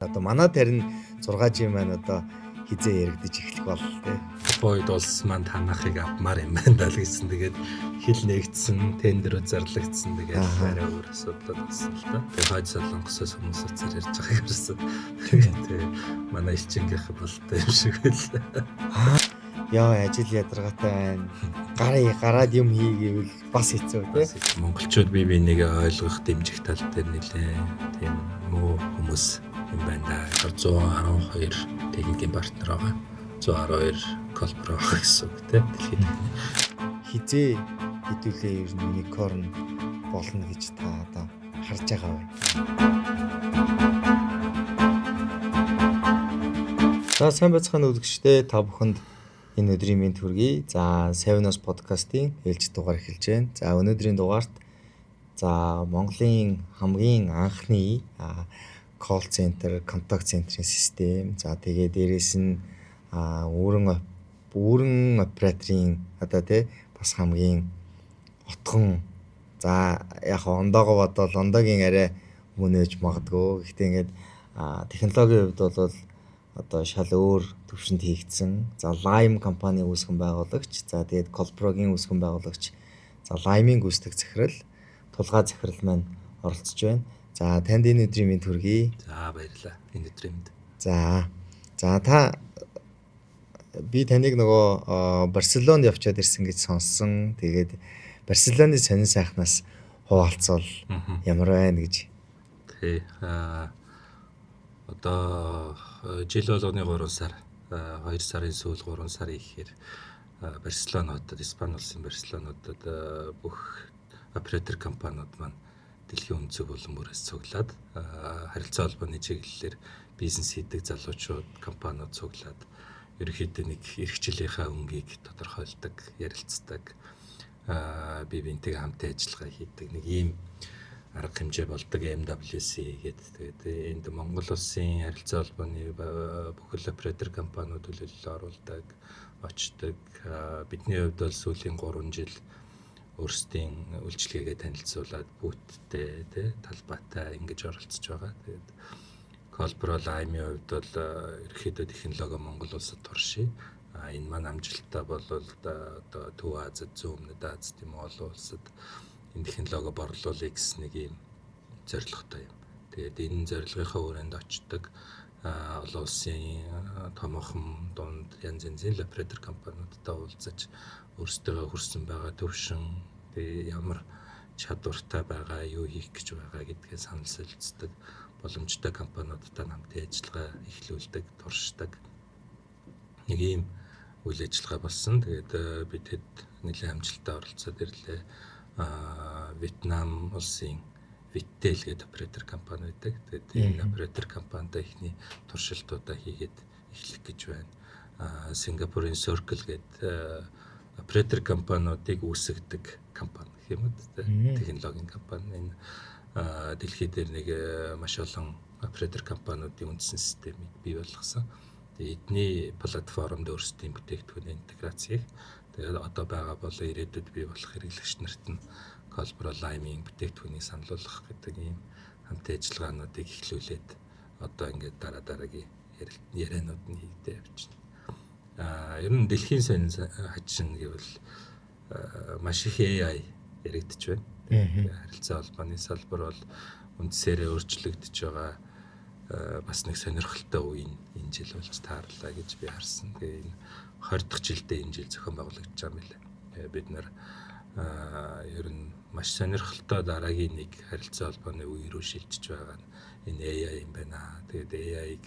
Одоо манад харин 6G маань одоо хизээ яригдаж эхлэх бол тий. Бойд улс маань танахыг авмаар юм байна даа л гэсэн. Тэгээд хил нэгдсэн, тендерүүд зарлагдсан. Тэгээд арай өөр асуудал болсон л да. Тэгээд хойд солонгосоос хүмүүс уцаар ярьж байгааг харсан. Тэгээд манай элчингийнх болтой юм шиг л. Яа, ажил ядаргаатай байна. Гараад юм хий гэвэл бас хэцүү тий. Монголчууд бие бинийгээ ойлгох дэмжих тал дээр нэлээ тийм муу хүмүүс юм байна да. 112 техникийн партнер байгаа. 112 колбор байгаа гэсэн үг тийм. Хизээ хэдүүлээ ер нь unicorn болно гэж та одоо харж байгаа бай. За сайн байцгаана үзэгчдээ, та бүхэнд энэ өдрийн мэнд хүргэе. За Seven-Os podcast-ийн ээлж дугаар эхэлж байна. За өнөөдрийн дугаарт Монголын хамгийн анхны call center, contact center-ийн систем. За тэгээ дээрэс нь үүрэн операторын одоо тий бас хамгийн отгон. За яг ондоогоо бодвол ондогийн арай мөнөөж магадгүй. Гэхдээ ингээд технологийн хувьд бол одоо шал өөр төвшөнд хийгдсэн. За Lime компани үүсгэн байгуулагч, за тэгээд Colpro-гийн үүсгэн байгуулагч, за Lime-ийн гүйцэтгэх захирал, тулгай захирал маань оролцож байна. За танд энэ өдрийн мэнд хүргэе. За баярлалаа. Энэ өдрийн мэнд. За та би таныг нөгөө Барселонд явчаад ирсэн гэж сонссон. Тэгээд Барселоны сонин сайхнаас хуваалцвал ямар байна гэж. Тий. Одоо жил болгоны 3 сар, 2 сарын сүүл 3 сарын ихээр Барселона хотод, Испани улсын Барселона хотод бүх оператор компаниуд маань дэлхийн өнцөг болон бүрээс цуглаад харилцаа холбооны чиглэлээр бизнес хийдэг залуучууд, компаниуд цуглаад ерөнхийдөө нэг эрхчлийнхаа өнгийг тодорхойлдог, ярилцдаг, бие биентэйгээ хамтын ажиллагаа хийдэг нэг ийм арга хэмжээ болдог MWC гэдэг. Тэгээд энд Монгол улсын харилцаа холбооны бүхэл оператор компаниуд төлөвлөлөө оруулдаг, очдог. Бидний хувьд бол сүүлийн 3 жил өөрсдийн үйлчлэгээгээ танилцуулаад бүттэй тий талбайтай ингэж оролцож байгаа. Тэгээд Colpro Lime-ийн хувьд бол ерөнхийдөө технологи Монгол улсад туршия. Энэ маань амжилттай бол одоо Төв Азид, Зүүн Өмнөд Азид тийм олон улсад энэ технологи борлуулъя гэсэн нэг юм зорилготой юм. Тэгээд энэ зорилгынхаа хүрээнд очдог олон улсын томоохон дунд янз янзын оператор компаниудтай уулзаж өөрсдөө хүрсэн байгаа төвшин, ямар чадвартай байгаа, юу хийх гэж байгаа гэдгээ санал солилцдог, боломжтой компаниудтай хамтын ажиллагаа эхлүүлдэг, туршдаг нэг ийм үйл ажиллагаа болсон. Тэгээд бид хэд нэлээд амжилттай оролцоод ирлээ. Вьетнам улсын Viettel гэдэг оператор компани байдаг. Тэгээд энэ оператор компанитай ихний туршилтуудаа хийгээд эхлэх гэж байна. Сингапурын Circle гэдэг оператор компаниудыг үүсгдэг компани гэх юм уу, технологийн компани. Энэ дэлхийд дээр нэг маш олон оператор компаниудын үндсэн системийг бий болгосон. Тэгээд эдний платформд өөрсдийн бүтээгдэхүүн интеграц хийх. Тэгээд одоо байгаа бол ирээдүйд бий болох хэрэглэгч нарт нь Colpro Lime-ийн бүтээгдэхүүнийг саналуулах гэдэг ийм хамтын ажиллагаануудыг эхлүүлээд одоо ингээд дараагийн ярианууд нь хийгдэж явж байна. Ер нь дэлхийн сонин хачин гэвэл маш их AI яригдж байна. Харилцаа холбооны салбар бол үндсээрээ өөрчлөгдөж байгаа бас нэг сонирхолтой үе энэ жил болж таарлаа гэж би харсан. Тэгээ энэ 20 дахь жилдээ энэ жил зохион байгуулагдаж байгаа юм билээ. Бид нар ер нь маш сонирхолтой дараагийн нэг харилцаа холбооны үе рүү шилжиж байгаа нь энэ AI юм байна. Тэгээд AI-г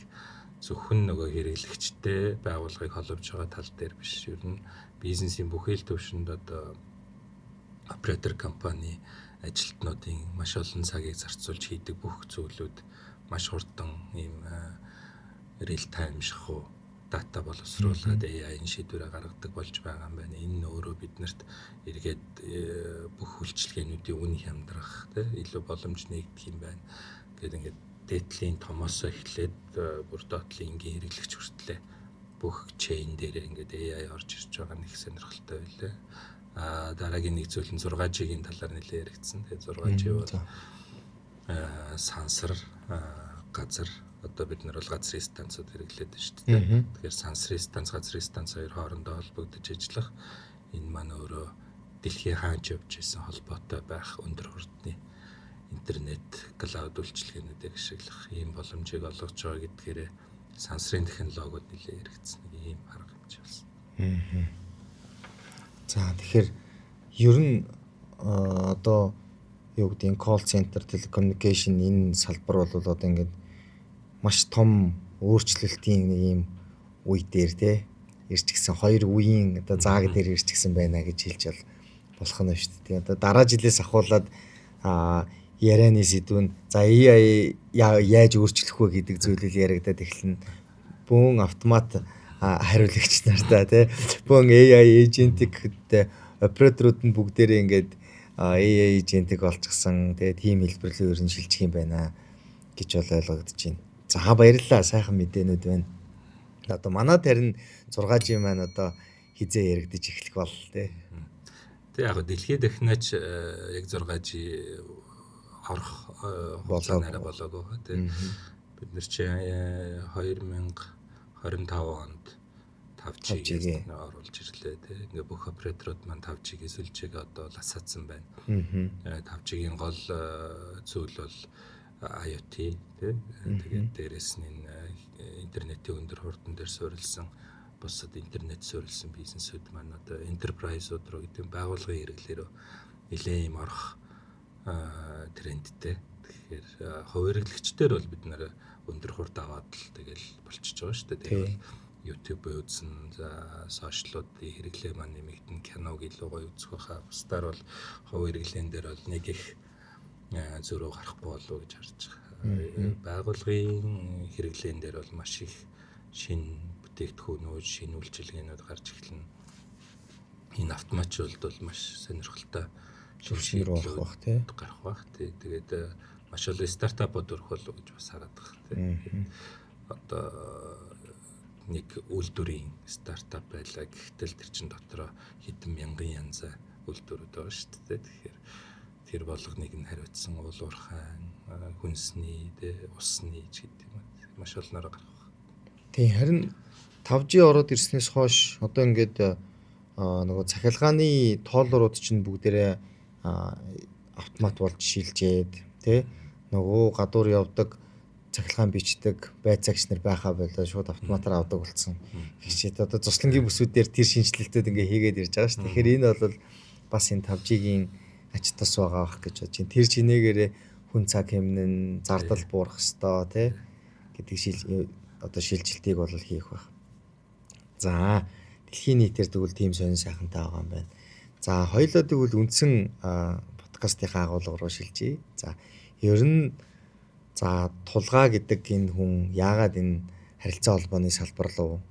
зөвхөн нөгөө хэрэглэгчтэй байгууллагыг холбож байгаа тал дээр биш. Ер нь бизнесийн бүхэл төвшөнд одоо оператор компани ажилтнуудын маш олон цагийг зарцуулж хийдэг бүх зүйлүүд маш хурдан ийм real time шахуу дата боловсруулаад AI-ийн шийдвэрээ гаргадаг болж байгаа юм байна. Энэ өөрөө биднэрт эргээд бүх үйлчилгээнүүдийн үн хямдрах, илүү боломж нэгдэх юм байна. Гэт ингээд дээдлийн томоосоо эхлээд бүр доотлын энгийн хэрэглэгч хүртлээ бүх chain дээр ингээд AI орж ирж байгаа нэг сонирхолтой байлаа. Дараагийн нэг зүйл нь 6G-ийн талаар нэлээд яригдсан. Тэгээд 6G бол сансар газар одоо бид нар бол газрын станцууд хэрэглээд байна шүү дээ. Тэгэхээр сансрын станц, газрын станц хоёр хоорондоо холбогдож ажиллах энэ маань өөрөө дэлхийн хаанч явж исэн холбоотой байх өндөр хурдны интернет клауд үйлчилгээнүүдийг ашиглах ийм боломжийг олгож байгаа гэдгээр сансрын технологиуд нэлээд хэрэгцсэн нэг ийм арга хэмжээ болсон. За тэгэхээр ер нь одоо юу гэдэг call center, telecommunication энэ салбар бол одоо ингээд маш том өөрчлөлтийн нэг ийм үе дээр те ирчихсэн хоёр үеийн одоо зааг дээр ирчихсэн байна гэж хэлж болох нь шүү дээ. Одоо дараа жилээс ахуулаад ярианы сэдвүүн за AI яаж өөрчлөх вэ гэдэг зүйлийг яригадад эхэлнэ. Бүүн автомат хариулагч нартай тий бүүн AI agentic операторууд нь бүгдээрээ ингээд AI agentic олчихсан тийм хэлбэрлэл ер нь шилжих юм байна гэж бол ойлгогдож байна. За баярлалаа, сайхан мэдээнүүд байна. Одоо манайд харин 6G маань одоо хизээ яригдаж эхлэх бол тий. Тэг яг дэлхийд дахинаач яг 6G орох хугацаанаараа болоогүй тий. Бид нар чи 2025 онд 5G-г оруулж ирлээ тий. Ингээ бүх операторууд маань 5G-г сүлжээг одоо ласаацсан байна. 5G-гийн гол зүйл бол IoT тий. Тэгээд дээрэс нь интернетийн өндөр хурдан дээр суурилсан бусад интернет суурилсан бизнесүүд маань одоо enterprise-ууд руу гэдэг байгууллагын хэрэглээрөө нэлээд юм орох трендтэй. Тэгэхээр хувирглагчдэр бол бид нэр өндөр хурд аваад л тэгэл болчихж байгаа шүү дээ. Тэгээд YouTube үзсэн, за сошиалуудын хэрэглээ маань нэмэгдэн, киног илүү гоё үзэх байхаа. Бусдаар бол хувирглэн дээр бол нэг их зөрөө гарахгүй болов гэж харж байгаа. Байгууллагын хэрэглэн дээр бол маш их шинэ бүтээгдэхүүнүүд, шинэ үйлчилгээнүүд гарч эхэлнэ. Энэ автоматжуулалт бол маш сонирхолтой шилжиж болох бах тий. Гарах бах тий. Тэгээд маш олон стартапууд өрөх болов гэж бас хараад байна тий. Одоо нэг үйлдвэрийн стартап байлаа. Гэхдээ тэр чин дотроо хэдэн мянган янзаа үйлдвэрүүд байгаа шүү дээ. Тэгэхээр тэр болгоныг нь хариуцсан уул уурхайн, хүнсний, усны ч гэдэг юм. Маш олноор гарах. Тийм харин 5G ороод ирснээс хойш одоо ингээд нөгөө цахилгааны тооллорууд чинь бүгдээрээ автомат болж шилжээд тий нөгөө гадуур явдаг цахилгаан бичдэг байцаагч нар байхаа болоо шууд автоматар авдаг болсон. Гэхдээ одоо цуслангийн бүсүүдээр тэр шинжилэлтүүд ингээ хийгээд ирж байгаа шүү. Тэгэхээр энэ бол бас энэ 5G-гийн ач тус байгаа бах гэж бодож байна. Тэр чинээгээрээ хүн цаг хэмнэн зардал буурах ёстой тий гэдэг одоо шилжилтийг бол хийх байх. За дэлхийн нийтээр тэгвэл тийм сонир сайхантай байгаа юм байна. За хоёулаа тэгвэл үндсэн подкастынхаа агуулга руу шилжье. За ер нь за тулгаа гэдэг энэ хүн яагаад энэ харилцаа холбооны салбар руу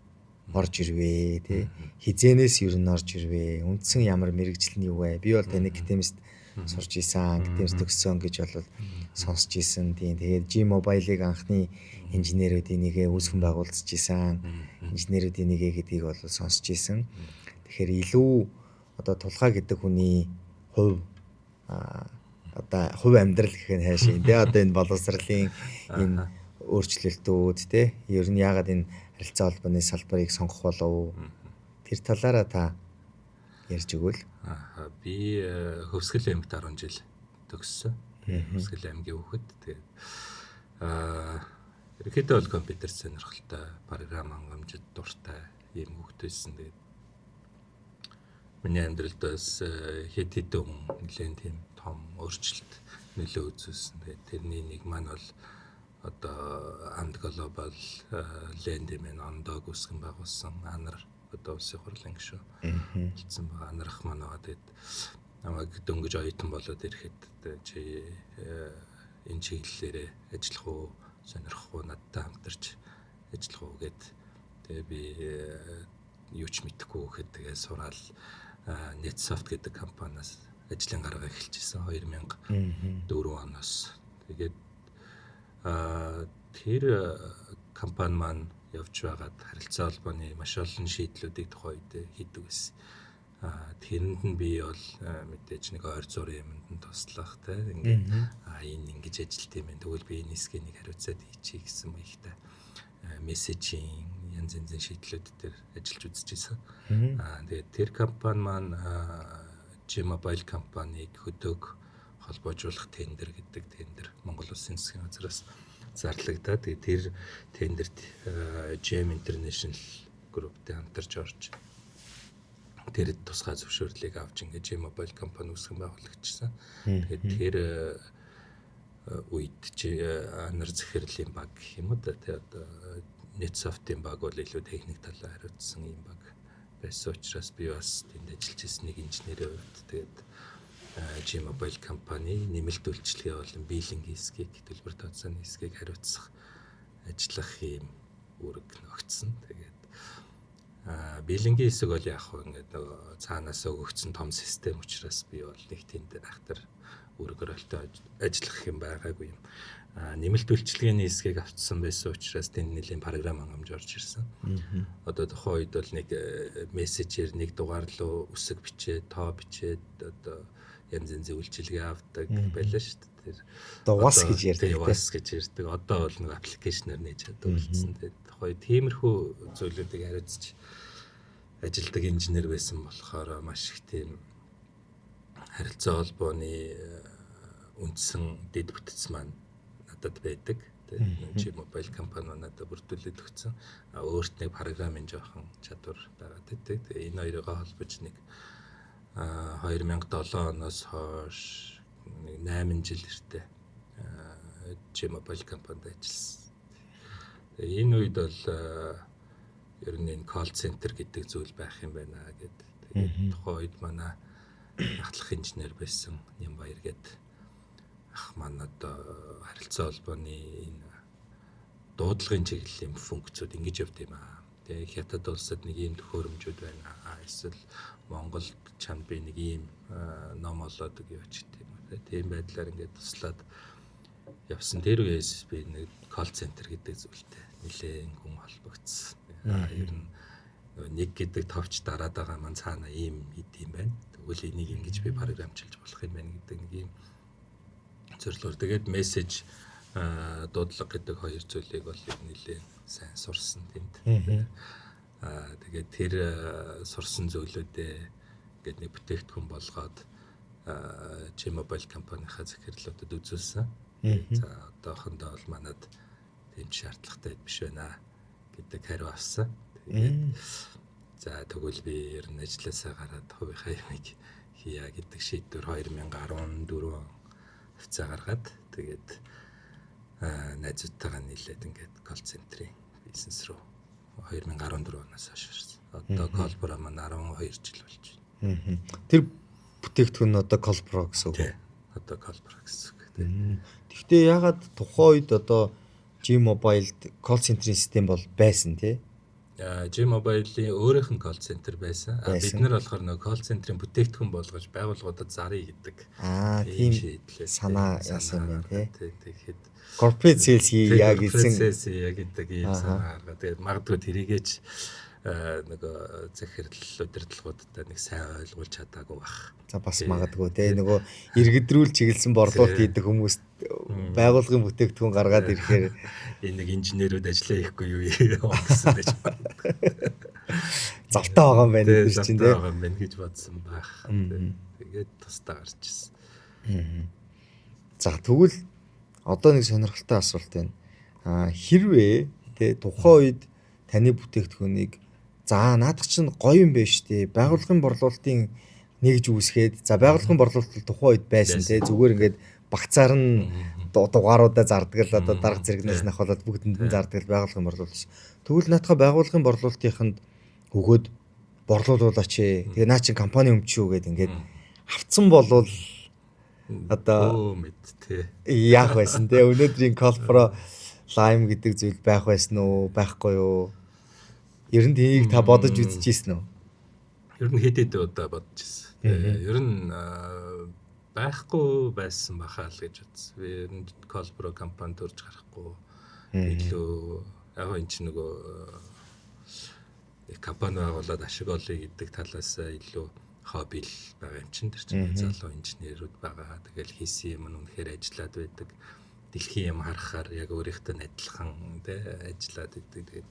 орж ирвэ тий хизэнээс ер нь орж ирвэ үндсэн ямар мэрэгжил нь юу вэ? Би бол таны академист сурч исэн, академист төгссөн гэж бол сонсч исэн. Тийм тэгээд G-Mobile-ыг анхны инженерүүдийн нэгэ үүсгэн байгуулж исэн. Инженерүүдийн нэгэ гэдгийг бол сонсч исэн. Тэгэхээр илүү одоо тулгаа гэдэг хүний хувь одоо хувь амьдрал гэх нь хайшаа тий одоо энэ боловсролын энэ өөрчлөлтүүд тий ер нь яагаад энэ харилцаа холбооны салбарыг сонгох болов тэр талаараа та ярьж өгвөл. Би Хөвсгөл аймагт 10 жил төгссөн. Хөвсгөл аймгийн хүүхэд. Тэгээд ерөнхийдөө бол компьютер сонирхолтой, програм хангамжид дуртай ийм хүүхэд байсан. Тэгээд миний амьдралд бас хэд хэдэн нэлээд тийм том өөрчлөлт нөлөө үзүүлсэн. Тэгээд тэрний нэг маань бол одоо And Global Land-ийн ондоог үүсгэн байгуулсан анар одоо улсын хурлын гишүүн болсон байгаа. Анарах маань байгаа. Тэгээд намайг дөнгөж оюутан болоод ирэхэд чи энэ чиглэлээр ажиллах уу, сонирхох уу, надтай хамтарч ажиллах уу гэд. Тэгээ би юу ч мэдэхгүй гэхэд тэгээ сураал NetSoft гэдэг компаниас ажлын гаргаа эхэлчихсэн 2004 оноос. Тэгээд тэр компани маань явж байгаад харилцаа холбооны маш олон шийдлүүдийг тухайн үед хийдэг байсан. тэрэнд нь би бол мэдээж нэг ойр зургийн юмд нь туслах те ингээд энэ ингэж ажилт юм байна. Тэгвэл би энэ хэсгийг нэг хариуцаад хийчихье гэсэн мэйхтэй мессежийн янз янзын шийдлүүд дээр ажиллаж үзчихсэн. Тэгээд тэр компани маань G-Mobile компаниг хөдөг холбоожуулах тендер гэдэг тендер Монгол Улсын засгийн газраас зарлагдаад тэгээд тэр тендерт GM International Group-тэй хамтарч орж тэр тусгай зөвшөөрлийг авч ингээд G-Mobile компани үүсгэн байгуулагчсан. Тэгээд тэр үед Анар Захирлийн баг гэх юм уу да тэгээд Netsoft-ийн баг бол илүү техник талаар хариуцсан юм баг байсан учраас би бас тэнд ажиллаж ирсэн нэг инженерийн хувьд тэгээд G-Mobile компани нэмэлт үйлчилгээ болон биелинг хэсгийг төлбөр тооцооны хэсгийг хариуцах ажиллах юм үүрэг ногдсон. Тэгээд биелингийн хэсэг бол яг хөө ингээд нөгөө цаанаас өгөгдсөн том систем учраас би бол нэг тэнд ахтар үүрэг оролтой ажиллах юм байгаагүй юм. Нэмэлт үйлчилгээний хэсгийг авчсан байсан учраас тэнд нэлийн програм хангамж орж ирсэн. Одоо тухайн үед бол нэг мессежээр нэг дугаар руу үсэг бичээд, тоо бичээд одоо янз янзын үйлчилгээ авдаг байлаа шүү дээ. Одоо was гэж ярьдаг. Was гэж ярьдаг. Одоо бол нэг аппликейшнээр нээж чадуулсан. Тэгээд тухайн тиймэрхүү зүйлүүдийг хариуцж ажилдаг инженер байсан болохоор маш их тийм харилцаа холбооны үндсэн дэд бүтц маань надад байдаг. Тэгээд G-Mobile компани надад бүрдүүлээд өгсөн. Өөрт нэг програмын жоохон чадвар байгаа гэдэг. Тэгээд энэ хоёроо холбож нэг 2007 оноос хойш 8 жил эртээ G-Mobile компанид ажилласан. Тэгээд энэ үед бол ер нь энэ call center гэдэг зүйл байх юм байна гэдэг. Тэгээд тухайн үед манай ахлах инженер байсан Нямбаяр гэдэг ах маань одоо харилцаа холбооны энэ дуудлагын чиглэлийн функцүүд ингэж явд юм аа. Тэгээд хятад улсад нэг ийм төхөөрөмжүүд байна. Эсвэл Монголд чанд би нэг ийм ном олоод өгөөч гэх юм. Тийм байдлаар ингээд туслаад явсан. Тэр үеэс би нэг call center гэдэг зүйлтэй нэлээд хүн холбогдсон. Ер нь нэг гэдэг товч дараад байгаа маань цаана ийм идэм байна. Тэгвэл энийг ингэж би програмчилж болох юм байна гэдэг нэг ийм зорилгоор тэгээд мессеж дуудлага гэдэг хоёр зүйлийг бол нэлээд сайн сурсан тэнд. Тэгээд тэр сурсан зүйлүүдээ ингээд нэг бүтээгдэхүүн болгоод G-Mobile компанийнхаа захирлуудад үзүүлсэн. За одоохондоо бол манад тийм шаардлагатай биш байна гэдэг хариу авсан. Тэгээд за тэгвэл би ер нь ажилласаа гараад хувийнхаа юмыг хийя гэдэг шийдвэр 2014 он хавцаа гаргаад тэгээд найзуудтайгаа нийлээд ингээд call center-ийн бизнес руу 2014 оноос хойш ирсэн. Одоо Colpro маань 12 жил болж байна. Тэр бүтээгдэхүүн нь одоо Colpro гэсэн үг. Тийм. Одоо Colpro гэсэн үг. Гэхдээ ягаад тухайн үед одоо G-Mobile call center-ийн систем бол байсан тий? G-Mobile-ийн өөрийнх нь call center байсан. Бид нар болохоор нөгөө call center-ийн бүтээгдэхүүн болгож байгууллагуудад зарыг гэдэг. Тийм санаа яасан юм тий. Тэгэхээр corporate sales яг эзэн яг гэдэг ийм санаа гаргаад тэгээд магадгүй тэрийгэж нөгөө захирал удирдлагуудад нэг сайн ойлгуулж чадаагүй бах. За бас магадгүй тий нөгөө иргэдрүүл чиглэсэн борлуулалт хийдэг хүмүүс байгууллагын бүтээгдэхүүн гаргаад ирэхээр энэ нэг инженерүүд ажиллаа хийхгүй юу гэсэн байж байна. Завтаа байгаа юм байна гэж чинь тий. Завтаа байгаа юм байна гэж бодсон байх. Тэгээд тусдаа гарч ирсэн. За тэгвэл одоо нэг сонирхолтой асуулт байна. Хэрвээ тий тухайн үед таны бүтээгдэхүүнийг за наадах чинь гоё юм байна шүү дээ. Байгууллагын борлуулалтын нэгж үүсгээд за байгууллагын борлуулалт тухайн үед байсан тий зүгээр ингээд багцаар нь дугааруудаа зардаг л одоо дарга зэрэгнээс нах болоод бүгдэнд нь зардаг л байгууллагын борлуулалт. Тэгвэл наадхаа байгууллагын борлуулалтынханд өгөөд борлуулуулаач ээ. Тэгээ наа чин компани өмчөө гэдэг ингээд авцсан болвол одоо мэд тий яах байсан тий өнөөдрийн Colpro Lime гэдэг зүйл байх байсан уу байхгүй юу? Ер нь тийг та бодож үзчихсэн үү? Ер нь хэд удаа бодож ирсэн. Ер нь байхгүй байсан бахаа л гэж бодсон. Ер нь Colpro компани төрж гарахгүй илүү яг энэ ч нөгөө компани байгуулад ашиг олъё гэдэг талаас илүү хобби л байгаа юм чинь тэр чинь залуу инженерүүд байгаа. Тэгэл хийсэн юм нь үнэхээр ажиллаад байдаг. Дэлхийн юм харахаар яг өөрийнхөө адилхан тий ажиллаад байдаг. Тэгээд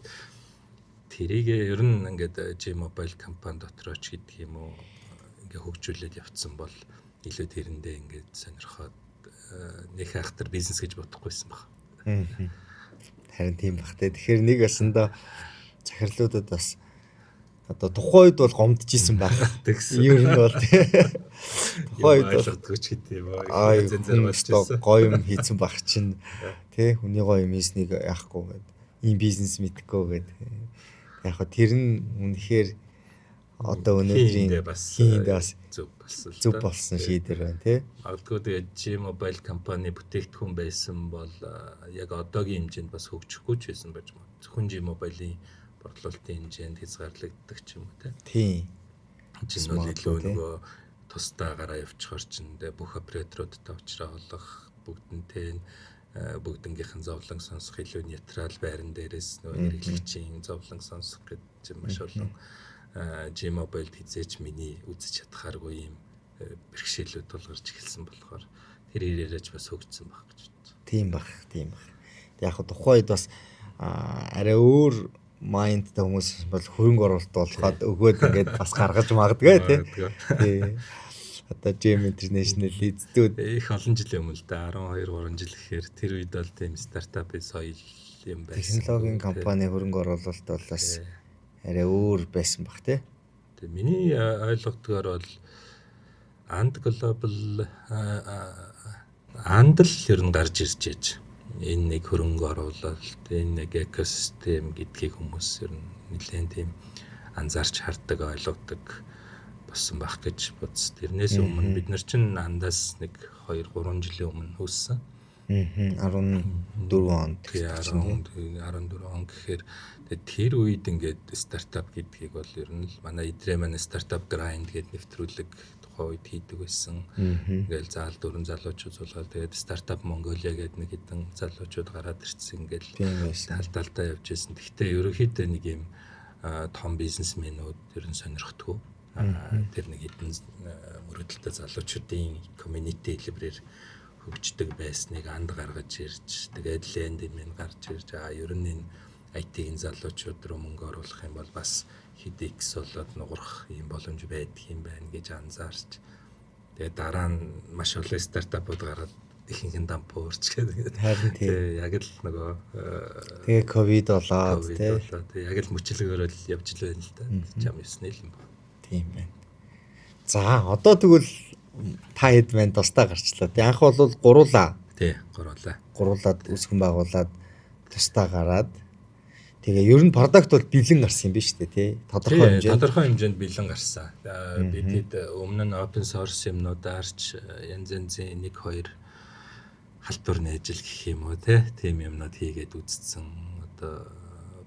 тэрийг ер нь ингээд G-Mobile компани дотроо ч гэдэг юм уу ингээ хөгжүүлээд явцсан бол илүү тэрэндээ ингээд сонирхоод нэг хайхтар бизнес гэж бодохгүйсэн баг. Харин тийм бах те. Тэгэхээр нэг басандаа захирлуудад бас одоо тухайн үед бол гомдчихсэн байх. Ер нь бол тухайн үед ойлгодгүй ч гэдэг юм аа. Гоё юм хийсэн баг чинь тий хүний гоё юм хийснийг яахгүй гээд ийм бизнес мэдхгүй гээд яг хөө тэр нь үнэхээр одоо өнөөдрийн хийндээ бас зөв болсон шийдвэр байна тий. Магадгүй тэгээд G-Mobile компани бүтээгдэхүүн байсан бол яг одоогийн хэмжээнд бас хөгжихгүй ч байсан байж магадгүй. Зөвхөн G-Mobile-ийн борлуулалтын хэмжээнд хязгаарлагддаг ч юм уу тий. Тийм. Чиний илүү нөгөө тусдаа гараа явчихор чинь бүх операторуудтай уулзраа олох бүгднтэй бүгднгийнхэн зовлон сонсох илүү нейтрал байран дээрээс нөгөө хэрэглэгчийн зовлон сонсох гэж маш олон G-Mobile хизээч миний үзэж чадхааргүй юм бэрхшээлүүд тулгарч эхэлсэн болохоор тэр ирээрэж бас хөгжсөн баг гэж бодсон. Тийм баг. Яг хөө тухайн үед бас арай өөр майндтай хүмүүс бол хөрөнгө оруулалт болгоод өгөөд ингээд бас гаргаж магадгүй тий. Одоо Gem International эздүүд их олон жилийн өмнө л да 12 3 жил гэхээр тэр үед бол тийм стартапын соёл юм байсан. Технологийн компани хөрөнгө оруулалт бол бас арай өөр байсан баг тий. Тэгээ миний ойлгодгоор бол Ant Global Ant л ер нь гарч ирж ээж. Энэ нэг хөрөнгө оруулалт, энэ нэг экосистем гэдгийг хүмүүс ер нь нэлээд тийм анзаарч хардаг, ойлгодог болсон байх гэж бодсон. Тэрнээс өмнө бид нар чинь Андаас нэг 2 3 жилийн өмнө хөөссөн. 14 онд. 14 он гэхээр тэр үед ингээд стартап гэдгийг бол ер нь манай идрээ манай стартап grind гэдэг нэвтрүүлэг тухайн үед хийдэг байсан. Ингээл заал дөрөн залуучууд суулгаад тэгээд стартап Mongolia гэдэг нэг хэдэн залуучууд гараад ирсэн ингээл талдаа явж байсан. Гэхдээ ерөнхийдөө нэг юм том бизнесмэнүүд ер нь сонирхдаггүй. Тэр нэг хэдэн мөрөдөлтөй залуучуудын community хэлбэрээр хөгждөг байсныг анд гаргаж ирж тэгээд лендмэн гарч ирж ер нь энэ IT-ийн залуучууд руу мөнгө оруулах юм бол бас хэдийгс болоод нугарах юм боломж байдаг юм байна гэж анзаарч тэгээд дараа нь маш олон стартапууд гараад ихэнх нь дампуурч гэдэг. Харин тийм яг л нөгөө тэгээ ковид болоод тий яг л мөчлөгөөр л явж л байна л да. Чам ёсны юм ба. Тийм байна. За одоо тэгвэл та хэд байна тусдаа гарчлаа. Тэг анх бол гуруулаа. Тий гуруулаа. Гуруулаад үсгэн байгуулад тусдаа гараад тэгээ ер нь продакт бол бэлэн гарсан юм биш үү тий? Тодорхой хэмжээнд бэлэн гарсан. Бид өмнө нь open source юмнуудаарч янз янзын 1 2 халтур нээжил гэх юм уу тийм юмнууд хийгээд үзсэн. Одоо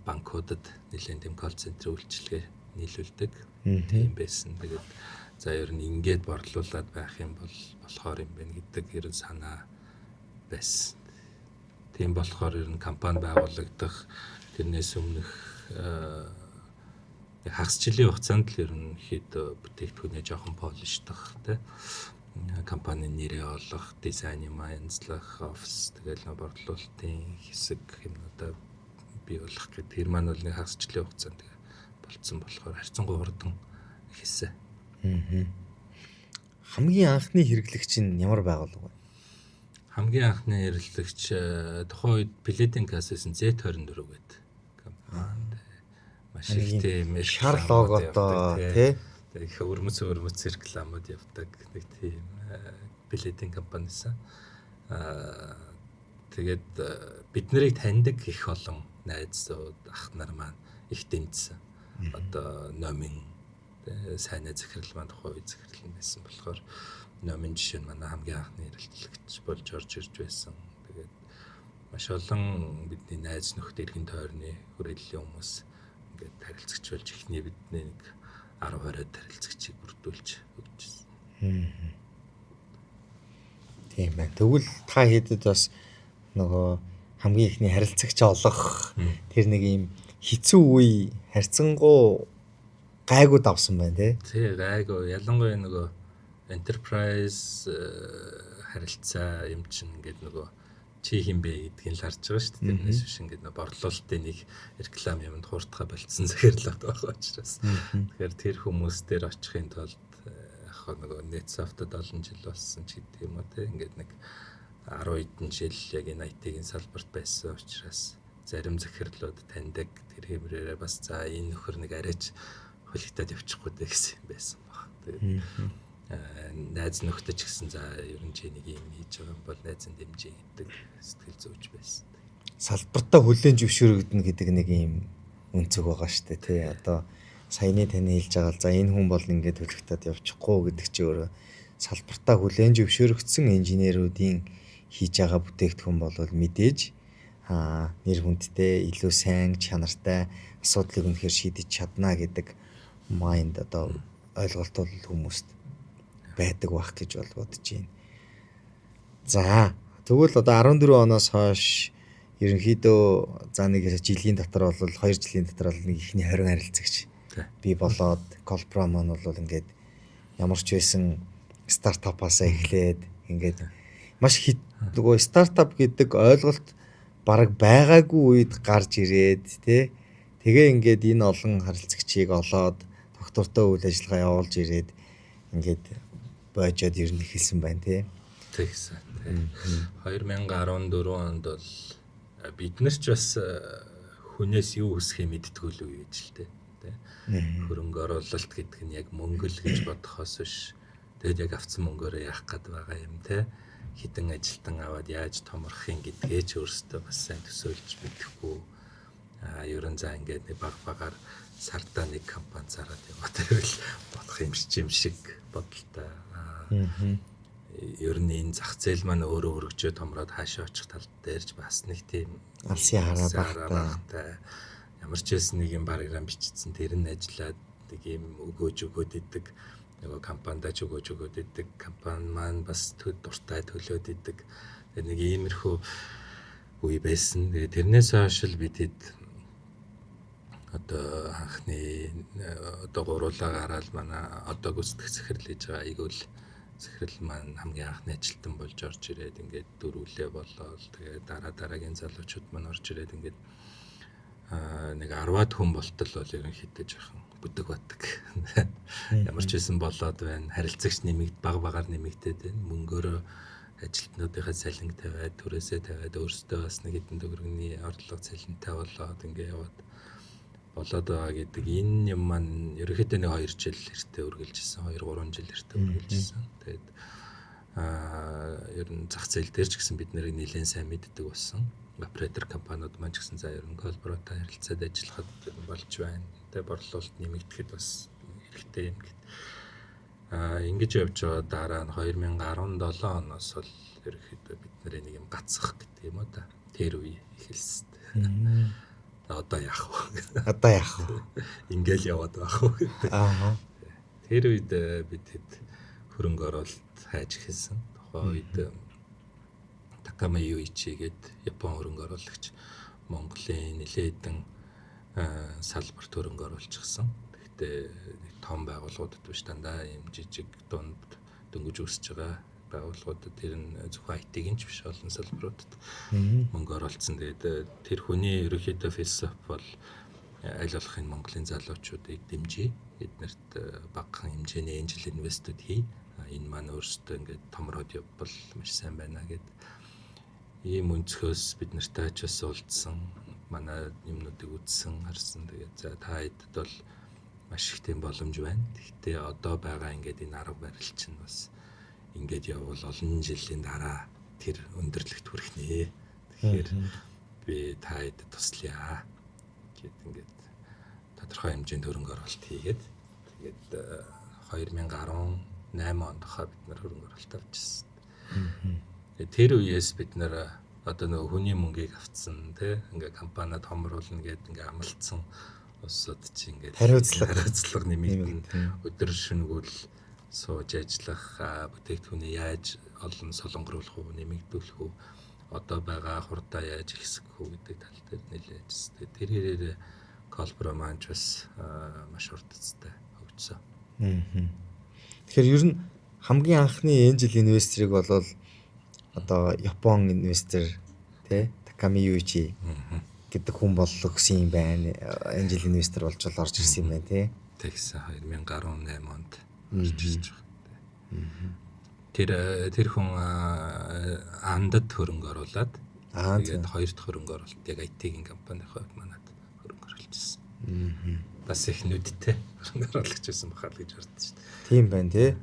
банкудад нэлээд тийм call center үйлчилгээ нийлүүлдэг. Тийм байсан. Тэгээд за ер нь ингээд борлуулад байх юм бол болохоор юм байна гэдэг ер нь санаа байсан. Тийм болохоор ер нь компани байгуулагдах тэрнээс өмнөх хагас жилийн хугацаанд л ер нь хэд бүтээгдэхүүнээ жоохон полиштах компани нэрээ олох, дизайн юм янзлах, офис тэгэл борлуулалтын хэсэг юмнуудаа бий болох гэдэг. Тэр маань бол нэг хагас жилийн хугацаанд болцсон болохоор харьцангуй хурдан хийсэн. Хамгийн анхны хэрэглэгч нь ямар байгууллага вэ? Хамгийн анхны хэрэглэгч тухайн үед Platinum Cases Z24 гэдэг компани. Маш их тийм шар логотой тий их өрмөц рекламууд явдаг нэг тийм Platinum компанисан. Тэгээд бид нарыг таньдаг их олон найзууд ах нар маань их дэмжсэн. Одоо номин сайнаа захирал маань тухайн үед захирал байсан болохоор номин жишээ нь манай хамгийн анхны хэрэглэгч болж орж ирж байсан. Тэгээд маш олон бидний найз нөхд эргэн тойрны хүрээллийн хүмүүс ингээд харилцагч болж ихний бидний нэг 10 20 харилцагчийг бүрдүүлж өгчсэн. Тийм байна. Тэгвэл та хэдэд бас нөгөө хамгийн ихний харилцагч олох тэр нэг юм хэцүү үе харьцангуй гайгүй давсан байна тий. Тий гайгүй ялангуяа нөгөө enterprise харилцаа юм чинь ингээд нөгөө чи хин бэ гэдгийг л харж байгаа шүү дээ. Тэрнээс биш ингээд нөгөө борлуулалтын нэг реклам юмд хууртахаа болцсон захирлаад байгаа учраас. Тэгэхээр тэр хүмүүс дээр очихын тулд яг нөгөө NetSoft-д 7 жил болсон ч гэдэг юм уу те. Ингээд нэг 10 хэдэн жил яг энэ IT-ийн салбарт байсан учраас зарим захирлууд таньдаг тэр хэмрээрээ бас за энэ нөхөр нэг арайч хөлигтад явчихгүй дээ гэсэн юм байсан баг. Тэгээд найз нөхдөж гэсэн за ер нь чи нэг юм хийж байгаа юм бол найзын дэмжиж гэдэг сэтгэл зүйж байсан. Салбартаа хүлээн зөвшөөрөгдөн гэдэг нэг юм үнцэг байгаа шүү дээ тий. Одоо саяны таны хэлж байгаа за энэ хүн бол ингээд хөлигтад явчихгүй гэдэг чи өөрөө салбартаа хүлээн зөвшөөрөгдсөн инженеруудын хийж байгаа бүтээгдэхүүн бол мэдээж нэр хүндтэй илүү сайн чанартай асуудлыг үнэхээр шийдэж чадна гэдэг майнд одоо ойлголт бол хүмүүст байдаг байх гэж бол бодож байна. За тэгвэл одоо 14 оноос хойш ерөнхийдөө за нэг жилийн дотор бол 2 жилийн дотор бол нэг ихний 20 харилцагч би болоод Колпро маань бол ингээд ямар ч байсан стартапаасаа эхлээд ингээд маш их нөгөө стартап гэдэг ойлголт бараг байгаагүй үед гарч ирээд тий. Тэгээ ингээд энэ олон харилцагчийг олоод доктортой үйл ажиллагаа явуулж ирээд ингээд боожод ер нь эхэлсэн байна тий. Тэгсэн. 2014 онд бол бид нар ч бас хүнээс юу хүсхээ мэдтгүй л үе гэж л тий. Хөрөнгө оруулалт гэдэг нь яг мөнгө л гэж бодохоос биш. Тэгээд яг авсан мөнгөөрөө яах гээд байгаа юм тий. Хитэн ажилтан аваад яаж томорхын гэдгээ ч өөрсдөө бас сайн төсөөлж мэдэхгүй. Ерөн за ингээд нэг багаар сардаа нэг компани зараад яваад байвал бодох юм шиг бодолтой. Ер нь энэ зах зээл маань өөрөө өргөжөө томроод хаашаа очих тал дээрж бас нэг тийм алсын хараа багтай. Ямар ч хэлсэн нэг юм програм бичсэн тэр нь ажиллаад нэг юм өгөөж идэг нөгөө компанидаа ч өгөөж идэг компани маань бас дуртай төлөөд идэг нэг иймэрхүү үе байсан. Тэгээ тэрнээс хойш л бид одоо анхны одоо гуруулаа гараад манай одоо гүйцэтгэх захирал хийж байгаа айгуул захирал маань хамгийн анхны ажилтан болж орж ирээд ингээд дөрвөлээ болоод тэгээ дараагийн залуучууд маань орж ирээд ингээд нэг 10-аад хүн болтол бол ерөнхийдөө жоохон бүдэг батдаг. Ямар ч байсан болоод байна. Харилцагч багаар нэмэгдээд байна. Мөнгөөрөө ажилтнуудынхаа цалин тавиад, түрээсээ тавиад өөрсдөө бас нэг хэдэн төгрөгийн орлого цалинтай болоод ингээ яваад болоод байгаа гэдэг. Энэ юм маань ерөнхийдөө нэг 2 жил эртээ үргэлжилсэн, 2-3 жил эртээ үргэлжилсэн. Тэгээд ер нь зах зээл дээр ч гэсэн бид нарыг нэлээд сайн мэддэг болсон. Оператор компаниуд маань ч гэсэн за ер нь Колборотой харилцаад ажиллахад болж байна. Тэгээ борлуулалт нэмэгдэхэд бас хэрэгтэй юм гэд. Ингэж явж байгаа дараа нь 2017 оноос бол ерөнхийдөө бид нарыг нэг юм гацсах гэдэг юм уу да. Тэр үе эхэлсэн. Одоо яах вэ? Одоо яах вэ? Ингээл яваад байх уу гэдэг. Тэр үед бид хөрөнгө оруулалт хайж эхэлсэн. Тухайн үед Takama Yuichi гэдэг Япон хөрөнгө оруулагч Монголын нэлээдэн салбарт хөрөнгө оруулж гисэн. Гэхдээ том байгууллагуудад биш дандаа юм жижиг дунд дөнгөж өсөж байгаа байгууллагуудад тэр нь зөвхөн IT-ийн ч биш олон салбаруудад мөнгө оруулсан. Тэгээд тэр хүний ерөнхийдөө философи бол аль болох энэ Монголын залуучуудыг дэмжиж эднэрт багахан хэмжээний энжил инвестүүд хий. Энэ маань өөрсдөө ингээд томроод явбал маш сайн байна гэдэг ийм өнцгөөс бид нартай ч бас уулзсан. Манай юмнуудыг үзсэн, харсан. Тэгээд за та хэдд бол маш их тийм боломж байна. Гэхдээ одоо байгаа ингээд энэ арга барил чинь бас ингээд явбал олон жилийн дараа тэр өндөрлөгт хүрэх нэ. Тэгэхээр би та хэдд туслая гэд ингээд тодорхой хэмжээнд хөрөнгө оруулалт хийгээд тэгээд 2018 онд бид нар хөрөнгө оруулалт авчихсан. Тэр үеэс бид нар одоо нөгөө хүний мөнгийг авцсан тий ингээ компаниуд хомруулна гэдэг ингээ амлалтсан улсууд чи ингээ хариуцлага нэмэгдэн өдөр шөнөгөл сууж ажиллах бүтээгдэхүүнээ яаж олон солонгоруулах уу нэмэгдүүлэх үү одоо байгаа хурдаа яаж ихсэх үү гэдэг тал дээр нэлээд ажилласан. Тэр хэрээр Колбро маань бас маш урт цэцтэй хөгжсөн. Тэгэхээр ер нь хамгийн анхны Angel Investor-ыг болол одоо Япон инвестор тий Takami Yuichi гэдэг хүн боллоо гэсэн юм байна. Angel Investor болж орж ирсэн юм байна тий. Тэгсэн 2018 онд орж ирж байгаа. Тэр хүн андад хөрөнгө оруулаад тэгээд хоёр дахь хөрөнгө оруулалт яг IT-ийн компанийн хувьд манад хөрөнгө оруулж ирсэн. Бас их нүдтэй хөрөнгө оруулагч байсан бахал гэж бодсон шүү дээ. Тийм байна тий.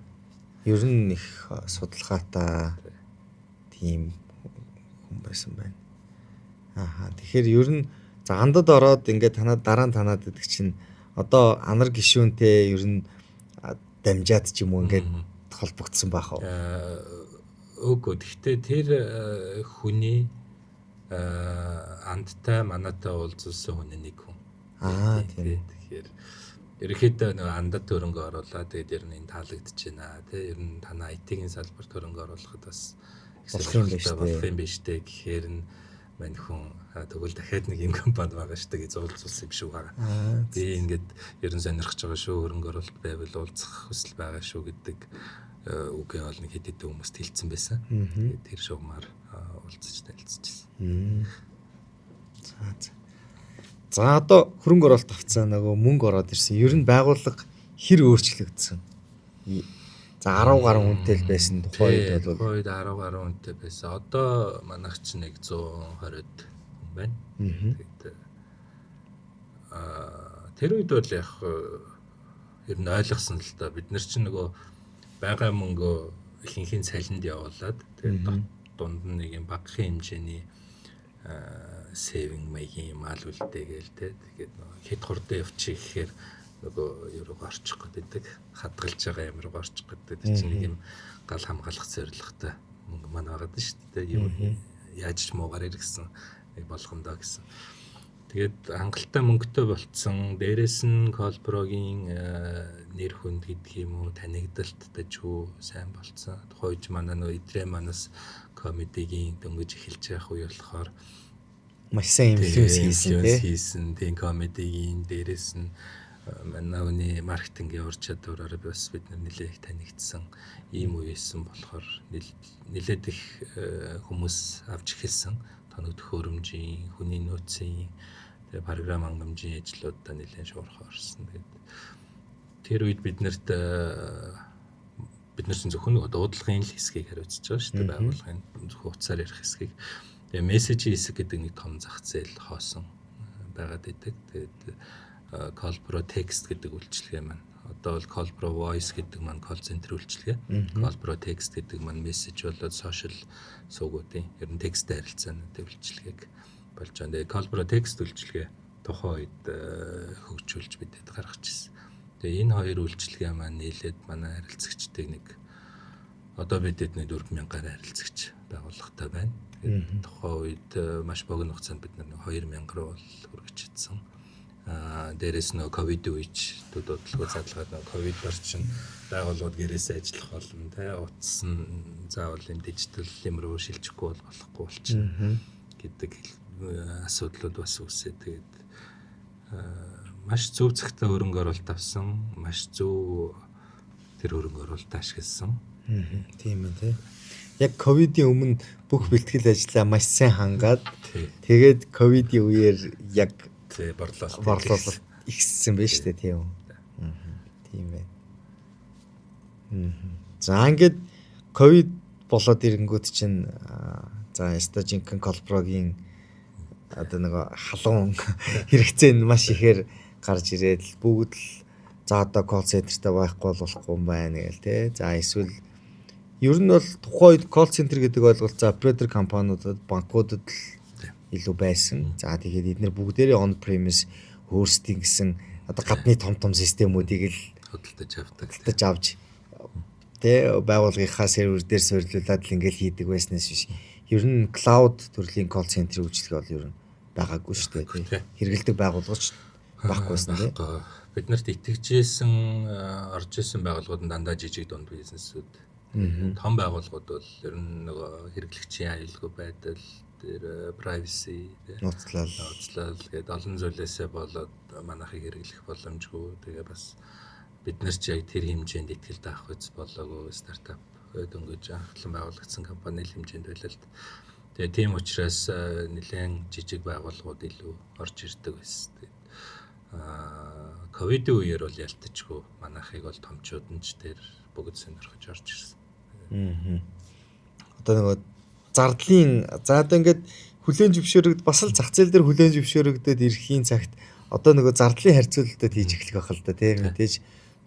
Ер нь их судалгаатай тийм хүн байсан байна. Тэгэхээр ер нь за андад ороод ингээд дараа нь танаад гэдэг чинь одоо анар гишүүнтэй ер нь дамжаад ч юм уу ингээд холбогдсон байх уу? Үгүй гэхдээ тэр хүний андтай манайтай уулзсан хүний нэг хүн. Тийм. Тэгэхээр ерөөхдөө нэг андад хөрөнгө оруулаад тэгээд ер нь энэ таалагдж байна. Тэ ер нь танаа IT-ийн салбарт хөрөнгө оруулахад бас болох юм биш үү гэхээр нь мань хүн тэгвэл дахиад нэг юм компани байгаа шүү дээ гэж уулзсан юм шүү байгаа. Би ингээд ер нь сонирхож байгаа шүү хөрөнгө оруулалт байвал уулзах хүсэл байгаа шүү гэдэг үгээ бол нэг хэд хэдэн хүмүүст хэлсэн байсан. Тэгээд тэр шугамар уулзаж танилцчихсан. За одоо хөрөнгө оруулалт авцсан нөгөө мөнгө ороод ирсэн. Ер нь байгууллага хэр өөрчлөгдсөн? За 10 гаруй хүнтэй л байсан тухайд бол 10 гаруй хүнтэй байсан. Одоо манайх ч 120-од хүн байна. Тэгээд тэр үед бол яг ер нь ойлгосон л да бид нар чинь нөгөө байгаа мөнгөө ихэнхийн цалинд явуулаад тэгээд дунд нь нэг юм багахан хэмжээний saving маягийн мал үлдээгээл тэгээд хэд хурдан явчих гэхээр нөгөө ерөг орчих гэдэг хадгалж байгаа юм руу орчих гэдэг чинь нэг юм гал хамгаалах зорилготой мөнгө маань байгаа шүү дээ. Юу яаж ч муугаар иргсэн нэг болгондоо гэсэн. Тэгээд хангалттай мөнгөтэй болцсон. Дээрээс нь Колброгийн нэр хүнд гэдэг юм уу танигдалт дажгүй сайн болцсон. Тухайж манай нөгөө идрээ манаас комедигийн дөнгөж эхэлж байх үе болохоор маш сайн инфлюенс хийсэн. Тийм комедигийн дээрээс нь манайны маркетингийн ур чадвараар бас бид нэлээд их танигдсан ийм үеэсэн болохоор нэлээд их хүмүүс авч эхэлсэн. Тоног төхөөрөмжийн, хүний нөөцийн, тэгээ програм хангамжийн ажлуудаа нэлээд шуурхай орсон. Тэгээд тэр үед бид нар чинь зөвхөн дуудлагын хэсгийг хариуцж байгаа шүү дээ. Байгууллагын зөвхөн утсаар ярих хэсгийг. Тэгээ мессежийн хэсэг гэдэг нэг том зах зээл хоосон байгаад идэг. Тэгээд Colbro text гэдэг үйлчилгээ маань одоо бол Colbro voice гэдэг маань call center үйлчилгээ. Colbro text гэдэг маань мессеж болоод social суугуудын ер нь текст харилцааны үйлчилгээг болж байгаа. Тэгээ Colbro text үйлчилгээ тухайн үед хөгжүүлж бидэд гаргаж ирсэн. Тэгээ энэ хоёр үйлчилгээ маань нийлээд манай харилцагчдыг нэг одоо бидэд нэг 4000-аар харилцагч байгууллагатай байна. Тэгээд тухайн үед маш богино хугацаанд бид нэг 2000 руу хүргэж чадсан. Дээрээс нөө ковид үеч дуудлагыг задлгаад нөө ковид орчин байгууллагууд гэрээсээ ажиллах болно те утас нь заавал юм дижитал юм руу шилжихгүй болохгүй болчихно гэдэг асуудлууд бас үүсээ. Тэгээд маш зөв цагтаа хөрөнгө оруулалт авсан, маш зөв тэр хөрөнгө оруулалт ашигласан. Тийм ээ те. Яг ковидын өмнө бүх бэлтгэл ажлаа маш сайн хангаад тэгээд ковидын үеэр яг борлуулалт ихссэн байж тээ тийм үү. Тийм ээ. За ингээд ковид болоод ирэнгүүт чинь за яста жинхэнэ Colbroгийн одоо нэг халуун хэрэгцээ нь маш ихээр гарч ирээд бүгд л за одоо call center-тай байхгүй болохгүй юм байна гээл те. За эсвэл ер нь бол тухайн үед call center гэдэг ойлголт за operator компаниудад банкудад л илүү байсан. За тэгээд эдгээр бүгдээрээ on premise hosting гэсэн одоо гадны том системүүдийг л хөдөлж авч тэ байгууллагынхаа сервер дээр суйрлуулад л ингээл хийдэг байснаас биш. Ер нь cloud төрлийн call center үйлчилгээ бол ер нь байгаагүй шүү дээ. Хэрэгэлдэг байгууллагч баггүйсэн тий. Бид нарт итгэжсэн орж исэн байгууллагууд нь дандаа жижиг дунд бизнесүүд. Том байгууллагууд бол ер нь нөгөө хэрэглэгчийн аюулгүй байдал тэр privacy нууцлал гээд олон зүйлээсээ болоод манайхыг хэрэглэх боломжгүй. Тэгээ бас бид нар ч яг тэр хэмжээнд ихтгэлд авах үс болоогүй стартап дөнгөж анхлан байгуулагдсан компани хэмжээнд байлаа л. Тэгээ тийм учраас нэлээд жижиг байгууллагууд илүү орж ирдэг байсан. Ковидын үеэр бол ялтчгүй манайхыг бол томчууд нь ч тэр бүгд сонирхож орж ирсэн. Одоо нөгөө зардлын за одоо ингээд хүлээн зөвшөөрөгд бас л зах зээл дээр хүлээн зөвшөөрөгдөд ирэхийн цагт одоо нөгөө зардлын харьцуулалтад хийж эхлэх байх л да тийм мэдээж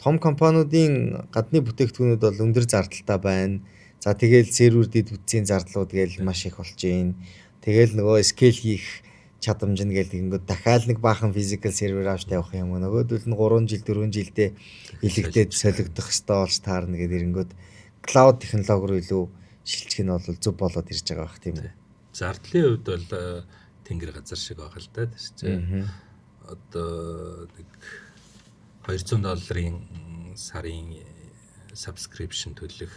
том компаниудын гадны бүтээгдэхүүнүүд бол өндөр зардалтай байна. За тэгэл сервер дэд бүтцийн зардлууд гээл маш их болж байна. Тэгэл нөгөө scale хийх чадамж нь гээл ингээд дахиад нэг баахан physical server авч тавих юм. Нөгөөдөл нь 3 жил 4 жилдээ илэгдээд солигдох ёстой болж таарна гэдэг ирэнгүүт cloud технологи руу илүү шилжих нь бол зөв болоод ирж байгаа бах тийм үү. Зардлын хувьд бол тэнгэр газар шиг байгаа л да тийм. Одоо нэг $200 сарын subscription төлөх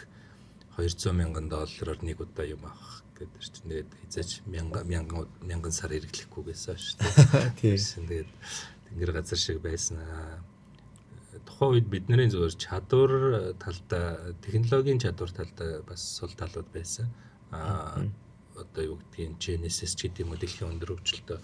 $200,000 нэг удаа юм авах гэдэг чинь тэгээд хязгаарч 1000 сар хэрэглэхгүйгээс шүү дээ. Тэгээд тэнгэр газар шиг байсан. Тухайн үед бидний зөвхөн чадвар талдаа технологийн чадвар талдаа бас сул талууд байсан. Одоо юу гэдгийг Genesis ч гэдэг юм уу дэлхийн өндөр хөгжилтэй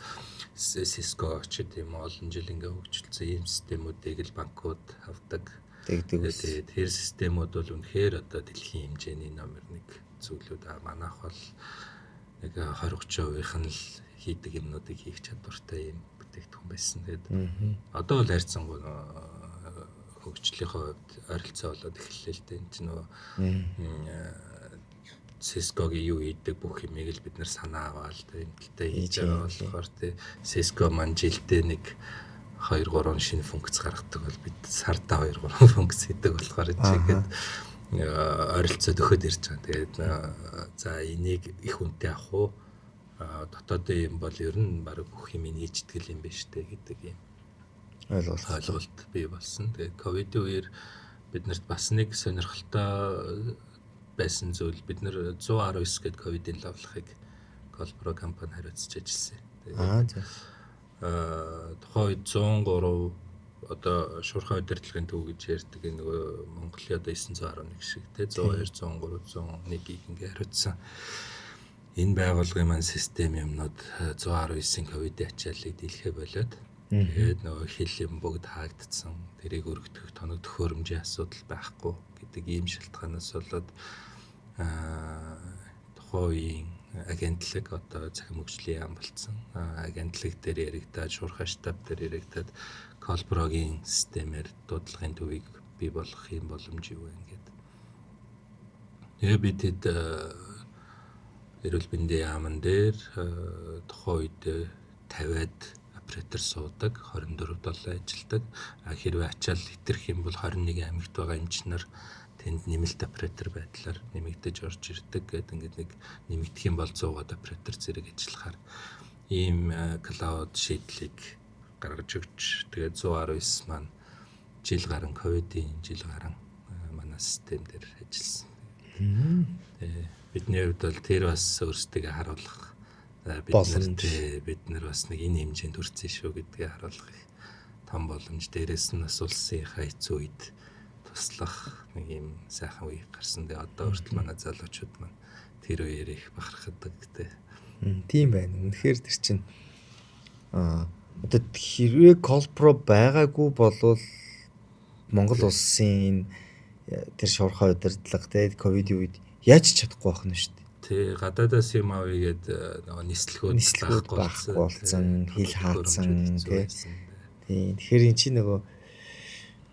Cisco ч гэдэг юм олон жил ингээ хөгжилсөн ийм системүүдийг л банкуд авдаг. Тэгээд тэр системүүд бол үнэхээр одоо дэлхийн хэмжээний номер 1 зүйлүүд манайх бол нэг 20-30% нь л хийдэг юмнуудыг хийх чадвартай юм бүтээгдэхүүн байсан. Тэгээд одоо бол хайрцангуй хөгжлийнхөө хувьд ойролцоо болоод эхэллээ л дээ. Энд чинь нөгөө Cisco-гийн юу хийдэг бүх юмыг л бид нар санаа аваад эмгэлтэй хийж байгаа болохоор тий Cisco маань жилдээ нэг 2-3 шинэ функц гаргадаг бол бид сарда 2-3 функц хийдэг болохоор чигээд ойролцоо төхөд ирж байгаа. Тэгээд за энийг их үнэтэй авах уу? Дотоодын юм бол ер нь баг бүх юм нийцдэг юм биш үү гэдэг юм ойлголт бий болсон. Тэгээд ковидын үеэр бид нарт бас нэг сонирхолтой байсан зүйл бид нар 119 гэдэг ковидын лавлахыг Colpro компани хариуцж ажилласан. Тэгээд тухайн үед 103 одоо шуурхай удирдлагын төв гэж ярьдаг нөгөө Монголын одоо 911 шиг те 102 103 101-ийг ингээ хариуцсан. Энэ байгууллагын маань систем юмнууд 119-ийн ковидын ачааллыг дийлхэ болоод тэгээд нөгөө хил юм бүгд хаагдсан. Тэрийг өргөдөх тоног төхөөрөмжийн асуудал байхгүй гэдэг ийм шалтгаанаас болоод тухайн үеийн агентлаг одоо захим хөгжлийн яам болцсон. Агентлаг дээр яригдаад шуурхай штаб дээр яригдаад Colpro-гийн системээр дуудлагын төвийг бий болгох юм боломж юу вэ гэдэг. Тэгээ бид хэд эрүүл мэндийн яамн дээр тухайн үед 50-аад оператор суудаг, 24/7 ажилладаг. Хэрвээ ачаал хитрэх юм бол 21 аймагт байгаа эмчнэр тэнд нэмэлт оператор байдлаар нэмэгдэж орж ирдэг гэдэг ингээд нэг нэмэгдэх юм бол 100-аад оператор зэрэг ажиллахаар ийм клауд шийдлийг гаргаж өгч тэгээд 119 маань жил гарan ковидын жил гарan манай систем дээр ажилласан. Бидний хувьд бол тэр бас өөрсдөө харуулах бид нар бас нэг энэ хэмжээнд хүрсэн шүү гэдгийг харуулах том боломж. Дээрээс нь бас улсын хайц үед туслах нэг юм сайхан үе гарсан. Тэгээ одоо хүртэл манай залуучууд маань тэр үеэр их бахархдаг гэдэг. Тийм байна. Үнэхээр тэр чинь одоо хэрвээ Colpro байгаагүй болвол Монгол улсын тэр шуурхай удирдлага те ковидын үед яаж чадахгүй байх нь шүү дээ. Тэ гадаадаас юм авъягээд нөгөө нислэгүүд байхгүй болсон, хил хаацсан те. Тийм. Тэгэхээр эн чинь нөгөө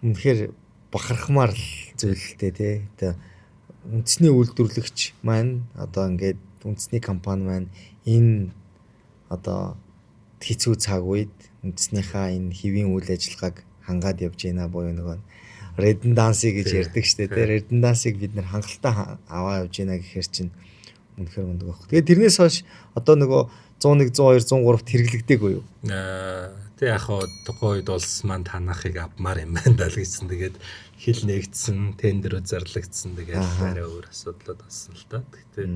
үнэхээр бахархмаар л зүйлтэй те. Одоо үндэсний үйлдвэрлэгч маань одоо ингээд үндэсний компани маань энэ одоо хэцүү цаг үед үндэснийхаа энэ хэвийн үйл ажиллагааг хангаад явж байна буюу нөгөө redundancy гэж ярьдаг штэ те. Redundancy-г бид нэр хангалттай аваа явж байна гэхээр чинь үнэхээр мундаг баг. Тэгээд тэрнээс хойш одоо нөгөө 101 102 103-т хэрэглэгдээгүй юу? Тэг яг хоо тухайн үед улс маань танахыг авмаар юм байна даа л гэсэн. Тэгээд хил нэгдсэн, тендерүүд зарлагдсан. Тэгээд арай өөр асуудлууд болсон л да. Гэхдээ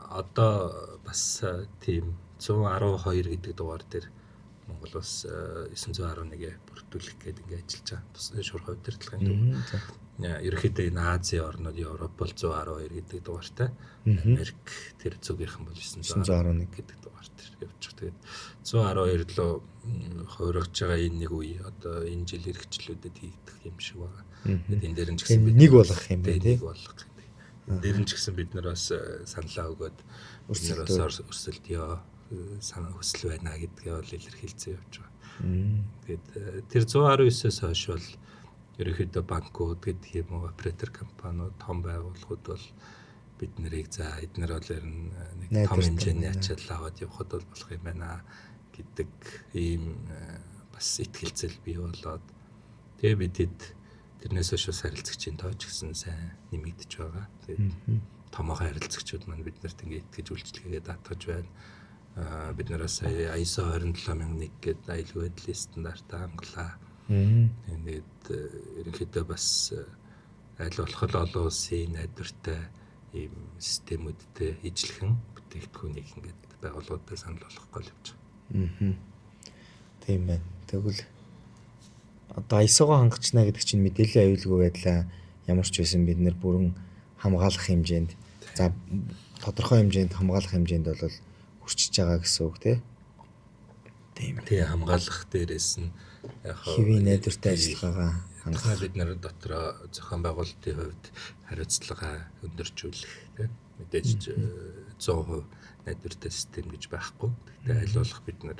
одоо бас тийм 112 гэдэг дугаар дээр Монгол бас 911-ийг бүрдүүлэх гээд ингээд ажиллаж байгаа. Тусгай шуурхай удирдлагын төв. Ерөнхийдөө энэ Азийн орнууд Европ бол 112 гэдэг дугаартай. Америк тэр зүгийнхэн бол 911 гэдэг дугаар дээр явж байгаа. Тэгээд 112 руу хувиргаж байгаа энэ нэг үе одоо энэ жил хэрэгчлүүдэд хийгдэх юм шиг байна. Тэгээд энэ дээр нь ч гэсэн нэг болгох юм байна тий. Нэг болгох юм. Энэ дээр нь ч гэсэн бид нар бас саналаа өгөөд өрсөлдөё санаа хүсэл байна гэдгээ бол илэрхийлсэн явж байгаа. Тэгээд тэр 119-өөс хойш бол ерөнхийдөө банкуд гэдэг юм уу оператор компаниуд том байгууллагууд бол бид нарыг за эдгээр бол ер нь нэг том хэмжээний ачаал аваад явхад бол болох юм байна гэдэг ийм бас итгэлцэл бий болоод тэгээ бидэд тэрнээс хойш харилцагчийн тооч гэсэн сайн нэмэгдэж байгаа. Тэгээд томоохон харилцагчид маань биднэрт ингээд итгэж үйлчлэгээ даатгаж байна. Бид нараас ISO 27001 гэдэг аюулгүй байдлын стандартаа хангалаа. Тэгээд ерөнхийдөө бас аль болох олон улсын найдвартай ийм системүүдтэй ижлэхэн бүтээгдэхүүнийг ингээд байгууллагуудад санал болгох гол явж байгаа. Тийм байна. Тэгвэл одоо ISO-го хангачна гэдэг чинь мэдээллийн аюулгүй байдлаа ямар ч байсан бид нэр бүрэн хамгаалах хэмжээнд за тодорхой хэмжээнд хамгаалах хэмжээнд бол хүрчиж байгаа гэсэн үг тийм. Тэгээ хамгаалах дээрээс нь яг хэвийн найдвартай ажиллагаагаа хангах бид нар дотроо зохион байгуулалтын хувьд хариуцлага өндөржүүлэх тийм мэдээж 100% найдвартай систем гэж байхгүй. Гэхдээ аль болох бид нар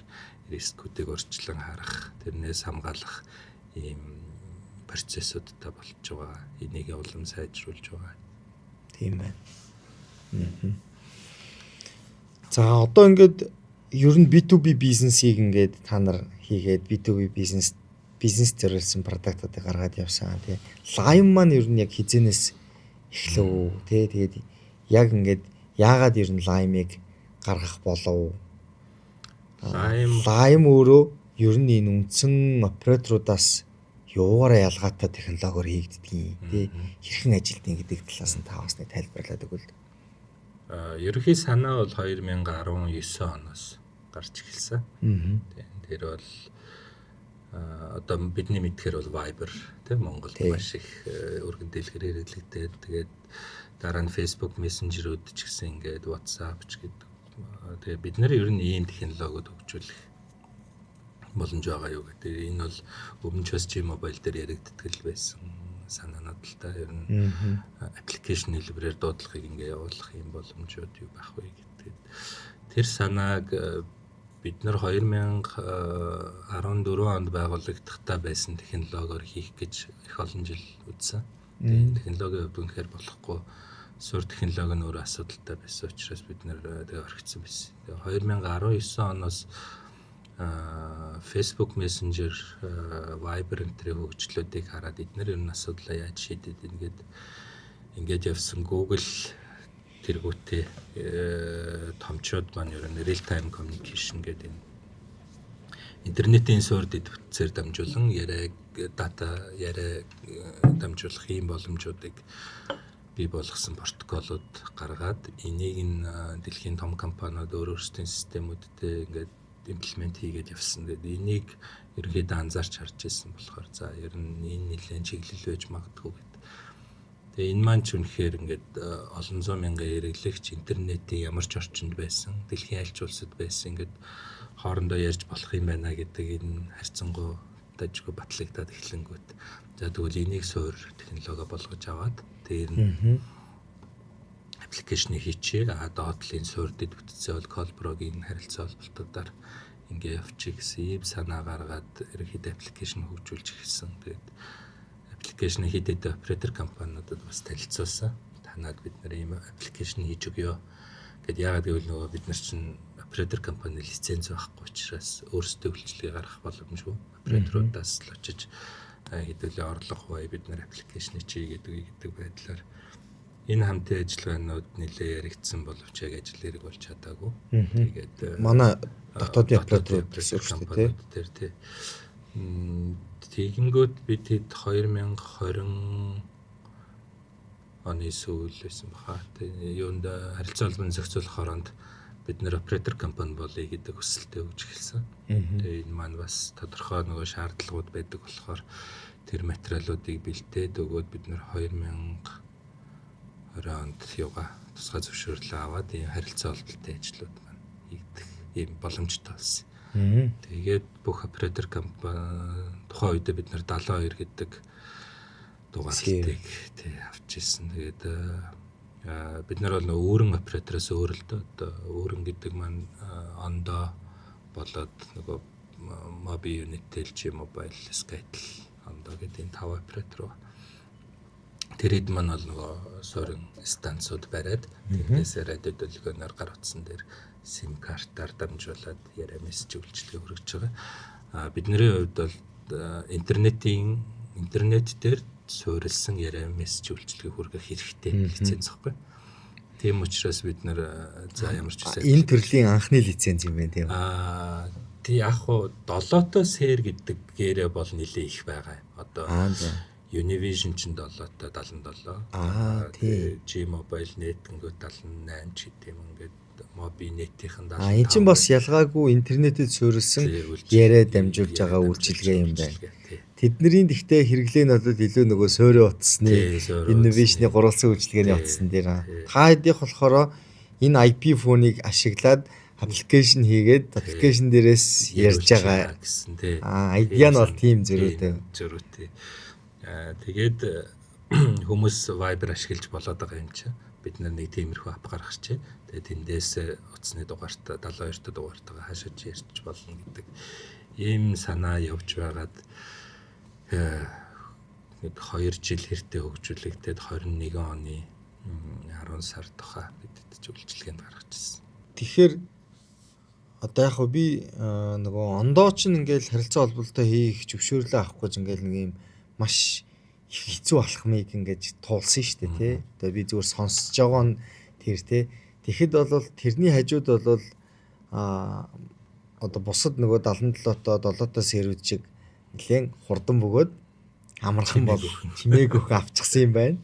рискүүдийг урьдчилан харах, тэрнээс хамгаалах ийм процессуудтай болж байгаа. Энийг улам сайжруулж байгаа. Тийм байна. За одоо ингээд ер нь B2B бизнесийг ингээд та нар хийгээд B2B бизнес зориулсан продуктуудыг гаргаад явсан тий. Lime маань ер нь яг хизэнээс эхлэв тий. Тэгээд яг ингээд яагаад ер нь Lime-ыг гаргах болов? Lime өөрөө ер нь энэ үндсэн операторудаас юугаараа ялгаатай технологиор хийгддгийг тий. Хэрхэн ажилтгийг гэдэг талаас нь та бас нэг тайлбарлаад өгвөл. Ерөнхий санаа бол 2019 оноос гарч эхэлсэн. Тэр бол одоо бидний мэдхээр бол Viber тийм Монголд маш их өргөн дэлгэрээр хэрэглэгдээд тэгээд дараа нь Facebook Messenger-үүд ч гэсэн ингээд WhatsApp ч гэдэг. Тэгээд бид нар ер нь ийм технологиуд хөгжүүлэх боломж байгаа юу гэдэг. Энэ бол өмнө ч бас G-Mobile дээр яригддаг байсан санаанууд л та ер нь аппликейшн хэлбэрээр дуудлагыг ингээ явуулах юм боломжууд юу байх вэ гэдэг. Тэр санааг бид нар 2014 онд байгуулагдахтаа байсан технологиор хийх гэж их олон жил үзсэн. Тэгээд технологийн хувьд үнэхээр болохгүй сур технологи нь өөр асуудалтай байсан учраас бид нар тэгээ орхицсан байсан. Тэгээ 2019 оноос Facebook Messenger, Viber энтрийн хөгжлүүдийг хараад эдгээр ер нь асуудлаа яаж шийдэд ингээд явсан Google тэргүүтээ томчууд маань ер нь real time communication гэдэг интернетийн суурь дэвтцээр дамжуулан яриаг дата яриа дамжуулах ийм боломжуудыг бий болгосон протоколууд гаргаад энийг нь дэлхийн том компаниуд өөрсдийн системүүдтэй ингээд имплемент хийгээд явсан. Тэгээд энийг ерөнхийдөө анзаарч харж ирсэн болохоор за ер нь энэ нэлээд чиглэл байж магадгүй гэдэг. Тэгээ энэ маань ч үнэхээр ингээд олон зуун мянган хэрэглэгч интернетийн ямар ч орчинд байсан, дэлхийн аль ч улсад байсан ингээд хоорондоо ярьж болох юм байна гэдэг энэ харьцангуй дажгүй батлагдаад эхлэнгүүт. За тэгвэл энийг суур технологи болгож аваад дээр нь аппликейшнийг хийчихээ. Доотлын суурь дэд бүтцээ бол Colbrog-ийн харилцаа холболтуудаар ингээ явчих гэсэн ийм санаа гаргаад ерөнхийдөө аппликейшн хөгжүүлж эхэлсэн. Тэгээд аппликейшн хийдэг оператор компаниудад бас танилцуулсан. Танаад бид нар ийм аппликейшн хийж өгье гэд яагаад гэвэл нөгөө бид нар чинь оператор компани лиценз байхгүй учраас өөрсдөө үйлчлэгээ гаргах боломжгүй. Операторудаас л очиж хэдүүлээ орлого бай бид нар аппликейшн хийе гэдэг байдлаар энэ хамтын ажиллагаанууд нэлээ яригдсан боловч яг ажил хэрэг болж чадаагүй. Тэгээд манай дотоодын операторууд гэсэн шүү дээ тий. Тэгэнгүүт бид хэд 2020 оны сүүл байсан баха. Тэгээ юунд харилцаа холбооны зохицуулах оронд бид нэр оператор компани болъё гэдэг хүсэлтэд өгж эхэлсэн. Тэгээ энэ маань бас тодорхой нөгөө шаардлагууд байдаг болохоор тэр материалуудыг бэлдээд өгөөд бид нэр 2020 онд юугаа тусгай зөвшөөрлөө аваад ийм харилцаа холбоотой ажлууд маань хийгдэх ийм боломжтой болсон. Тэгээд бүх оператор компани тухайн үед бид нэр 72 гэдэг дугаарлалтыг тий авч ирсэн. Тэгээд бид нар бол өөрөн оператороос өөрлөлтөө одоо өөрөн гэдэг маань ондоо болоод нөгөө Моби, Unitel, G-Mobile, Skytel ондоо гэдэг энэ 5 оператор ба. Тэр хэд маань бол нөгөө суурин станцууд бариад тэндээс радио төлөвлөгөөнөөр гар утсан дээр SIM картаар дамжуулаад яриа мессеж үйлчилгээ хүргэж байгаа. Бидний хувьд бол интернет дээр суурилсан яриа мессеж үйлчилгээ хүргэх хэрэгтэй лиценз гэхгүй. Тийм учраас бид нэр за ямар ч үсэ энэ төрлийн анхны лиценз юм байна тийм. Тий яг хуу 7-тоо сэр гэдэг гэрээ бол нэлээ их байгаа. Одоо Univision ч 7-тоо 77. Тий. G-Mobile Net ингээд 78 ч гэдэм ингээд Mobi Net-ийн 75. Энэ чинь бас ялгаагүй интернетэд суурилсан яриа дамжуулж байгаа үйлчилгээ юм байна. Тэдний тэгтээ хэрэглээ нь бол илүү нөгөө суурин утасны Innovation-ы гурвалсан үйлчилгээний утасн дээр. Та хэдийнх болохоор энэ IP фоныг ашиглаад аппликейшн хийгээд аппликейшн дээрээс ярьж байгаа гэсэн тий. Идеа нь бол тийм зөрүүтэй. Тэгээд хүмүүс Viber ашиглаж болоод байгаа юм чинь. Бид нэг тиймэрхүү ап гаргачээ. Тэгээд тэндээс утасны дугаартаа 72 дугаартаа хашиж ярьж болно гэдэг ийм санаа явж байгаад 2 жил хэртэ хөгжүүлэгдээд 21 оны 10 сар тухай бидэд ч үйлчилгээнд гаргачихсан. Тэгэхээр одоо яг хөө би нөгөө ондоо ч ингээл харилцаа холболтой хийх зөвшөөрлөө авах гэж ингээл нэг юм маш их хэцүү алхмыг ингээд туулсан шүү дээ тий. Одоо би зүгээр сонсож байгаа нь тэр тий. Тэгэхэд бол тэрний хажууд бол одоо бусад нөгөө 77-тоо 7-тоо сэрүүд шиг нэлээд хурдан бөгөөд амархан бол чимээг өгөх авчихсан юм байна.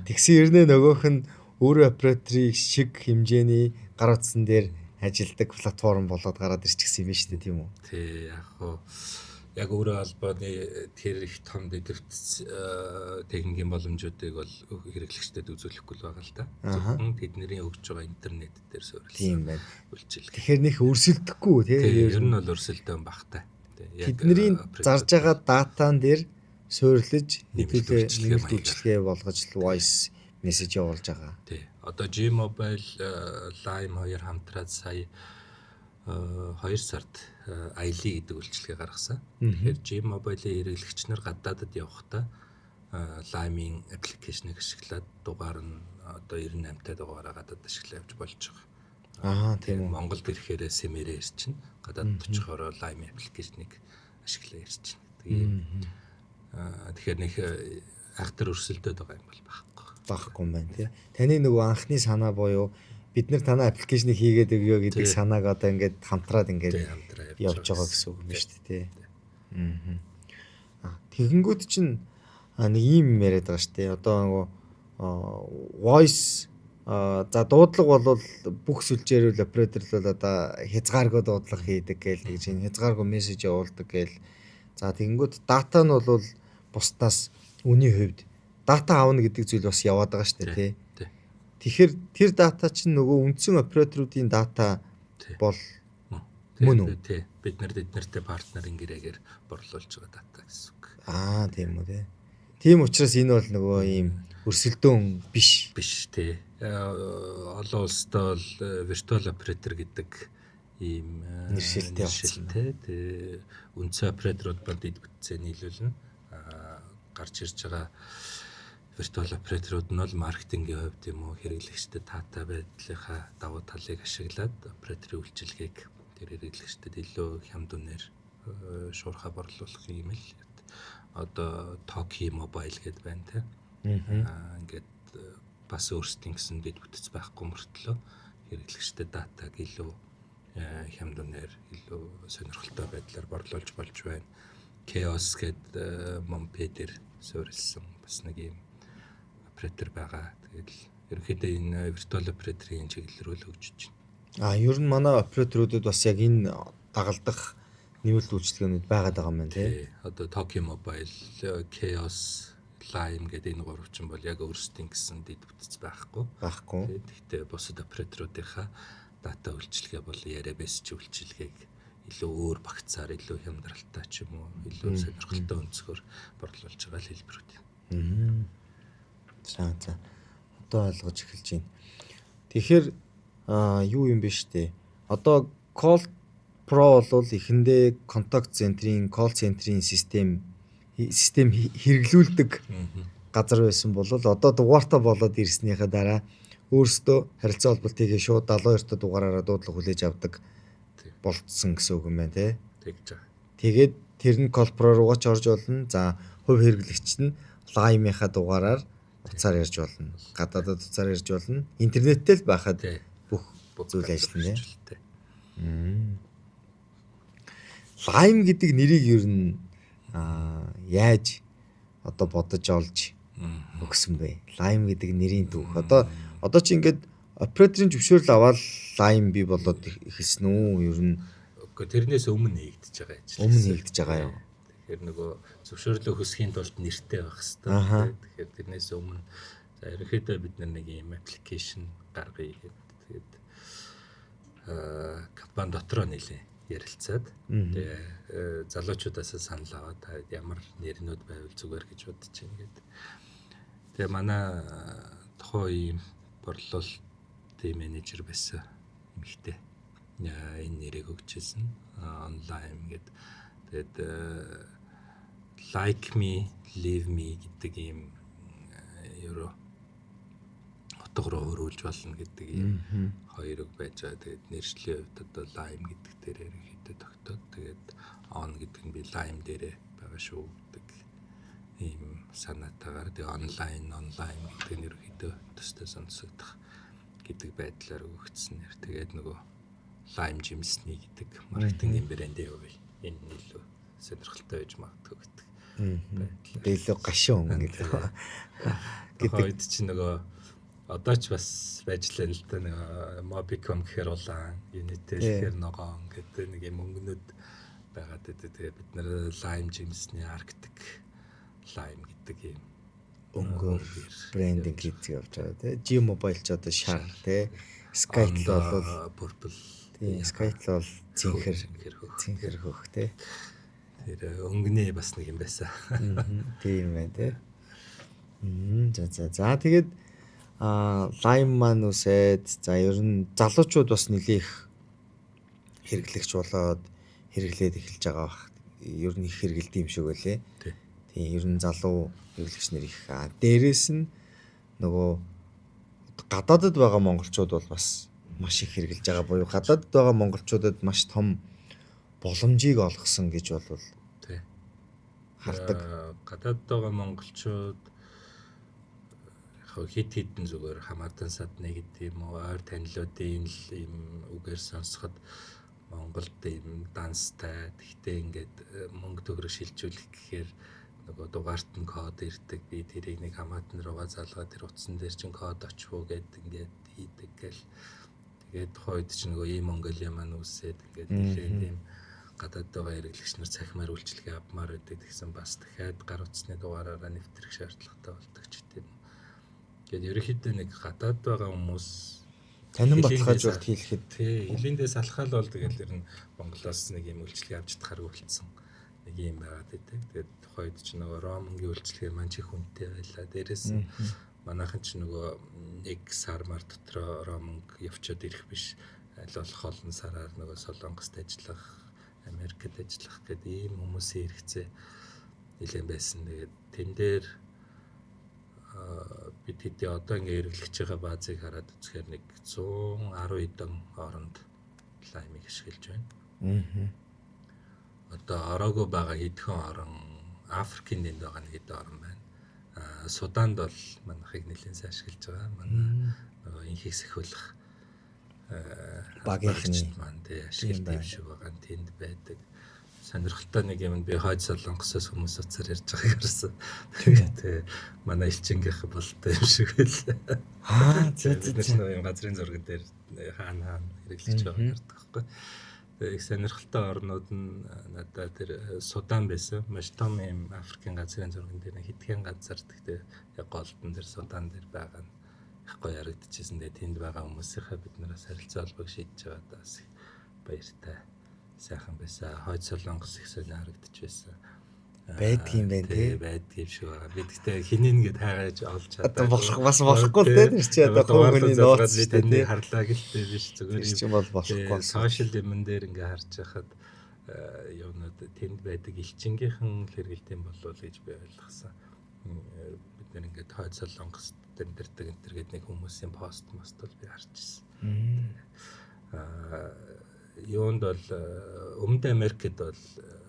Тэгсэн хэрнээ нөгөөх нь өөрөө операторыг шиг хэмжээний гар утсан дээр ажилдаг платформ болоод гараад ирчихсэн юм байна шүү дээ тийм үү? Тий яг хоо яг өөрөө албаны тэр их том дэвтэрч техникийн боломжуудыг бол хэрэглэгчдэд үзүүлэхгүй л байгаа л да. Зөвхөн тэдний өгж байгаа интернет дээр суурилсан. Тийм байна. Үйлчилгээ. Тэгэхээр нэх өрсөлдөхгүй тий. Ер нь бол өрсөлдөөн багтай. Тэдний зарж байгаа датан дээр суурилж нэмэлт үйлчилгээ болгож voice message явуулж байгаа. Тий. Одоо G-Mobile, Lime 2 хамтраад сая 2 сард ILI гэдэг үйлчилгээ гаргасан. Тэгэхээр G-Mobile-ийн хэрэглэгч нар гадаадад явахдаа Lime-ийн аппликейшнийг ашиглаад дугаар нь одоо 98 та дугаараа гадаад ашиглаж явж болж байгаа. Тийм үү. Монголд ирэхээр SIM-ээр ирчин, гадаадд очихоор Lime аппликейшнийг ашиглаж ирчин. Тэгэхээр нэг ахтар өрсөлдөд байгаа юм бол байхгүй юм байна тий. Таны нөгөө анхны санаа буюу бид нар танай аппликейшнийг хийгээд өгөө гэдэг санааг одоо ингээд хамтраад ингээд явж байгаа гэсэн үг юм шүү дээ тий. Тэгэнгүүт чинь нэг юм яриад байгаа шүү дээ. Одоо нөгөө voice за дуудлага бол бүх сүлжээр үл оператор л одоо хязгааргүй дуудлага хийдэг гэж энэ хязгааргүй мессеж явуулдаг гээл. За тэгэнгүүт дата нь бол бусдаас үний хувьд дата аавна гэдэг зүйл бас яваад байгаа шүү дээ тий. Тэгэхээр тэр дата чинь нөгөө үндсэн операторуудын дата бол мөн үү? Тий. Бид нартэй партнерын гэрээгээр борлуулж байгаа дата гэсэн үг. Тийм үү тий. Тийм учраас энэ бол нөгөө ийм өрсөлдөөн биш тий. Олон улстай бол виртуал оператор гэдэг ийм нэршилтэй болсон. Тий. Үндсэн операторууд бол дэд бүтцээ нийлүүлнэ. Гарч ирж байгаа виртуал операторууд нь бол маркетингийн хувьд юм уу хэрэглэгчдэд таатай байдлынхаа давуу талыг ашиглаад операторын үйлчилгээг тэр хэрэглэгчдэд илүү хямд үнээр шуурхаа борлуулах юм л. Одоо Toki Mobile гэдэг байна те. Ингээд бас өөрсдийн гэсэн дэд бүтц байхгүй мөртлөө хэрэглэгчдэд датаг илүү хямд үнээр илүү сонирхолтой байдлаар борлуулж болж байна. Chaos гэдэг Mompay дээр суурилсан бас нэг юм оператор байгаа. Тэгээд ерөнхийдөө энэ виртуал операторын чиглэл рүү л хөгжиж байна. Ер нь манай операторуудад бас яг энэ дагалдах нэмэлт үйлчлэгээнүүд байгаад байгаа юм байна тий. Одоо Tokyo Mobile, Chaos, Lime гэдэг энэ гуравчин бол яг өөрсдийн гэсэн дэд бүтц байхгүй. Гэхдээ бусад операторуудынхаа дата үйлчилгээ бол яриа бэсч үйлчилгээг илүү өөр багцаар, илүү хямдралтай ч юм уу, илүү сонирхолтой өнцгөр борлуулж байгаа л хэлбэрүүд юм. За. Одоо ойлгож эхэлж байна. Тэгэхээр юу юм бэ штэ. Одоо Call Pro бол эхэндээ контакт центрийн, call центрийн систем хэрэглүүлдэг газар байсан бол одоо дугаартаа болоод ирснийхаа дараа өөрсдөө харилцаа холболтыг шууд 72 та дугаараараа дуудлага хүлээж авдаг болцсон гэсэн үг юм байна тий. Тэгж байгаа. Тэгээд тэр нь Call Pro руугаа ч орж болно. За хувь хэрэглэгч нь Lime-ийнхаа дугаараар уцаар ярьж болно. Гадаадад уцаар ярьж болно. Интернеттэй л байхад бүх зүйл ажиллана тий. Lime гэдэг нэрийг ер нь яаж одоо бодож олж өгсөн бэ? Lime гэдэг нэрийн түүх. Одоо чи ингээд операторын зөвшөөрөл аваад Lime бий болоод эхэлсэн үү? Ер нь тэрнээс өмнө нэгдэж байгаа ажил. Өмнө нэгдэж байгаа юу? Тэгэхээр нөгөө зөвшөөрлөө хүсхийн тулд нэртэй байх хэрэгтэй. Тэгэхээр тэрнээс өмнө за ерөнхийдөө бид нэг юм аппликейшн гаргая гэдэг. Тэгээд компани дотроо нэлээ ярилцаад тэгээ залуучуудаас санал аваад ямар нэрнүүд байвал зүгээр гэж бодож байна гэдэг. Тэгээ манай тухайн борлуулалтын менежер байсан эмэгтэй энэ нэрийг өгчээсэн онлайн гэдэг. Тэгээд Like Me, Leave Me гэдэг ийм евро утга руу хөрвүүлж болно гэдэг ийм хоёр үг байж байгаа. Тэгээд нэршлийн хувьд одоо Lime гэдэг дээр ерөнхийдөө тогтоод тэгээд on гэдэг нь би Lime дээрээ байгаа шүү гэдэг ийм санаатаагаар тэгээд online гэдэг нь ерөнхийдөө төстэй сонсогдох гэдэг байдлаар өгөгдсөн нэр. Тэгээд нөгөө Lime Jimsny гэдэг маркетингийн брэнд яваа. Энэ илүү сонирхолтой байж магадгүй гэдэг. Илүү гашуун гэдэг. Гэдэг чинь нөгөө одоо ч бас байж л л та нэг Mobicom гэхэр улаан, Unitel гэхэр ногоон гэдэг нэг юм өнгөнүүд байгаад байдаг. Тэгээ бид нэр Lime Jimsny Arctic Lime гэдэг юм өнгөөр брендинг хийж явж байгаа тий. G-Mobile ч одоо Shark тий. Skytel бол Purple. Тий, Skytel бол цэнхэр хөх тий. Тэр өнгөний бас нэг юм байсан. Тийм байна тий. За тэгээд Lime маань үсээд за ер нь залуучууд бас нэлээх хэрэглэгч болоод хэрэглээд эхэлж байгаа бах. Ер нь их хэрэгэлдэм юм шиг байлээ. Тийм ер нь залуу хэрэглэгч нар их. Дээрээс нь нөгөө гадаадд байгаа монголчууд бол бас маш их хэрэглэж байгаа буюу гадаадд байгаа монголчуудад маш том боломжийг олгосон гэж бол хардаг. Гадаадд байгаа монголчууд хит хитэн зүгээр хамаатан садны гэдэг юм уу ойр танилуудын ийм үгээр сонсоход Монголд ийм данстай тэгтээ ингээд мөнгө төгрөг шилжүүлэх гэхээр нөгөө дугаарт нь код ирдэг би тэрийг нэг хамаатан руугаа залгаад тэр утсан дээр чинь код очвоо гэдэг ингээд хийдэг гэл тэгээд хойд чинь нөгөө ийм Монголиа маань үсээд ингээд нэлээд ийм гадаад байгаа хэрэглэгч нар цахимаар үйлчлэгээ авмаар байдаг гэсэн бас дахиад гар утасны дугаараараа нэвтрэх шаардлагатай болдог ч гэдэг юм. Гэт ерөнхийдөө нэг гадаад байгаа хүмүүс танин баталгаажуулалт хийлэхэд хилэндээ салхаал бол тэгэл ер нь Монголоос нэг юм үйлчлэгээ авч чадхаар үлдсэн нэг юм байгаад байдаг. Тэгээд тухайд ч нөгөө ромынгийн үйлчлэгээ маань чих хүнтэй байлаа. Дээрээс нь манайхан ч нөгөө нэг сармар дотроо ромынг явчаад ирэх биш. Аль болох олон сараар нөгөө Солонгост ажиллах, Америкт ажиллах гэдэг ийм хүмүүсийн хэрэгцээ нэлээд байсан. Тэгээд тэн дээр бид хэдий одоо ингээ хэрэглэж байгаа баазыг хараад үзэхээр нэг 110 хэдэн оронд Lime-ыг ашиглаж байна. Одоо ороогүй байгаа хэдхэн орон Африкийн дэнд байгаа нэг хэдэн орон байна. Суданд бол манайхыг нэлээд сайн ашиглаж байгаа. Манай нөгөө инхийг сахиулах багийнхны маань тий ашиглаж юм шиг байгаа. Тэнд байдаг. сонирхолтой нэг юм би хойд солонгосоос хүмүүс уцаар ярьж байгааг харсан. Тэгээд манай элчингийнх болтой юм шиг байлаа. Тэр юм газрын зураг дээр хаана хэрэглэж байгааг хардаг байхгүй. Тэгээд их сонирхолтой орнууд нь надад тэр Судан байсан. Маш том юм Африкийн газрын зурган дээр хэдхэн газар гэхдээ яг голдон дээр Судан дээр байгаа нь их гоё ярагдчихсэн. Тэгээд тэнд байгаа хүмүүсийнхээ бид нараас харилцаа холбоог шийдэж байгаа даас баяртай. Сайхан байсан. Хойд солонгос их сонио харагдаж байсан. Байдгийн байна тий. Байдгийн шиг байгаа. Би гэхдээ хинэн гээд хайгаж олж чадаа. Одоо бас болохгүй л дээ чи одоо хүмүүний нууц шүү дээ тий. Харлаа гэлтэй биш зүгээр юм бол болохгүй. Сошиал юмн дээр ингээ харж байхад юмнууд тэнд байдаг элчингийнхэн хэрэгэлт юм болов гэж би ойлгосон. Бид нэр ингээ хойд солонгос дэмдэрдэг энэ төр гэдэг нэг хүмүүсийн пост мост бол би харж ирсэн. Юунд бол Өмнөд Америкт бол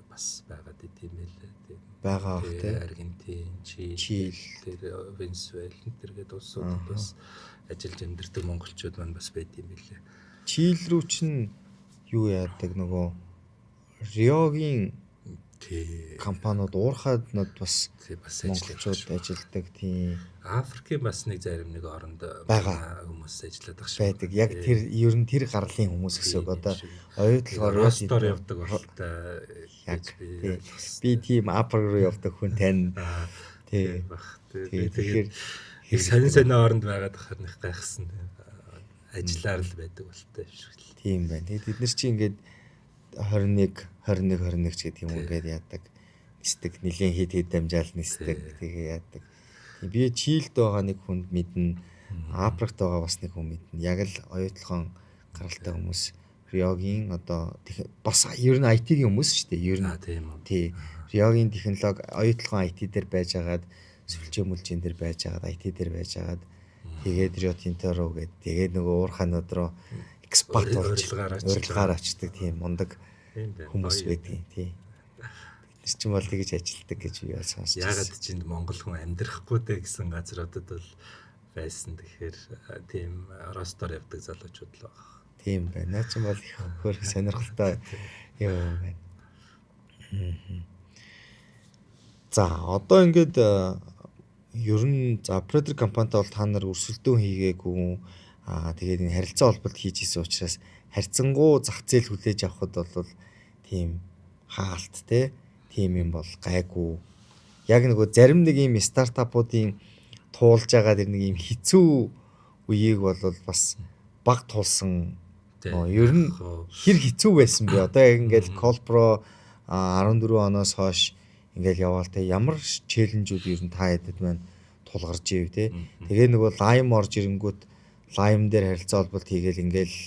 бас байгаад идэм байлээ тийм. Байгаа бах тийм. Аргентин, Чили, тэр Венесуэл тэргээд улсууд бас ажиллаж амьдардаг монголчууд маань бас байд юм байлээ. Чили рүү чинь юу яадаг нөгөө Риогийн компаниуд уурхааднууд бас монголчууд ажилладаг тийм. Африкийн бас нэг зарим нэг оронд хүмүүс ажилладаг шүү. Байдаг. Яг тэр ер нь тэр гарлын хүмүүс гэсэн үг одоо оюутлогоор ростор явдаг болтой яг би тийм апр руу явдаг хүн тань тий бах. Тэгэхээр их сонин оронд байгаад харних гайхсан. Ажиллаар л байдаг болтой шүү. Тийм байна. Тэгээд бид нар чи ингээд 21 ч гэдэг юм ингээд яадаг. Нисдэг нэлийн хэд дамжаал нисдэг. Тэгээ яадаг. Би Чилд байгаа нэг хүнд мэднэ. Африкт байгаа бас нэг хүн мэднэ. Яг л оюутлогын гаралтай хүмүүс Риогийн одоо бас ер нь IT-ийн хүмүүс шүү дээ. Ер нь тий. Риогийн технологи оюутлогын IT дээр байж агаад сүлжээ мүлжийн дээр байж агаад IT дээр байж агаад тэгээд Рио Тинто руу гээд тэгээд нөгөө уурхаанууд руу экспорт урилгаар очдаг тийм мундаг хүмүүс байдаг тий. Бид чинь бол тэгж ажилтдаг гэж би сонссон. Ягаад ч энд монгол хүн амьдрахгүй дээ гэсэн газруудад бол байсан. Тэгэхээр тийм ростор явдаг залуучууд л байгаа. Тийм байна. Наа чинь бол их хөрх сонирхолтой юм байна. За одоо ингээд ер нь за Predator компанитай бол та нар өрсөлдөөн хийгээгүй. Тэгээд энэ харилцаа холболт хийж исэн учраас харьцангуй зах зээл хүлээж авахд бол тийм хаалт те тийм юм бол гайгүй. Яг нөгөө зарим нэг юм стартапуудын туулж байгаа тэр нэг юм хэцүү үеийг бол бас баг туулсан. Ер нь хэр хэцүү байсан бэ? Одоо яг ингээл Colpro 14 оноос хойш ингээл яваал те ямар челленжүүд ер нь та хэдэд маань тулгарч ив те. Тэгээ нөгөө Lime орж ирэнгүүт Lime дээр харилцаа холболт хийгээл ингээл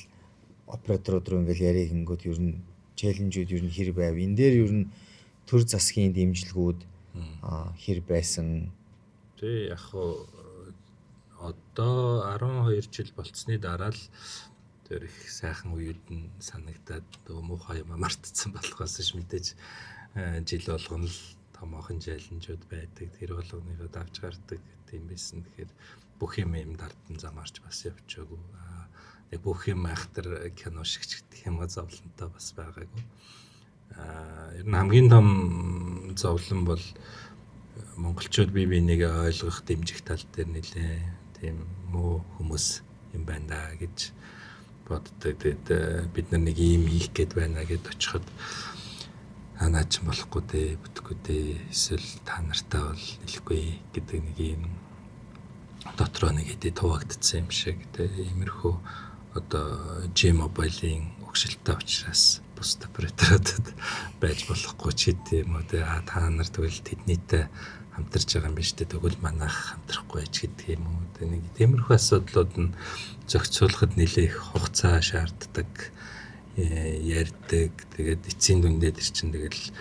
операторууд руу ингээл яриа хийнгүүт ер нь челленжүүд ер нь хэр байв? Энэ дээр ер нь төр засгийн дэмжлэгүүд хэр байсан? Тэ яг одоо 12 жил болцсны дараа л тэр их сайхан үед нь санагдаад муухай юм мартцсан болохоос ш мэдээж жил болгоно л томоохон челленжүүд байдаг. Тэр болгоныгоо давж гардаг тийм байсан. Тэгэхээр бүх юм дардан замаарч бас явчихаагүй. Яг бүх юм айхтар кино шиг ч гэх юм зовлонтой бас байгаагүй. Ер нь хамгийн том зовлон бол монголчууд бие бинийгээ ойлгох дэмжих тал дээр нэлээ тийм муу хүмүүс юм байна да гэж боддог. Тэгээд бид нар нэг юм хийх гээд байна гэд очиход наа ч болохгүй дээ, бүтэхгүй дээ, эсвэл та нартай бол хэлэхгүй гэдэг нэг юм дотроо нэг хэдий туваагдсан юм шиг тийм иймэрхүү одоо G-Mobile-ийн өгшөлттэй учраас бус операторуудад байж болохгүй ч гэдэм үү та нар тэгвэл тэднийтэй хамтарч байгаа юм биш үү тэгвэл манайх хамтрахгүй байж гэдэг юм уу нэг тиймэрхүү асуудлууд нь зохицуулахад нэлээх хугацаа шаарддаг ярьдаг тэгээд эцсийн дүндээ тэр чинь тэгэл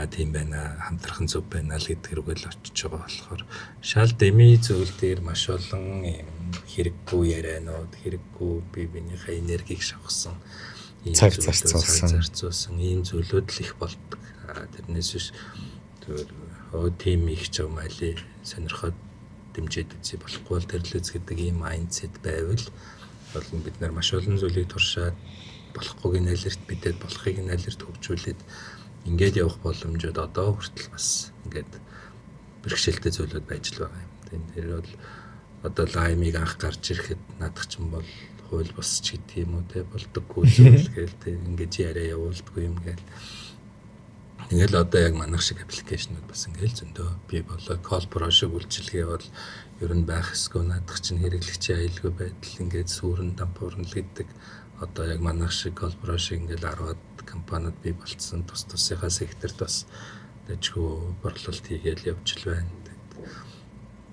тийм байна хамтрах нь зөв байна л гэдгэрүүг л очиж байгаа болохоор шал дэмий зүйл дээр маш олон хэрэггүй ярианууд хэрэггүй бие биенийхээ энергийг шавхсан цаг зарцуулсан ийм зүйлүүд л их болдог. Тэрнээс биш тийм их ч юм али сонирхоод дэмжиж үзье болохгүй бол тэрлэц гэдэг ийм майндсет байвал болон бид нар маш олон зүйлийг туршаад болохгүйг нэлэрт бидэд болохыг нэлэрт хөгжүүлээд ингээд явах боломжууд одоо хүртэл бас ингээд бэрхшээлтэй зүйлүүд байж л байгаа юм. Тэр бол одоо лаймыг анх гарч ирэхэд наадах ч юм бол хууль босч гэдэг юм уу те болдоггүй зүйл гээл те ингээд яриа явуулдаггүй юм гээл. Тэгэл одоо яг манайх шиг аппликейшнуд бас ингээл зөндөө бий болоо. Колбро шиг үйлчилгээ бол ер нь байх ёсгүй наадах чинь хэрэглэгчийн аюулгүй байдал ингээд сүрэн дампуурна л гэдэг. Одоо яг манайх шиг колбро шиг ингээл 10-аад компаниуд бий болцсон тус тусынхаа секторт бас дэжгүй борлуулалт хийгээл явж л байна.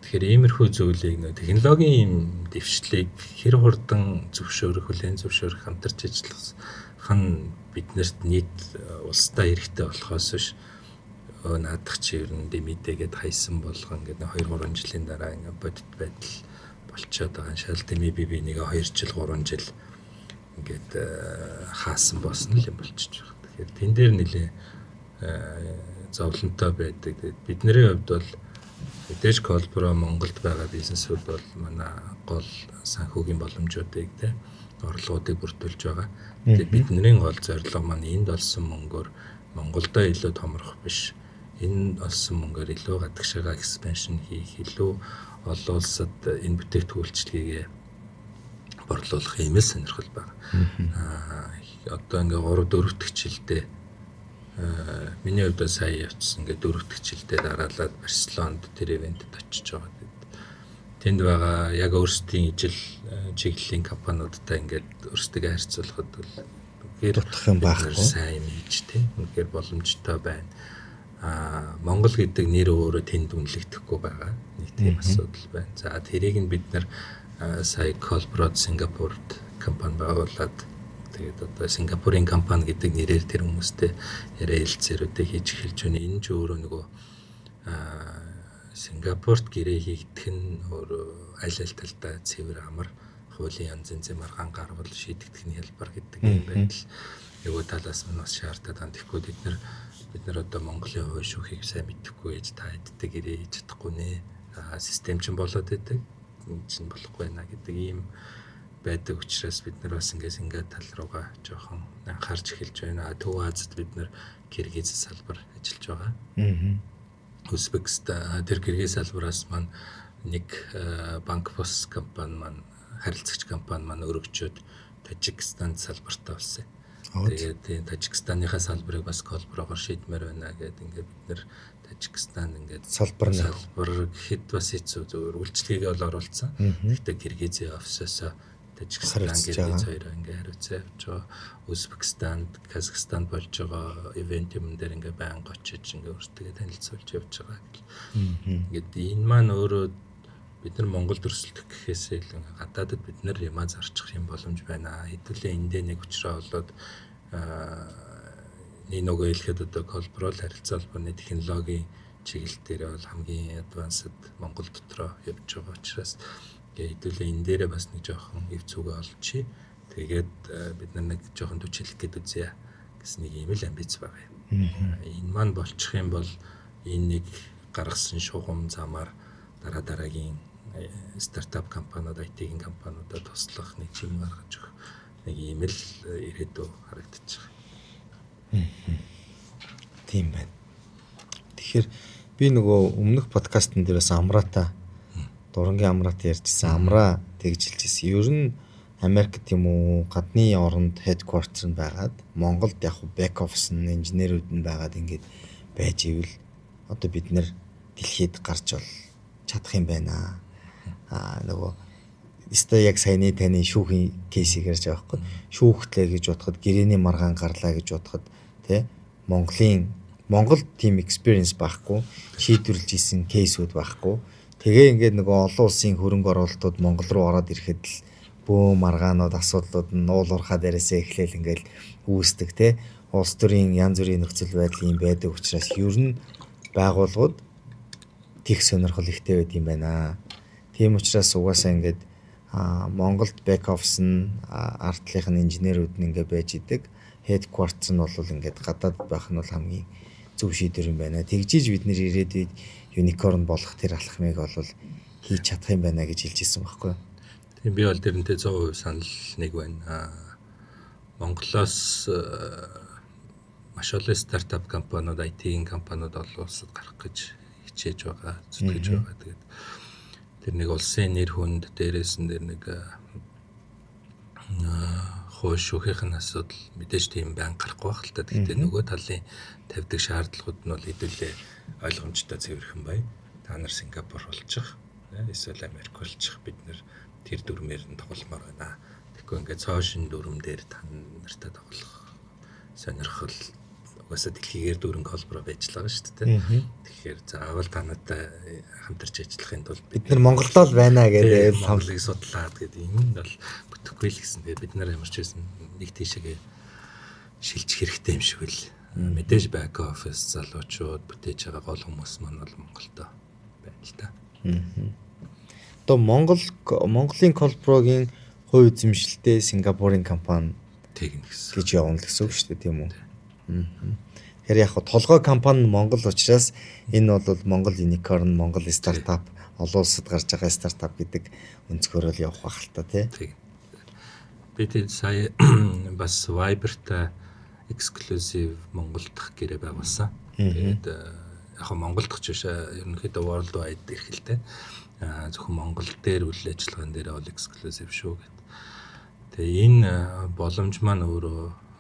Тэгэхээр иймэрхүү зүйлийг нөө технологийн юм дэвшлийг хэр хурдан зөвшөөрөх, хүлээн зөвшөөрөх, хамтарч ажиллах хан биднэрт нийт улстай хэрэгтэй болохоос биш наадах чи ер нь дэмидэгээд хайсан болгон гэдэг 2-3 жилийн дараа ингээ бодит байдал болчиход байгаа. Шал дэмий би нэг 2 жил 3 жил ингээд хаасан болсон юм болчихж байгаа. Тэгэхээр тэн дээр нэлээ зовлонтой байдаг. Бидний хувьд бол мэдээж колбро Монголд байгаа бизнесүүд бол манай гол санхүүгийн боломжуудыг те орлогуудыг бүрдүүлж байгаа. Тэгээд бидний гол зорилго маань энд олсон мөнгөөр Монголдо илүү томрох биш. Энэ олсон мөнгөөр илүү гадагшаага экспаншн хийх, илүү олон улсад энэ бүтээгдэхүүлчлэгийг борлуулах юм сонирхол байна. Одоо ингээ 3-4 дахь жилдээ миний хувьд сая явчихсан ингээ 4 дахь жилдээ дараалаад Барселонд тэр ивентэд очиж байгаа. Тэнд байгаа яг өөрсдийн ижил чиглэлийн компаниудтай ингээд өөрсдөө харьцуулахад бол дутах юм байхгүй. Сайн имиж тийм үнэхээр боломжтой байна. Монгол гэдэг нэр өөрөө тэнд үнэлэгдэхгүй байгаа. Нэг тийм асуудал байна. За тэрийг нь бид нар сая Colbrod Сингапурт компани байгуулад тэгээд одоо Сингапурын компани гэдэг нэрээр тэр хүмүүстэй яриа хэлцээрүүдээ хийж эхэлж байна. Энэ ч өөрөө нөгөө Сингапурт гэрээ хийгдэх нь өөрөө аль талдаа цэвэр амар хуулийн янз янзын маргаан гарвал шийдэгдэх нь хялбар гэдэг юм байдал. Нөгөө талаас нь бас шаардаад байна. Тэгэхгүй бид нар одоо Монголын хувь шүүхийг сайн мэдэхгүй ээж та эддэг гэрээ хийж чадахгүй нэ. Систем чинь болоод байдаг. Энэ чинь болохгүй байна гэдэг ийм байдаг учраас бид нар бас ингээс ингээд тал руугаа жоохон анхаарч эхэлж байна. Төв Азад бид нар Киргиз салбар ажиллаж байгаа. Узбекистан тэр Киргиз салбараас маань нэг банкбос компани маань харилцагч компани маань өргөжөөд Тажикстан салбартаа болсон. Тэгээд Тажикстанийнхаа салбарыг бас колброгоор шийдмээр байна гэдэг ингээд бид нэр Тажикстан ингээд салбар гэхэд бас хэцүү зөв үйлчлэгийг бол оруулсан. Гэхдээ Киргизийн офисоос Тажикстан гэдэг хоёр ингээд хариуцаа явж байгаа. Узбекистанд, Казахстанд болж байгаа ивент юм дээр ингээд байнга очиж ингээд өөртөө танилцуулж явж байгаа гэл. Ингээд энэ маань өөрөө бид нар Монголд өрсөлдөх гэхээсээ илүү гадаадд бид нар ямаа зарчих юм боломж байна. Хэдүүлээ эндээ нэг учраас болоод нэг нөгөө хэлэхэд одоо колброл харилцаа холбооны технологийн чиглэл дээр бол хамгийн адвансд Монгол дотроо явж байгаа учраас хэдүүлээ энэ дээрээ бас нэг жоохон эв зүгээ олчихъя. Тэгээд бид нар нэг жоохон төчлөх гээд үзье гэсэн нэг юм л амбиц байгаа юм. Энэ маань болчих юм бол энэ нэг гаргасан шугам замаар дараагийн стартап компаниуд, IT-ийн компаниудад туслах нэг чим гаргаж өгөх нэг юм л ирээдүй харагдаж байгаа. Тийм байна. Тэгэхээр би нөгөө өмнөх подкастн дээр бас Амраата Дурангийн Амраата ярьжсэн. Амраа тэгжилжсэн. Ер нь Америкт юм уу гадны оронд headquarter нь байгаад Монголд яг back office нь инженерүүд нь байгаад ингээд байж ивэл одоо бид нэр дэлхийд гарч бол чадах юм байна. Нөгөө өстой яг саяны таны шүүхийн кейсийг ярьж байгаа байхгүй. Шүүхтлээ гэж бодоход гэрээний маргаан гарлаа гэж бодоход тий Монгол team experience байхгүй, шийдвэрлэж исэн кейсүүд байхгүй. Тэгээ ингээд нөгөө олон улсын хөрөнгө оруулалтууд Монгол руу ороод ирэхэд л бөө маргаанууд асуудлууд нь уул уурхаа дээрээсээ эхлээл ингээд үүсдэг тий. Улс төрийн янз бүрийн нөхцөл байдал юм байдаг учраас ер нь байгууллагууд тех сонирхол ихтэй байд юм байна. Тийм учраас угаасаа ингээд Монголд back office нь артлынх нь инженерүүд нь ингээд байж идэг. Headquarters нь бол ингээд гадаад байх нь бол хамгийн зөв шийдвэр юм байна. Тэгжиж бид нэр ирээдүйд unicorn болох тэр алхмыг бол хийж чадах юм байна гэж хэлж ирсэн байхгүй. Тийм би бол тэрнтэй 100% санал нэг байна. Монголоос маш олон стартап компаниуд, IT-ийн компаниуд олон улсад гарах гэж хичээж байгаа, зүтгэж байгаа. Тэгээд тэр нэг улсын нэр хүнд дээрээс нь нэг хойш шүүхийн асуудал мэдээж тийм байн гарахгүй байх л та. Гэхдээ нөгөө талын тавьдаг шаардлагууд нь бол хэдүүлээ ойлгомжтой цэвэрхэн бай. Та нар Сингапур болчих, эсвэл Америк болчих, бид нэр тэр дүрмээр нь тогломоор байна. Тэгэхгүй ингээд цоошин дүрм дээр та нартай тоглох сонирхол угаасаа дэлхийгээр дөрөнгө холбоо байж л байгаа шүү дээ. Тэгэхээр заавал та нартай хамтарч ажиллахын тулд бид нар Монголдоо л байна гэдэг Монголыг судлаад гэдэг юм бол бүтэхгүй л гэсэн. Тэгээд бид нар ямар ч байсан нэг тийшээгээ шилжих хэрэгтэй юм шиг л. Мэдээж back office залуучууд бүтээж байгаа гол хүмүүс маань бол Монголдоо байна л та. Одоо Монголын Колпрогийн хувь эзэмшилтэй Сингапурын компани тэгнэ гэсэн. гэж явна л гэсэн үг шүү дээ, тийм үү? Тэгэхээр яг толгой компани нь Монгол учраас энэ бол Монгол unicorn, Монгол стартап, олон улсад гарч байгаа стартап гэдэг өнцгөрөөр явах байх л та тий. Би тэр сая бас Viber-та exclusive Монгол дахь гэрээ байгуулсан. Тэгээд яг Монгол дахь биш ерөнхийдөө worldwide эрхэлтэй. Зөвхөн Монгол дээр үйл ажиллагаан дээр бол exclusive шүү гэдэг. Тэгээ энэ боломж маань өөрөө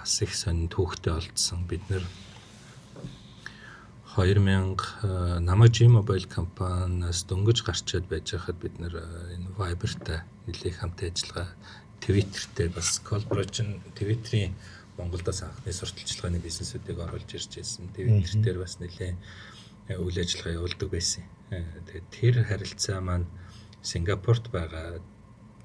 бас их сонин түүхтэй олдсон. Бид нэр 2000 намайг G-Mobile компаниас дөнгөж гарчаад байж хахад бид нэр энэ Viber-та нэлээд хамт ажиллагаа Twitter-тэй бас collaboration Twitter-ийн Монголдоос анхны сурталчилгааны бизнесүүдийг оруулж ирж байсан. Twitter-дээр бас нэлээд үйл ажиллагаа явуулдаг байсан. Тэгээд тэр харилцаа маань Сингапурт байгаа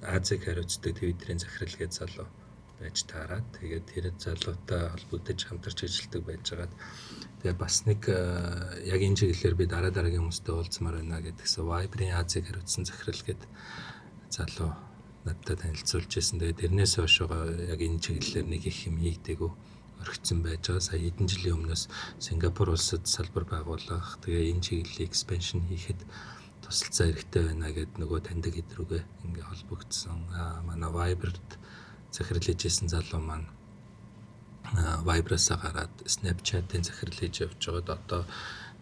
Азийг хариуцдаг Twitter-ийн захиралгээд залуу байж таараад тэгээд тэр залуутай холбогдож хамтарч ажилладаг байж байгаад тэгээд бас нэг яг энэ чиглэлээр би дараагийн хүмүүстэй уулзмаар байна гэдгсэн Viber-ийн Азийг хариуцсан захиралгээд залуу надтай танилцуулж байсан. Тэгээд тэрнээс хойшоо яг энэ чиглэлээр нэг их юм хийгдээгүү орхицсан байж байгаа. Сая хэдэн жилийн өмнөөс Сингапур улсад салбар байгуулах, тэгээ энэ чиглэлийн expansion хийхэд тусалцаа хэрэгтэй байна гэд нөгөө таньдаг хэдрүүгээ ингээ холбогдсон. Манай Viber-д захирал хийжсэн залуу маань Viber-аас гараад Snapchat-ийн захирал хийж явж байгаад одоо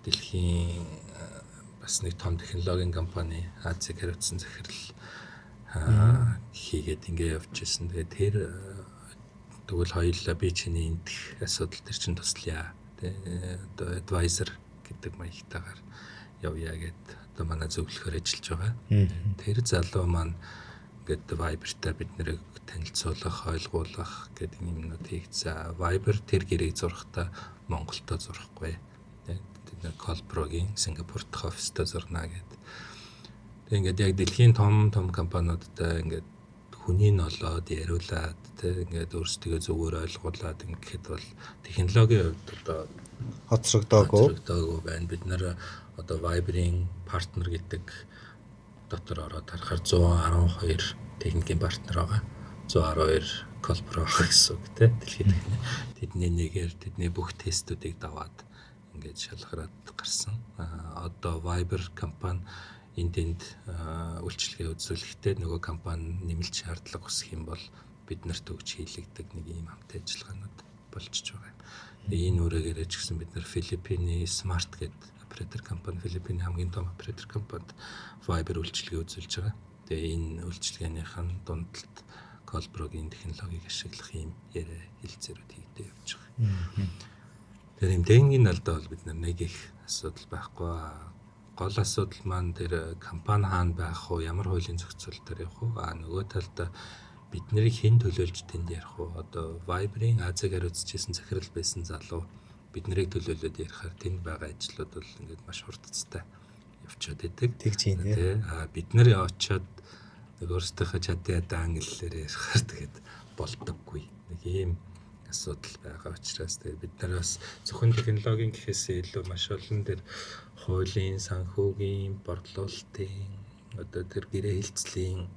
дэлхийн бас нэг том технологийн компани Азийг хариуцсан захирал хийгээд ингээ явж ирсэн. Тэгээ тэр тэгвэл хоёулаа би чиний эндх асуудал төр чин туслая. Одоо advisor гэдэг маягтайгаар явъя гэд одоо манай зөвлөхөр ажиллаж байгаа. Тэр залуу маань ингээд Viber-тай бид нэрийг танилцуулах, ойлгуулах гэдэг юмнууд хийгдсэн. Viber тэр гэрээг зурхтаа Монголдо зурхгүй. Тэд нэр Колпрогийн Сингапур дахь оффистой зурна гэд. Тэг ингээд яг дэлхийн том компаниудтай ингээд хүнийг олоод яриулаад тэг ингээд өөрсдөө зөвөр ойлгуулад ингээд бол технологийн хувьд одоо хоцрогдоогүй байна. Бид нар одоо Viber-ийн партнер гэдэг дотор ороод харахаар 112 техникийн партнер байгаа. 112 Колпро гэсэн үг тийм дэлхийд тэдний нэгээр тэдний бүх тестүүдийг даваад ингээд шалгараад гарсан. Одоо Viber компани энд үйлчлэгээ үзүүлэхдээ нөгөө компани нэмэлт шаардлага үүсэх юм бол бид нарт өгч хийлэгдэг нэг ийм хамт ажиллагаанууд болчихж байгаа юм. Энэ үрээгээр ч гэсэн бид нар Филиппиний Smart гэдэг оператор компани, Филиппиний хамгийн том оператор компанид Viber үйлчлэгээ үзүүлж байгаа. Тэгээ энэ үйлчлэгээнийхэн дундалт Колпрогийн технологиг ашиглах юм яриа хэлцээрүүд хийгдэж явж байгаа. Тэр юм денгийн алдаа бол бид нэг их асуудал байхгүй. Гол асуудал маань тэр компани хаана байх вэ? Ямар хуулийн зохицуулалтаар явах вэ? Нөгөө талд бид нарыг хэн төлөөлж тэнд ярих вэ? Одоо Viber-ийн Азийг хариуцчихсан захирал байсан залуу бид нарыг төлөөлөд ярихаар тэнд байгаа ажлууд бол ингээд маш хурдцтай явчихад байдаг. Тэгж юм тий. Бид нар очиод нэг өөрсдийнхөө чаддаг англиэр ярихаар тэгээд болдоггүй. Нэг ийм асуудал байгаа учраас тэгээд бид нар бас зөвхөн технологийн гэхээсээ илүү маш олон тэр хуулийн, санхүүгийн, борлуулалтын одоо тэр гэрээ хэлцлийн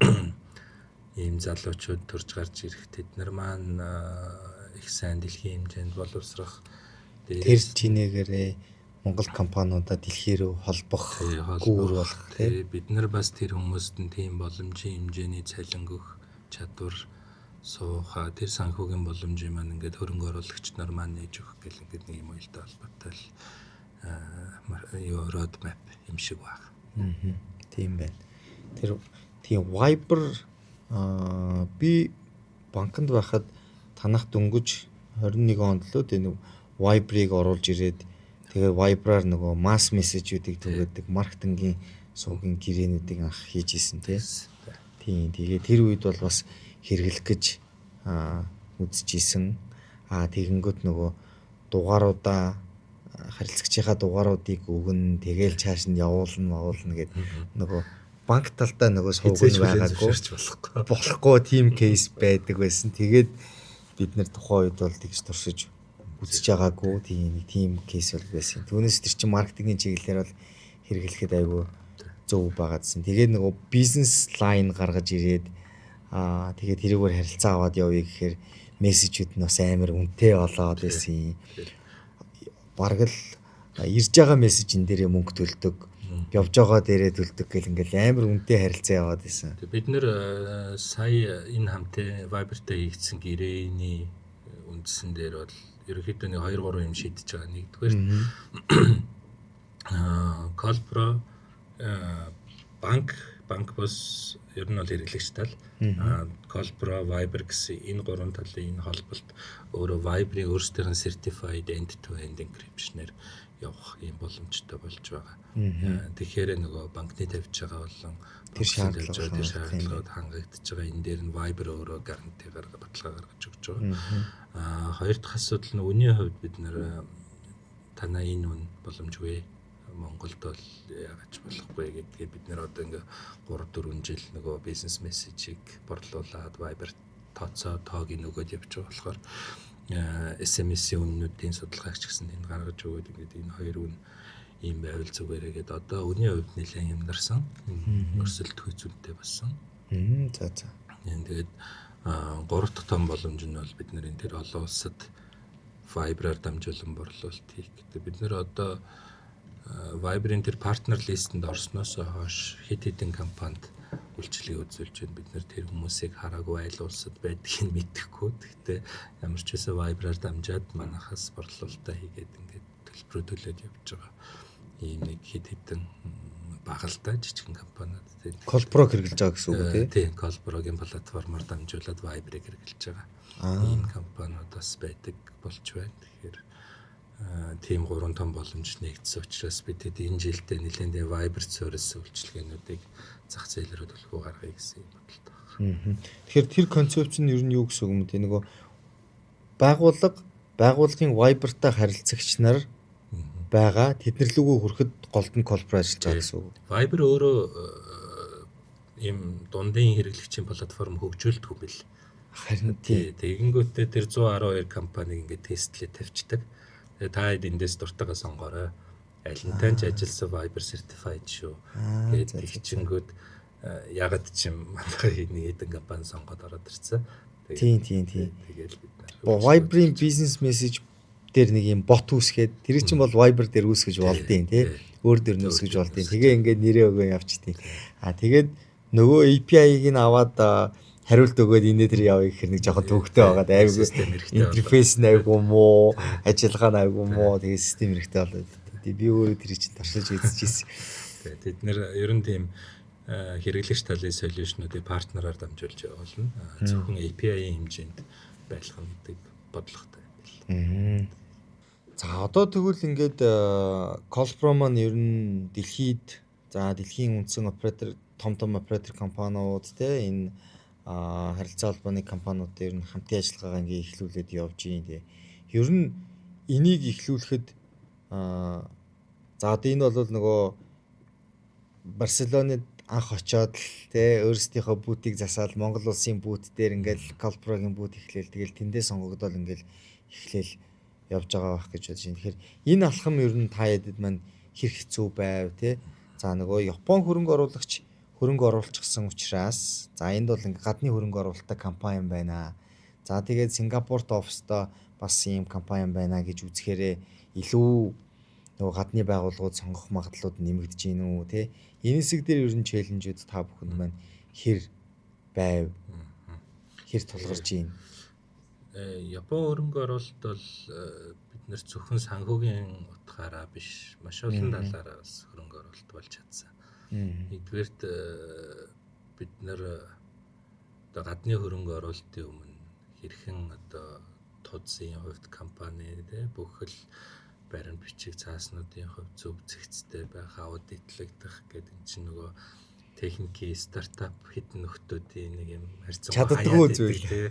ийм залуучууд төрж гарч ирэх тэд нар маань их сайн дэлхийн хэмжээнд боловсрох тэр чинээгээр Монгол компаниудаа дэлхий рүү холбох гүүр болох тийм бид нар бас тэр хүмүүст нь тийм боломжийн хэмжээний цалин өгөх чадвар сууха тэр санхүүгийн боломжийг маань ингээд хөрөнгө оруулагч нар маань нээж өгөх гэл ингээд нэг юм уялдаа холбоотой л road map юм шиг байна. Тийм байна. Тэр тийм Viber би банкнд байхад танах дөнгөж 21 онд л тийм Viber-ыг оруулж ирээд тэгээ Viber-аар нөгөө масс мессежүүдийг түгээдэг маркетингийн сувгийн гэрээнүүдийг анх хийж исэн тийм. Тэгээ тэр үед бол бас хэрэглэх гэж үзчихсэн. Тэгэнгүүт нөгөө дугааруудаа харилцагчийнхаа дугааруудыг өгнө, тэгээл чааш нь явуулна гэдэг нөгөө банк талдаа нөгөө сувг байгаагүй болохгүй тийм кейс байдаг байсан. Тэгээд бид нэр тухайн үед бол тэгж туршиж үзэж байгаагүй тийм кейс бол байсан. Түүнээс тэр чинь маркетингийн чиглэлээр бол хэрэглэхэд айгүй зөв байгаадсэн. Тэгээд нөгөө бизнес лайн гаргаж ирээд тэгээд тэрүүгээр харилцаа аваад явъя гэхээр мессежүүд нь бас амар үнэтэй болоод байсан. Бараг л ирж байгаа мессежин дээрээ мөнгө төлдөг, явж байгаа дээрээ төлдөг гэл ингээл амар үнэтэй харилцаа яваад байсан. Бид нэр сая энэ хамтээ Viber-тэй хийгдсэн гэрээний үндсэн дээр бол ерөнхийдөө нэг 2-3 юм шийдэж байгаа. Нэгдүгээр Colpro банк бос ер нь бол хэрэглэгч тал Colpro Viber гэсэн энэ гурван талын энэ холболт өөрөө Viber-ийн өөрсдийн certified end-to-end encryption-ээр явах юм боломжтой болж байгаа. Тэгэхээр нөгөө банкны тавьж байгаа болон тэр шаардлагууд хангагдж байгаа энэ дээр нь Viber өөрөө гаранти баталгаа гаргаж өгч байгаа. Хоёр дахь асуудал нь үнийн хувьд бид нэр танаа энэ үн боломжгүй Монголд бол яагаад болохгүй гэдгээ бид нэр одоо ингээ 3-4 жил нөгөө бизнес мессежийг борлуулад Viber тоогийн нөгөөд явж байгаа болохоор SMS-ийн үннүүдийн судалгаагч гэсэн энэ гаргаж өгөөд ингээд энэ хоёр үн ийм байвал зүгээрээ гэдэг одоо үнийн хувьд нэлээд юмдарсан өрсөлд хүзүүнтэй болсон. За. Тэгээд 3 дахь том боломж нь бол бид нэр энэ тэр олон улсад Viber-аар дамжуулан борлуулалт хийх гэдэг. Бид нэр одоо Viber-ийн тэр партнер листэнд орсноос хойш хэд хэдэн компанид үйлчлэгээ үзүүлж байна. Бид нэр тэр хүмүүсийг хараагүй айл улсад байдгийг мэдэхгүй. Гэхдээ ямар ч байсан Viber-аар дамжаад манахаас борлуулалтаа хийгээд ингээд төлбөрөө төлөөд явж байгаа. Ийм нэг хэд хэдэн багалтай жижигэн компаниуд тийм. Colpro хэрэглэж байгаа гэсэн үг тийм. Тийм, Colpro-гийн платформоор дамжуулаад Viber-ыг хэрэглэж байгаа. Ийм компаниуд бас байдаг болж байна. Тэгэхээр тийм 3 том боломж нэгдсэн учраас бид энэ жилдээ нэлээд Viber суурьс үйлчилгээнүүдийг зах зээл рүү төлхөө гаргая гэсэн юм бодолтой байна. Тэгэхээр тэр концепц нь ер нь юу гэсэн үг юм те нөгөө байгууллагын Viber-тай харилцагч нар байгаа тэднэр лүгөө хүрэхэд голд нь Colpro ажиллаж байгаа гэсэн үг. Viber өөрөө ийм дундын хэрэглэгчийн платформ хөгжүүлдэг юм бэл. Харин тэгэнгүүтээ тэр 112 компаниг ингээд тестлээ тавьчихдаг. Тэгээ та хэд эндээс дуртайгаа сонгоорой. Аль нь таньж ажилласан Viber certified шүү. Тэгээд тэгчингүүд ягаад ч юм манайхаа нэг хэдэн компани сонгоод ороод ирсэн. Тийм. Тэгээд бид Viber-ийн бизнес мессеж дээр нэг юм бот үүсгээд тэр чинь бол Viber дээр үүсгэж болдیں۔ Тий. Өөр дээр нь үүсгэж болдیں۔ Тэгээ ингээд нэрээ өгөө явчихтیں۔ Тэгээд нөгөө API-ыг нь аваад хариулт өгөөд инээ тэр явъя гэхэр нэг жоохон төвөгтэй байгаад айгүй интерфейс нь айгүй муу, ажиллагаа нь айгүй муу, тэгээ систем хэрэгтэй болоод би өөрөө тэр чинь туршиж үзчихсэн. Тэгээд бид нэр ер нь тийм хэрэглэгч талын солиушнуудыг партнераар дамжуулж явуулна. Зөвхөн API-ийн хэмжээнд байлгах гэдэг бодлоготой байна. За одоо тэгвэл ингээд Colpro маань ер нь дэлхийн үндсэн оператор том оператор компаниуд те энэ харилцаа холбооны компаниуд ер нь хамтын ажиллагаагаа ингээ эхлүүлээд явж юм. Ер нь энийг эхлүүлэхэд за одоо энэ бол нөгөө Барселонад анх очоод л те өөрсдийнхөө бутыг засаал Монгол улсын бут дээр ингээл Colpro-гийн бут эхлээл тэгэл тэндээ сонгогдоод ингээл эхлээл явж байгаа байх гэж бодож байна. Тэгэхээр энэ алхам ер нь та ядэд маань хэр хэцүү байв те. За нөгөө Япон хөрөнгө оруулчихсан учраас за энд бол ингээ гадны хөрөнгө оруулалттай компани байна. За тэгээд Сингапурт офстой бас ийм компани байна гэж үзэхээрээ илүү нөгөө гадны байгууллагууд сонгох магадлалууд нэмэгдэж гин үү те. Энэ хэсэг дээр ер нь челленжүүд та бүхэнд маань хэр байв? хэр тулгарч байна. Япон хөрөнгө оруулалт бол бид нэр зөвхөн санхүүгийн утгаараа биш, маш олон талаараа бас хөрөнгө оруулалт болж чадсан. Нэгдүгээрт бид нэр одоо гадны хөрөнгө оруулалтын өмнө хэрхэн одоо туудсын хувьд компани бүх л баримт бичиг цааснуудын хувьд зөв зэгцтэй байх, аудитлагдах гэдэг энэ чинь нөгөө техникийн стартап хідэн нөхдүүдийн нэг юм чаддаггүй зүйл.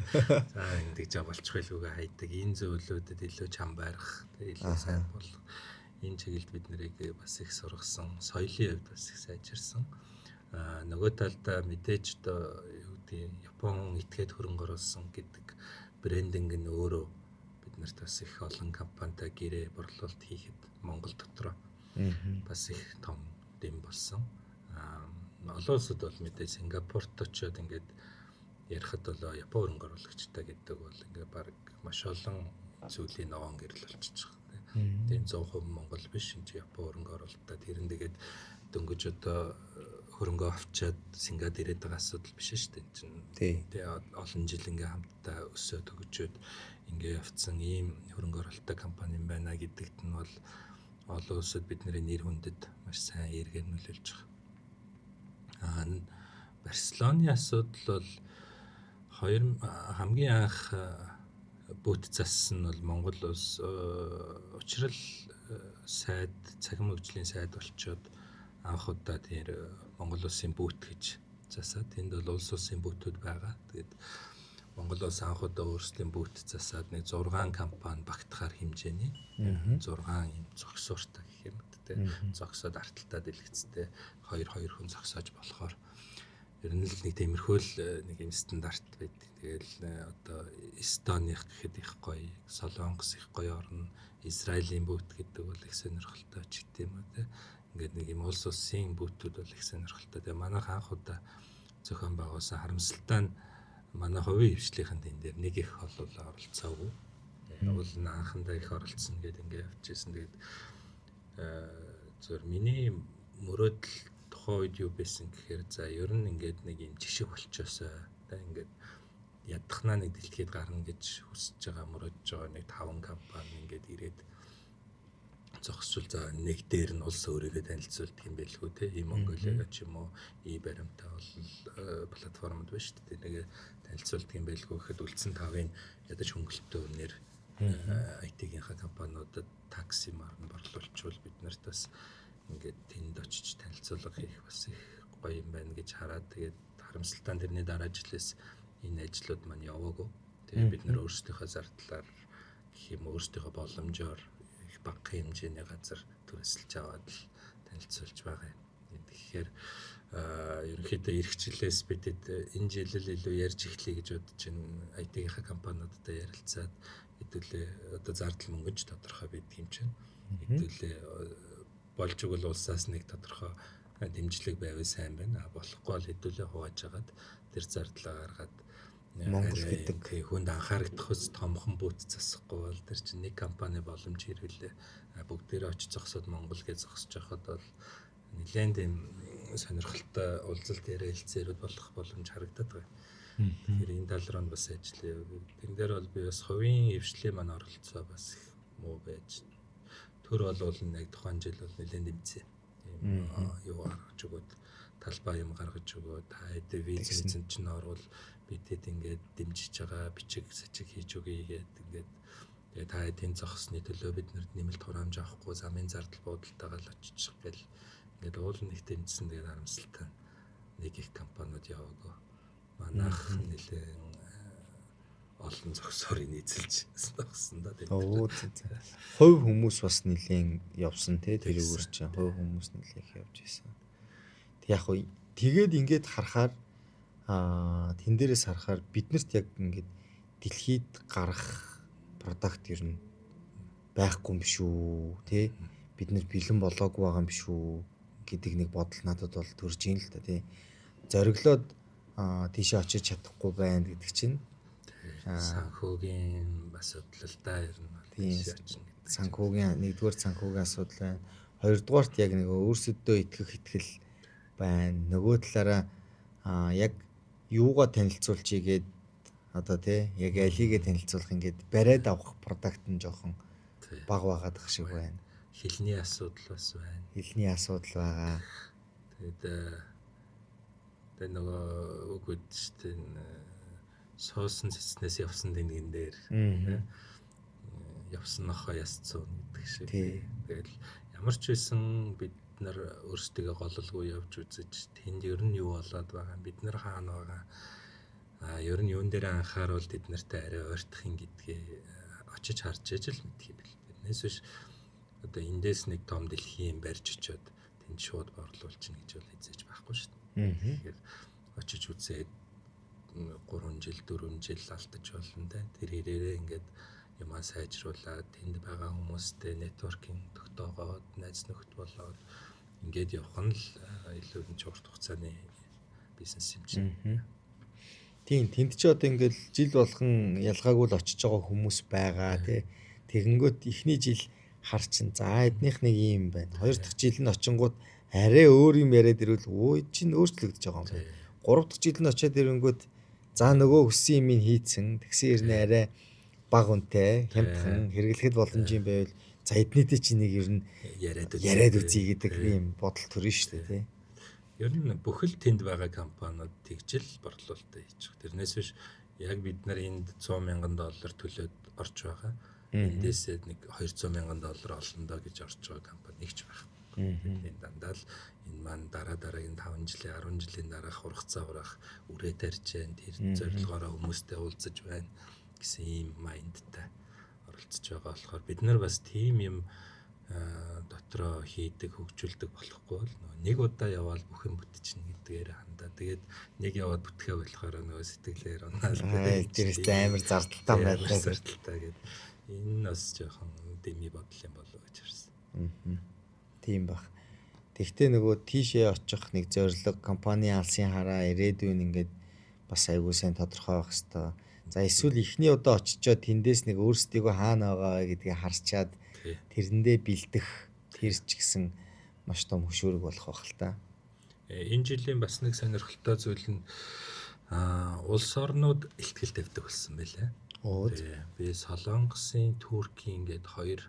За ингэж болчих байлгүйгээ хайдаг. Энэ зөвлөдөд илүү чам барих, илүү сайн болох. Энэ чиглэлд бид нарыг бас их сургасан. Соёлын хувьд бас их сайжирсан. Нөгөө талдаа мэдээж одоо юу гэдэг Япон этгээд хөрөнгө оруулсан гэдэг брендинг нь өөрөө бид нарт бас их олон компанитай гэрээ борлуулалт хийхэд Монгол дотроо бас их том дэм болсон. Олон улсад бол мэдээ Сингапурт очиод ингээд ярихад бол Япон хөрөнгө оруулагчтай гэдэг бол ингээд баг маш олон зүйлийн ногоон гэрэл болчихж байгаа. Тийм 100% Монгол биш энэ Япон хөрөнгө оруулалтад тэрэн тэгээд дөнгөж одоо хөрөнгө авчаад Сингад ирээд байгаа асуудал биш шүү дээ. Тэгээд олон жил ингээд хамтдаа өсөөд өгчөөд ингээд явцсан ийм хөрөнгө оруулалттай компани байна гэдэгт нь бол олон улсад бидний нэр хүндэд маш сайн эргээр нөлөөлж байгаа. Барселоны асуудал бол хамгийн анх бүт зассан нь бол Монгол улс учрал сайд, цахим хөгжлийн сайд болчоод анх удаа тэр Монгол улсын бүт гэж засаад тэнд бол улс улсын бүтүүд байгаа. Тэгээд Монгол улс анх удаа өөрсдийн бүт засаад нэг 6 компани багтахаар хэмжээний 6 юм зогсоортой гэх юм те зогсоод арталтаа дэлгэцтэй 2 хүн зогсоож болохоор ер нь л нэг тиймэрхүү л нэг юм стандарт байдаг. Тэгэл одоо Эстоних гэхэд их гоё, Солонгос их гоё орно, Израилийн бүт гэдэг бол их сонирхолтой ч гэдэм үү те. Ингээд нэг юм улс улсын бүтүүд бол их сонирхолтой. Тэгээ манайх анх удаа зохион байгуулсан харамсалтай нь манай хувийн хвшлийнхэн тэн дээр нэг их оролцоогүй. Уул нь анхандаа их оролцсон гэдэг ингээд явчихсан. Тэгээд зөв миний мөрөөдөл тухайн үед юу байсан гэхээр за ер нь ингээд нэг юм жишг болчихосоо та ингээд ядахнаа нэг дэлхийд гарна гэж хүсэж байгаа мөрөөдж байгаа нэг 5 компани ингээд ирээд зогсвол за нэг дээр нь улс өөрийгөө танилцуулдаг юм байлгүй те ийм Монголиа ч юм уу и баримтаа бол платформуд ба шүү дээ нэг танилцуулдаг юм байлгүй гэхэд үлдсэн 5-ын ядаж хөнгөлөлтөө өнөр IT-гийнхаа компаниудад такси марн борлуулчвал бид нарт бас ингээд тэнд очиж танилцуулга хийх бас их гоё юм байна гэж хараад тэгээд харамсалтай тэрний дараа жилээс энэ ажлууд маань яваагүй. Тэгээд бид нэр өөрсдийнхөө зардлаар гэх юм өөрсдийнхөө боломжоор их бага хэмжээний газар төрөсөлж аваад л танилцуулж байгаа юм. Тэгэхээр ерөнхийдөө эх жилээс бидэд энэ жил л илүү ярьж эхлэе гэж бодож байна. IT-гийнхаа компаниудтай ярилцаад хэдүүлээ одоо зардал мөнгөж тодорхой байдаг юм чинь. Хэдүүлээ болж игэл улсаас нэг тодорхой дэмжлэг байвал сайн байна. Болохгүй бол хэдүүлээ хувааж агаад тэр зардлаа гаргаад Монгол гэдэг хүнд анхаарагдах ус томхон бүт засахгүй бол тэр чинь нэг компани боломж ирвэлээ бүгдээрээ очиж зогсоод Монгол гэж зогсож байхад бол нэлээд юм сонирхолтой уулзалт яриа хэлцээрүүд болох боломж харагдаад байна. Тэгэхээр энэ тал руу бас ажиллая. Тэн дээр бол би бас хувийн хвшлийн маань оролцоо бас их муу байж төр болвол нэг тухайн жил бол нэлээд нэмсэн. Юу гаргаж өгөөд талбай юм гаргаж өгөөд та хэдэ визэн чинь орвол бидэд ингээд дэмжиж байгаа бичиг сачиг хийж өгье гэдэг ингээд тэгээ та хэдийн зогсны төлөө бид нарт нэмэлт хураамж авахгүй замын зардал буудалтайгаа л очиж гэл ингээд уул нэг дэмжсэн тэгээд харамсалтай нэг их компаниуд яваагүй. Манайх нэлээд олон зогсоорыг нийцэлж зогсон да тийм. Хувь хүмүүс бас нэлээд явсан те тэрүүгээр чинь хувь хүмүүс нэлээд явж исэн. Тэг яг хөө тэгээд ингээд харахаар тэн дээрээс харахаар биднэрт яг ингээд дэлхийд гарах продакт ер нь байхгүй юм шүү те бид нар бэлэн болоогүй байгаа юм шүү гэдэг нэг бодол надад бол төрж ийн л та тий. Зориглоод тийшээ очиж чадахгүй байна гэдэг чинь санхүүгийн асуудалтай ер нь тийшээ очиж санхүүгийн нэгдүгээр санхүүгийн асуудал байна. Хоёрдугаарт яг нэг өөрсөддөө итгэх итгэл байна. Нөгөө талаараа яг юугаа танилцуулчихъя гээд одоо тий яг алигээ танилцуулах ингээд бариад авах продакт нь жоохон тий. бага байгаадах шиг байна. Хилний асуудал бас байна. Хилний асуудал байгаа. Тэгээд нөгөө үгүүд шүү дээ суусан цэцнээс явсан тэнгэн дээр явсан нохоо ясцсан гэдэг шиг. Тэгэл ямар ч байсан бид нар өөрсдөө гололгүй явж үзэж тэнд ер нь юу болоод байгаа бид нар хаана байгаа ер нь юун дээр анхааруул тэд нартай арай ойртох юм гэдгээ очиж харж ижил мэдхий бэл. Тэрнээс биш одоо эндээс нэг том дэлхийн барьж очиод тэнд шууд борлуулчихна гэж бол хэзээж байхгүй шүү дээ. Тэгэхээр очиж үзээд 3 жил 4 жил алдаж болно да. Тэр хэрээрээ ингээд юмаа сайжруулаад тэнд байгаа хүмүүстэй нэтворкинг тогтоогоод найз нөхд болоод ингээд явах нь л илүү урт хугацааны бизнес юм чинь. Тийм тэнд ч одоо ингээд жил болгон ялгаагүй л очиж байгаа хүмүүс байгаа тий. Тэгэнгүүт эхний жил харчин за эднийх нэг юм байна. Хоёр дахь жил нь очингууд арай өөр юм яриад ирвэл өө чинь өөрчлөгдөж байгаа юм байна. Гурав дахь жил нь очиад ирэнгүүт за нөгөө хүссэн юм хийцэн тэгсэн ирнэ арай баг үнэтэй хямдхан хэрэглэхэд боломжийн байвал за эднийтэй чи нэг ер нь яриад үзье гэдэг юм бодол төрнө шүү дээ тий. Ер нь бүхэл тэнд байгаа компаниуд тэгжил борлуулалтаа хийж байгаа. Тэрнээс биш яг бид нар энд $100,000 төлөөд орж байгаа. Эндээсээ нэг $200,000 олно доо гэж орж байгаа компани нэгч байхгүй. Энэ дандаа л энэ маань дараагийн 5 жилийн 10 жилийн дараах ургацаа урах үрээ тарьж जैन тэр зорилгоороо хүмүүстэй уулзаж байна гэсэн ийм майндтай оролцож байгаа болохоор бид нар бас тийм юм дотроо хийдэг хөгжүүлдэг болохгүй л нэг удаа яваал бүх юм бүтчихнэ гэдгээр хандаа. Тэгээд нэг яваад бүтгээ болохоор нөгөө сэтгэлээр унаал. Тэрээс амар зардалтай байлаа. Зардалтай гэдэг. Энэ бас жоохон дэми бодол юм болов гэж харсан. Тийм баг. Тэгтээ нөгөө тийшээ очих нэг зорилго компани алсын хараа ирээдүйн ингээд бас айгүй сайн тодорхой байх хэвээр. За эсвэл эхний удаа очичоод тэндээс нэг өөрсдийгөө хаана байгаа гэдгийг харчаад тэрэндээ бэлдэх тэр ч гэсэн маш том хөшөөрөг болох байх л та. Энэ жилийн бас нэг сонирхолтой зүйл нь улс орнууд ихтгэл тавьдаг болсон байлаа. Би Солонгосын, Туркийн гээд хоёр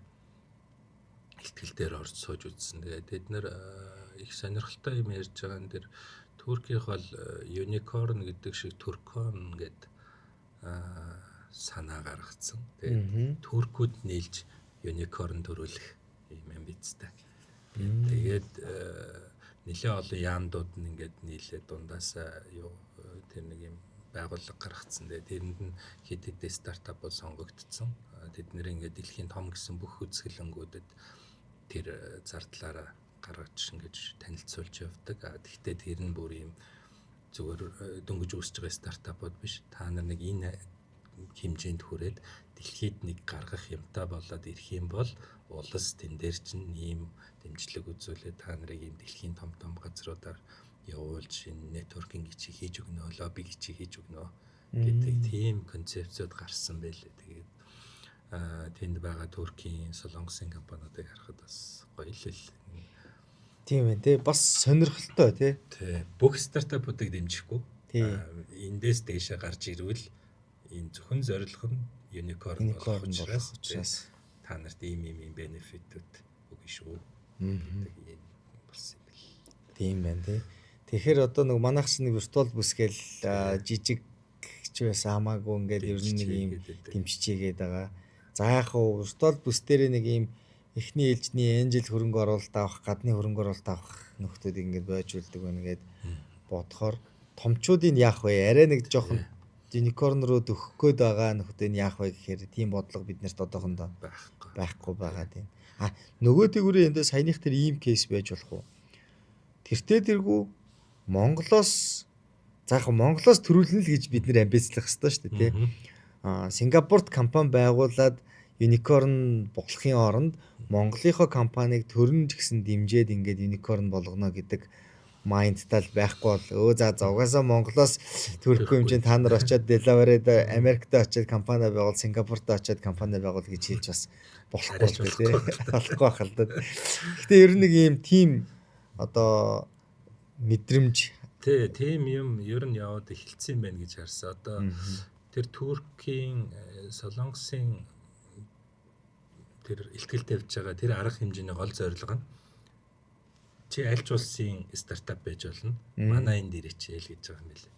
ихтгэл дээр орж сууж үзсэн. Тэгээд бид нэр их сонирхолтой юм ярьж байгаа энэ дэр Туркийнх бол unicorn гэдэг шиг Turkon гээд санаа гаргацсан. Тэгээд туркууд нийлж unicorn төрүүлэх юм бидтэй. Тэгээд нэлээ олон яамдууд нь ингээд нийлээ дундаасаа юу тэр нэг юм байгууллага гаргацсан. Тэрэнд нь хэд хэдэн стартапууд сонгогдсон. Тэд нэр ингээд дэлхийн том гэсэн бүх үзэсгэлэнгүүдэд тэр зардлаараа гаргаж ингэж танилцуулж явдаг. Гэхдээ тэр нь бүр юм зүгээр дөнгөж үүсэж байгаа стартапууд биш. Та нар нэг энэ хэмжээнд хүрээд дэлхийд нэг гаргах юмтай болоод ирэх юм бол улс тэн дээр чинь ийм дэмжлэг үзүүлээд та нарыг ийм дэлхийн том газруудаар явуулж энэ нэтворкинг хийж өгнө, лобби хийж өгнө гэдэг тийм концепцууд гарсан байлээ. Тэгээд тэнд байгаа Туркийн, Солонгосын компаниудыг харахад бас гоё л. Тийм ээ тий бас сонирхолтой тий. Бүх стартапуудыг дэмжихгүй. Эндээс дээшээ гарч ирвэл энэ зөвхөн зорилго нь unicorn болох учраас та нарт ийм бенефитүүд өгнө шүү. Гэдэг болсон юм бэл. Тийм байна тий. Тэгэхээр одоо нэг манайхс нэг виртуал бүс гээл жижиг ч байсан хамаагүй ингээд ер нь нэг юм дэмжчихгээд байгаа. За яг хуу виртуал бүс дээр нэг юм эхний ээлжний энжил хөрөнгө оруулалт авах, гадны хөрөнгө оруулалт авах нөхдүүд ингээд байжулдаг байна гэд бодохоор томчуудын яах вэ? Арай нэг жоохон unicorn руу дөхөх гээд байгаа нөхдийн яах вэ гэхээр тийм бодлого биднэрт одоохондоо байхгүй байгаа тийм. Нөгөө тэгүрээ эндээ саяных тэр ийм кейс байж болох уу? Тэртээ дэргүү Монголоос төрүүлнэ л гэж бид нэр амбицлах хэрэгтэй шүү дээ тийм. Сингапурт компани байгуулад unicorn болохын оронд Монголынхоо компанийг төрнө ч гэсэн дэмжиж ингээд unicorn болгоно гэдэг майндтай л байхгүй бол за угаасаа Монголоос төрөхгүй хэмжээнд та нар очиод Делаваред Америкт очиод компани байгуул, Сингапурт очиод компани байгуул гэж хэлж бас болохгүй тийм. Болохгүй байх л да. Гэтэ ер нь нэг ийм тим одоо мэдрэмж тийм юм ер нь яваад эхэлсэн байх гэж харсан. Одоо тэр Туркийн Солонгосын тэр ихтгэл тавьж байгаа тэр арга хэмжээний гол зорилго нь чи аль ч улсын стартап байж болно. Манай энд ирээч л гэж байгаа юм билээ.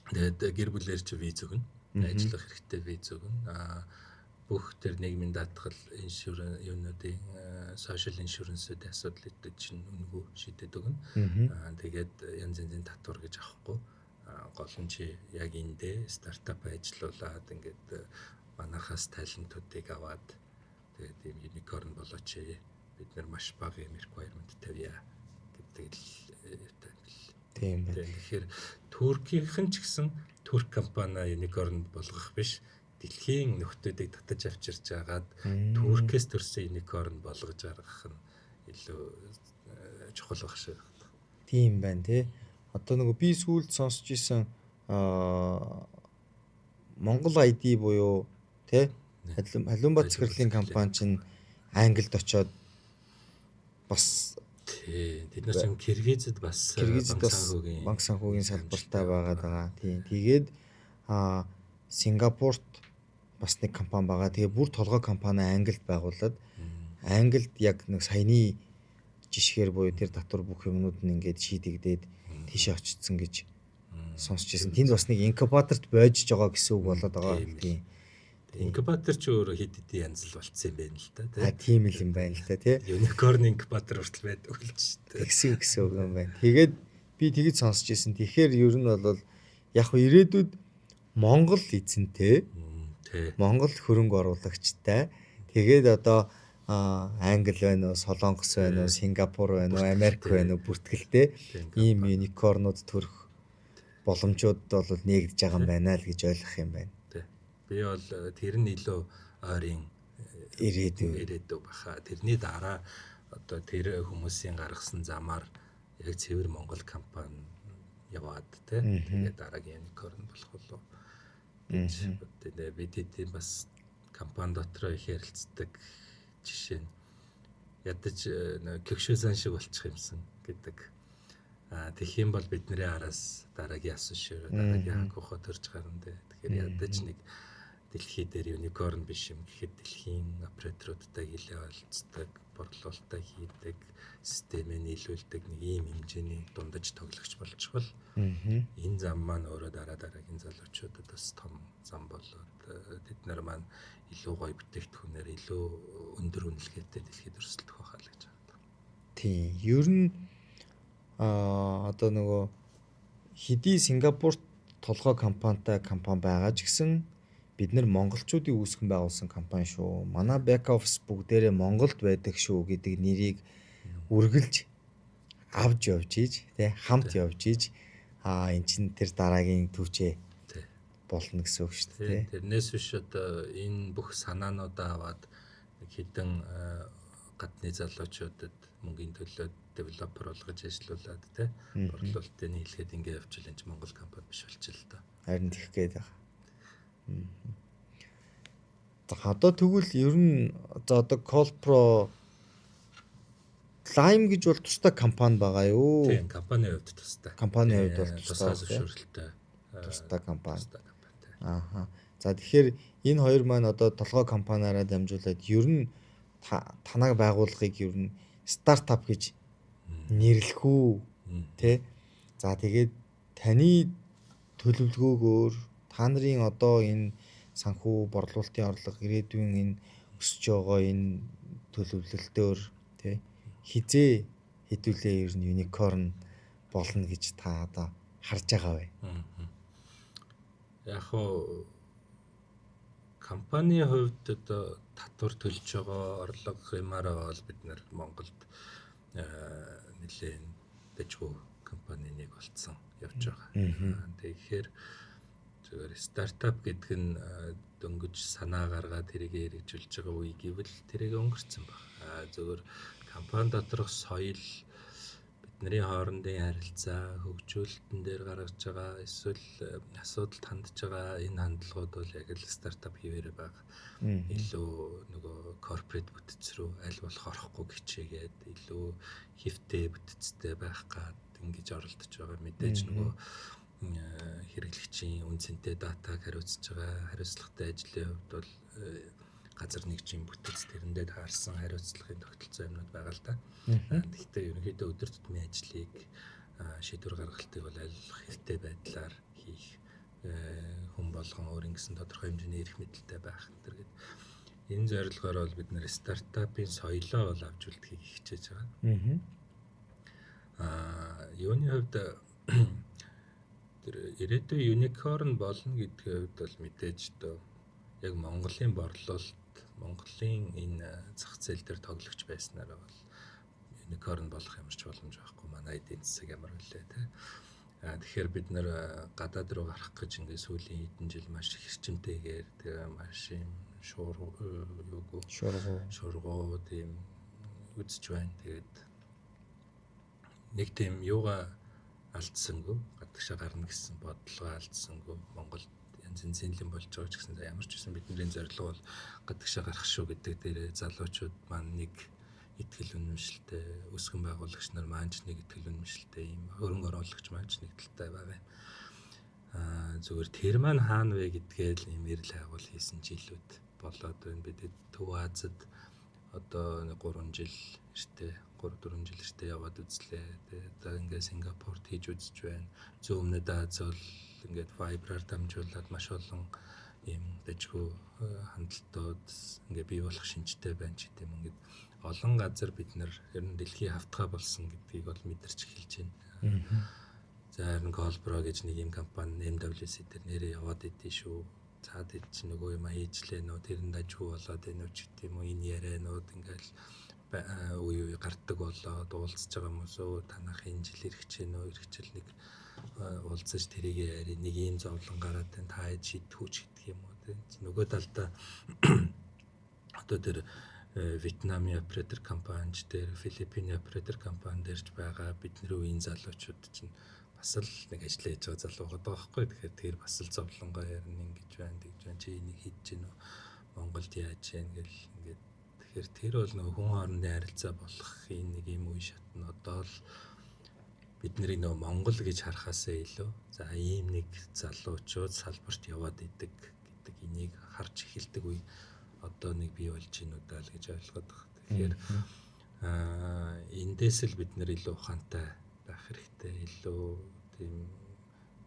Тэгээд гэр бүлээр чи виз өгнө. Ажиллах хэрэгтэй виз өгнө. Бүх тэр нийгмийн даатгал, иншуранс, юунуудын social insurance-ийн асуудлыг чинь үнэгүй шийдээд өгнө. Тэгээд янз янзын татвар гэж авахгүй. Гол нь чи яг эндээ стартап ажиллаулаад ингээд манахаас талентуудыг аваад тэгээд ийм unicorn болооч бид нар маш бага юм requirement тавья гэдэг л тийм байна. Тэгэхээр Туркийнхэн ч гэсэн турк компани unicorn болгох биш. Дэлхийн нөхдүүдийг татаж авчирч агаад Туркээс төрсэн unicorn болгож гаргах нь илүү чухал баг шиг. Тийм байна тий. Одоо нөгөө би сүүлд сонсч ирсэн Монгол ID буюу тий Халиумбат захирлын компани чинь Англид очоод бас тэд нар чинь Киргизэд бас банк санхүүгийн салбартай байгаа. Тийм. Тэгээд Сингапурт бас нэг компани байгаа. Тэгээ бүр толгой компани Англид байгуулад Англид яг нэг саяны жишгээр буюу тэр татвар бүх юмнууд нь ингээд шийдэгдээд тийшээ очсон гэж сонсч ирсэн. Тэнд бас нэг инкубаторт бойжж байгаа гэсэн үг болоод байгаа. Тийм. Инкубатор ч өөрөө хэд хэдэн янз л болцсон юм байна л да. Тийм л юм байна л да тий. Unicorn инкубатор хүртэл байдаг л ч гэсэн үг юм байна. Тэгээд би тэгж сонсч ирсэн. Тэгэхээр ер нь бол яг хөө ирээдүйд Монгол эзэнтэй Монгол хөрөнгө оруулагчтай тэгээд одоо Англи байна уу, Солонгос байна уу, Сингапур байна уу, Америк байна уу бүртгэлтэй ийм юникорнууд төрөх боломжууд бол нэгдэж байгаа юм байна л гэж ойлгох юм байна. Би бол тэр нь илүү ойрын ирээдүй баха. Тэрний дараа одоо тэр хүмүүсийн гаргасан замаар яг цэвэр Монгол компани яваад тэгээд дараагийн юникорн болох болов. Тэгээд бид бас компани дотроо их ярилцдаг жишээ нь ядаж кэгшүүсэн шиг болчих юмсан гэдэг. Тэгэх юм бол бидний араас дараагийн асуушээр дараагийн хангахаа төрж гарна дээ. Тэгэхээр ядаж нэг дэлхий дээр юникорн биш юм гэхэд дэлхийн операторуудтай хилээ олцдог, борлуулалтаа хийдэг, системээ нийлүүлдэг нэг ийм хэмжээний дундаж тоглогч болчихвол энэ зам маань өөрөө дараагийн залуучуудад бас том зам болоод тэд нар маань илүү гоё бүтээгдэхүүнээр илүү өндөр үнэлгээтэй дэлхийд өрсөлдөх байхаа л гэж байна. Тийм. Ер нь одоо нөгөө хэдий Сингапурт толгой компанитай компани байгаа ч гэсэн бид нар монголчуудын үүсгэн байгуулсан компани шүү. Манай back office бүгдээрээ Монголд байдаг шүү гэдэг нэрийг үргэлж авч явж ийж тий хамт явж ийж эн чин тэр дараагийн төвчээ болно гэсэн үг шүү дээ. Тэрнээс биш одоо энэ бүх санаануудаа аваад нэг хэдэн гадны залуучуудад мөнгөний төлөө девелопер болгож ажиллаулад тий борлуулалтын нийлгээд ингэ явчихвал энэ Монгол компани биш болчихлоо да. Харин тэгэх гээд байгаа. Одоо тэгвэл ер нь одоо Colpro Lime гэж бол тусдаа компани байгаа юу? Тийм, компанийн хувьд тусдаа. Компанийн хувьд бол тусдаа зөвшөөрөлтэй. Тусдаа компани. За тэгэхээр энэ хоёр маань одоо толгой компаниараа дамжуулаад ер нь танаг байгууллагыг ер нь стартап гэж нэрлэх үү тий. За тэгээд таны төлөвлөгөөгөөр та нарын одоо энэ санхүү борлуулалтын орлого ирээдүйн энэ өсөж байгаа энэ төлөвлөлтөөр тий хизээ хэдүүлээ ер нь юникорн болно гэж та одоо харж байгаа бай. Яг хоо компанийн хувьд одоо татвар төлж байгаа орлого хэмээрээ бол бид нар Монголд нэлээд дэжгүй компани нэг болцсон явж байгаа. Тэгэхээр зөвхөн стартап гэдэг нь дөнгөж санаа гаргаад тэрийг хэрэгжүүлж байгаа үе гэвэл тэрийг өнгөрцөн баг. Зөвхөн компани доторх соёл бидний хоорондын харилцаа хөгжүүлэлтэн дээр гаргаж байгаа эсвэл асуудалд хандж байгаа энэ хандлагууд бол яг л стартап хിവэр байгаа. Илүү нөгөө корпорат бүтц рүү аль болох орохгүй хичээгээд илүү хэвтэй бүтцтэй байх гад ингэж оролдож байгаа. Мэдээж нөгөө хэрэглэгчийн үнцэнтэй датаг хариуцж байгаа. Хариуцлагатай ажлын хувьд бол газар нэгжийн бүтэц тэрэндээ таарсан хариуцлагын тогтолцоо юмнууд байгаа л да. Гэхдээ ерөнхийдөө өдөр тутмын ажлыг шийдвэр гаргалтыг бол аль хэрэгтэй байдлаар хийх хүн болгон өөрийн гэсэн тодорхой хэмжээний эрх мэдэлтэй байх гэдэг. Энэ зорилгоор бол бид нэр стартапын соёлоо бол авч үлдэхийг хичээж байгаа. Юуны хувьд тэр ирээдүйн unicorn болно гэдгийн хувьд бол мэдээж дөө яг Монголын борлуулалт, Монголын энэ зах зээл дээр тоглогч байснараа бол unicorn болох ямар ч боломж байхгүй. Манай эдийн засаг ямар үлээ те. Тэгэхээр бид нэр гадаад руу гарах гэж ингээд сүүлийн хэдэн жил маш их эрчимтэйгээр тэгээ маш юм шуургуу тийм үзэж байна. Тэгээд нэг тийм юугаа алдсангүй, гадагшаа гарна гэсэн бодлогоо алдсангүй. Монголд янз янзын зинлэн болж байгаа ч гэсэн ямар ч гэсэн бидний зорилго бол гадагшаа гарах шүү гэдэг дээр залуучууд маань нэг итгэл үнэмшилтэй, өсгөн байгуулагч нар маань ч нэг итгэл үнэмшилтэй юм хөрөнгө оруулагч маань ч нэг талтай байгаа юм. Зүгээр тэр маань хаана вэ гэдгээл юм эрэл хайгуул хийсэн жилүүд болоод байна. Бид Төв Азад одоо 3 жил эртээ 3-4 жил эртээ яваад үзлээ. Тэгээд одоо ингээд Сингапурт хийж үзэж байна. Зүүн өмнөд Аз бол ингээд Viber-аар дамжуулаад маш олон ийм дэжгүй хандлтууд ингээд бий болох шинжтэй байна ч гэдэм ингээд олон газар бид нар ер нь дэлхийн хавтгай болсон гэдгийг бол мэдэрч эхэлж байна. За харин Colpro гэж нэг юм компани MWC дээр нэрээ яваад идэв шүү. Цаад ид чи нөгөө юм хийжлээ нөө тэрэнд ажгүй болоод энэ үуч гэдэг юм уу энэ ярианууд ингээл үе гардаг болоо уулзж байгаа хүмүүс өө танах энэ жил хэрэгчээнөө хэрэгчэл нэг уулзаж тэрийг яри нэг ийм зовлон гараад тань та шийдхүүч гэдэг юм уу тийм нөгөө талдаа одоо тэр Вьетнамын оператор компанич дээр Филиппиний оператор компани дээрч байгаа бидний үеийн залуучууд чинь бас л нэг ажиллаж байгаа залуугаад байгаа байхгүй. Тэгэхээр тэр бас л зовлонгоо ярина ингэж байна тэгж байна чи энийг хийж гин үү Монголд яаж яах гэл ингээд тэгэхээр тэр бол нөгөө хүн хоорондын харилцаа болох энэ нэг юм үе шат нь одоо л бидний нөгөө Монгол гэж харахаасаа илүү за ийм нэг залуучууд салбарт яваад идэг гэдэг энийг харж эхэлдэг үе одоо нэг бий болж гин удаа л гэж ойлгоод байна. Тэгэхээр эндээс л бид нэр илүү ухаантай байх хэрэгтэй илүү тийм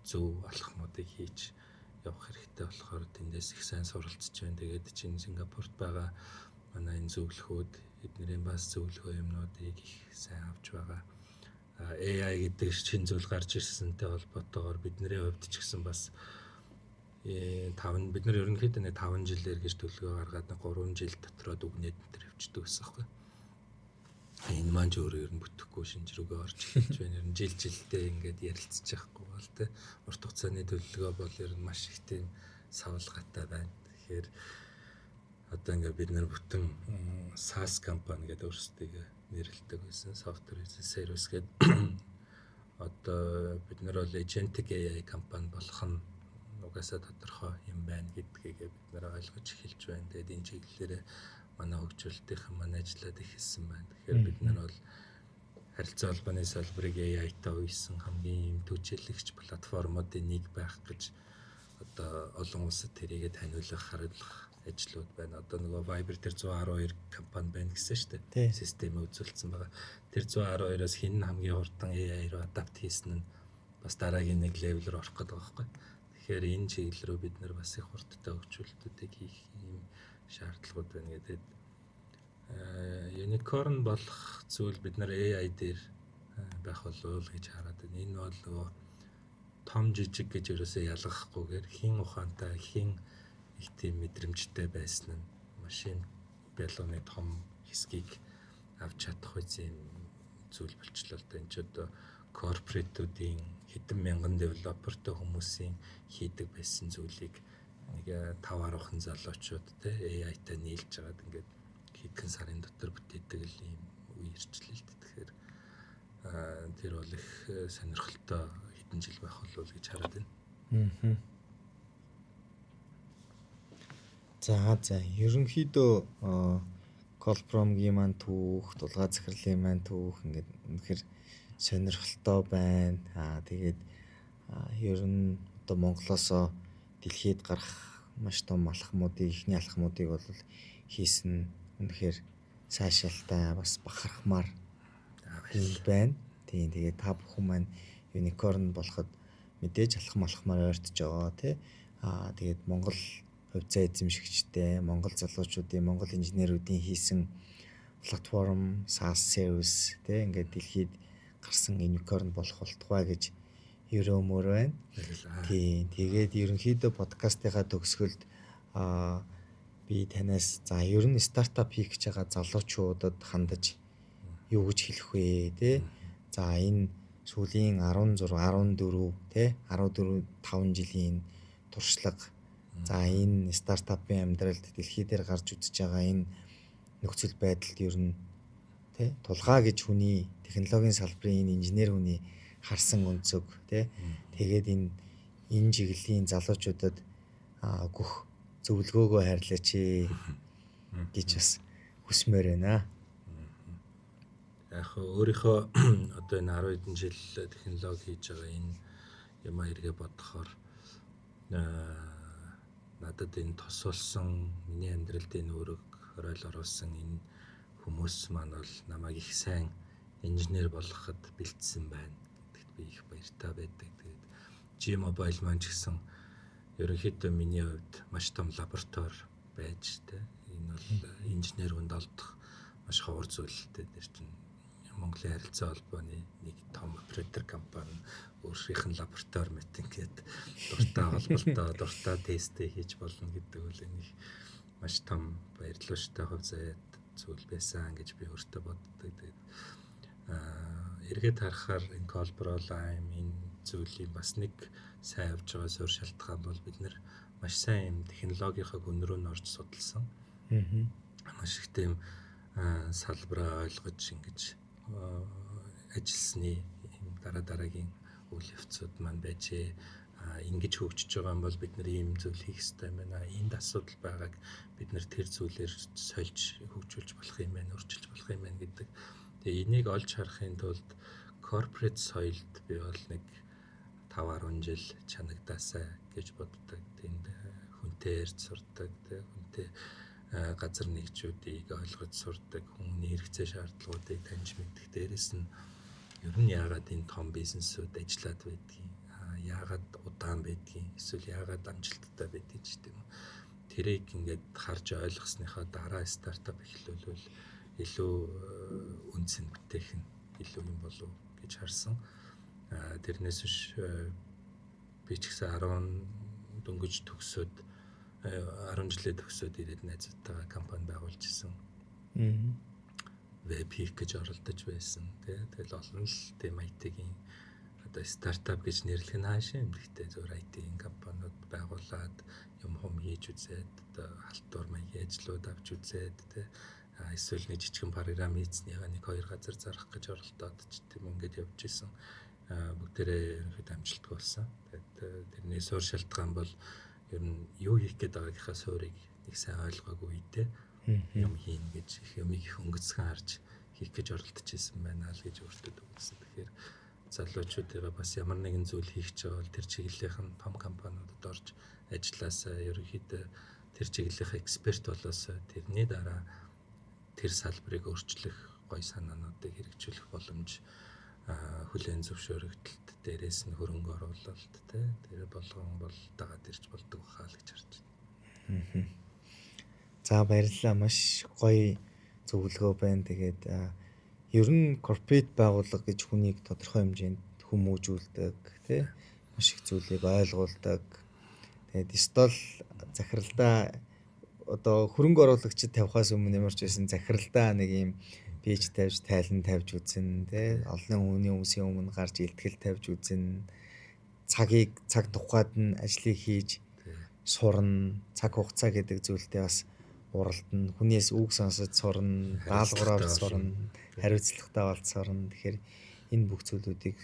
зөв алхмуудыг хийж явах хэрэгтэй болохоор тэндээс их сайн суралцж байна. Тэгээд чинь Сингапурт байгаа манай энэ зөвлөхүүд эднэрийн бас зөвлөгөө юмнуудыг их сайн авч байгаа. AI гэдэг шинэ зүйл гарч ирсэнтэй холбоотойгоор бидний хувьд ч гэсэн бас бид нар ерөнхийдөө нэг 5 жилээр гэж төлөвлөгөө гаргаад 3 жил дотроо дүгнээд энэ хөвчдөг гэсэн юм. Энэ маань ч өөрөө ер нь бүтэхгүй шинжрүүгээ орж ирж байна. Ер нь жилдээ ингээд ярилцж байхгүй бол тэ урт хугацааны төлөвлөгөө бол ер нь маш их тийм савлгатай байна. Тэгэхээр одоо ингээд бид нар бүтэн SaaS компани гэдэг өөрсдөө нэрлэдэг байсан. Software as a Service гэдэг одоо бид нар бол agentic AI компани болох нь угаасаа тодорхой юм байна гэдгийг бид нар ойлгож эхэлж байна. Тэгээд энэ чиглэлээр манай хөгжүүлэлтийн маань ажиллаад эхэлсэн байна. Тэгэхээр бид нар бол харилцаа холбооны салбарыг AI-тай үйсэн хамгийн юм түчээлэгч платформуудын нэг байх гэж одоо олон улсад тэрийгэ таниулах, харуулах ажлууд байна. Одоо нөгөө Viber дээр 112 компани байна гэсэн шүү дээ. Систем үзүүлсэн байгаа. Тэр 112-оос хэн хамгийн хурдан AI руу адапт хийсэн нь бас дараагийн нэг левел рүү орох гэдэг байгаа байхгүй. Тэгэхээр энэ чиглэл рүү бид нар бас их хурдтай хөгжүүлэлтүүдийг хийх юм шаардлагууд байна гэдэг. Unicorn болох зүйл бид нар AI дээр байх болов гэж хараад байна. Энэ бол нөгөө том жижиг гэж ерөөсөө ялгахгүйгээр хин ухаантай хин их тийм мэдрэмжтэй байсан нь машин биологны том хэсгийг авч чадах үе юм зүйл болчлоо л да. Энд ч одоо корпоратуудын хэдэн мянган девелопертэй хүмүүсийн хийдэг байсан зүйлийг нэг 5-10хан залуучууд те AI-тай нийлж байгаад ингээд хэдхэн сарын дотор бүтээдэг л юм үе ирчлээ л дээ. Тэгэхээр тэр бол их сонирхолтой хэдэн жил байх болов гэж хараад байна. За ерөнхийдөө Colpro-гийн маань түүх, дулгаа захирлын маань түүх ингээд үнэхээр сонирхолтой байна. Тэгээд ер нь одоо Монголоосоо дэлхийд гарах маш том алхмуудыг, ихний алхмуудыг бол хийсэн үнэхээр сайшаалтай бас бахархмаар байна. Тийм тэгээд та бүхэн маань юникорн болоход мэдээж алхмаар ойртож байгаа тий. Тэгээд Монгол хувьцаа эзэмшигчтэй, Монгол залуучуудын, Монгол инженеруудын хийсэн платформ, SaaS service тий ингээд дэлхийд гарсан юникорн болох болтугай гэж ерөөмөр байна. Тийм тэгээд ерөнхийдөө подкастынхаа төгсгөлд би танаас за ер нь стартап хийх гэж байгаа залуучуудад хандаж юу гэж хэлэх вэ тий. За энэ сүүлийн 16, 14 тий 14 5 жилийн туршлага. За энэ стартапын амьдралд дэлхий дээр гарч үзэж байгаа энэ нөхцөл байдалд ер нь тий тулгаа гэж хүний технологийн салбарын энэ инженер хүний харсан өнцөг тий тэгээд энэ чиглэлийн залуучуудад өгөх зөвлөгөөгөө хайрлаач гэж бас хүсмээр байна. Яг өөрийнхөө одоо энэ 10 хэдэн жил технологи хийж байгаа энэ юм хэрэгэ бодохоор надад энэ тосолсон миний амьдралд энэ өөрөг хоройл оруулсан энэ хүмүүс маань бол намайг их сайн инженер болгоход бэлдсэн байна гэдэгт би их баяртай байдаг. Тэгээд G-Mobile маань ч гэсэн ерөнхийдөө миний хувьд маш том лаборатори байж тэ энэ бол инженер хүнд олдох маш ховор зүйлтэй нэр чинь Монголын харилцаа холбооны нэг том оператор компани өөрсдийнх нь лаборатори мэт ингээд дуртай холболтоо дуртай тестээ хийж болно гэдэг үл энэ маш том баярлалтай хөв заяад зүйл байсан гэж би өөртөө боддог. Тэгээд эргээд харахаар энэ Colbrol аим энэ зүйлийн бас нэг сайн явж байгаа суурь шалтгаан бол бид нэр маш сайн юм технологийнхаа гүн рүү норж судалсан. Маш их тийм салбараа ойлгож ингэж ажилласны дараагийн үйл явцуд маань байжээ. Ингэж хөгжиж байгаа юм бол бид нар ийм зүйл хийх ёстой юм байна. Энд асуудал байгааг бид нар тэр зүйлээр сольж хөгжүүлж болох юм байна, өөрчилж болох юм байна гэдэг. Тэгээ энийг олж харахын тулд corporate соёлд би бол нэг 5-10 жил чанагдаасаа гэж боддог. Тэнд хүнтэй ярьж сурдаг, хүнтэй газар нэгжүүдийг ойлгож сурдаг, хүний хэрэгцээ шаардлагуудыг таньж мэддэг. Дээрээс нь ер нь яагаад энэ том бизнесүүд ажиллаад байдгийг, яагаад удаан байдгийг, эсвэл яагаад амжилттай байдгийг ч тийм үү. Тэрийг ингээд харж ойлгосныхаа дараа стартап эхлүүлвэл илүү үнцэн бүтээх нь илүү юм болов гэж харсан. Тэрнээс биш би ч гэсэн 10 дөнгөж төгсөөд 10 жилээ төгсөөд ирээд найзуудтайгаа компани байгуулж исэн. Веб хийх гэж оролдож байсан. Тэгэл олон л тийм IT-ийн одоо стартап гэж нэрлэх нь хаашаа юм. Гэхдээ зөвхөн IT-ийн компаниуд байгуулад юм хийж үзээд одоо халтур маягийн ажлууд авч үзээд эсвэл нэг жижигэн програм хийснийгаа 1-2 газар зарах гэж оролдоод ч тийм ингээд явж исэн. Бүгдээрээ ерөнхийдөө амжилттай болсон. Тэгээд тэрний суурь шалтгаан бол ер нь юу хийх гээд байгаагийнхаа суурийг нэг сайн ойлгоогүй үедээ юм хийн гэж юмыг их өнгөцгөн харж хийх гэж оролдож исэн байна л гэж өөртөө дүгнсэн. Тэгэхээр залуучуудаа бас ямар нэгэн зүйл хийх гэж бол тэр чиглэлийн том компаниудад орж ажилласаа ерөнхийдөө тэр чиглэлийн эксперт болоосоо тэрний дараа тэр салбарыг өөрчлөх гой санаануудыг хэрэгжүүлэх боломж хүлээн зөвшөөрөгдөлт дээрээс нь хөрөнгө оруулалт тэр болгон бол дагаад ирж болдог бахаа л гэж харж байна. За баярлалаа, маш гоё зөвлөгөө байна. Тэгээд ер нь корпорат байгууллага гэж хүнийг тодорхой хэмжээнд хүмүүжүүлдэг тий маш их зүйлийг ойлгуулдаг. Тэгээд стол захиралдаа одоо хөрөнгө оруулагчид тавихаас өмнө ямар ч байсан захиралдаа нэг юм пэйж тавьж тайлан тавьж үзэн тий олон хүний хүмүүсийн өмнө гарч илтгэл тавьж үзэн цаг тухайд нь ажлыг хийж сурна, цаг хугацаа гэдэг зүйлтэй бас уралдана, хүнээс үг сонсож сурна, даалгавраар сурна, хариуцлагатай болж сурна. Тэгэхээр энэ бүх зүйлүүдийг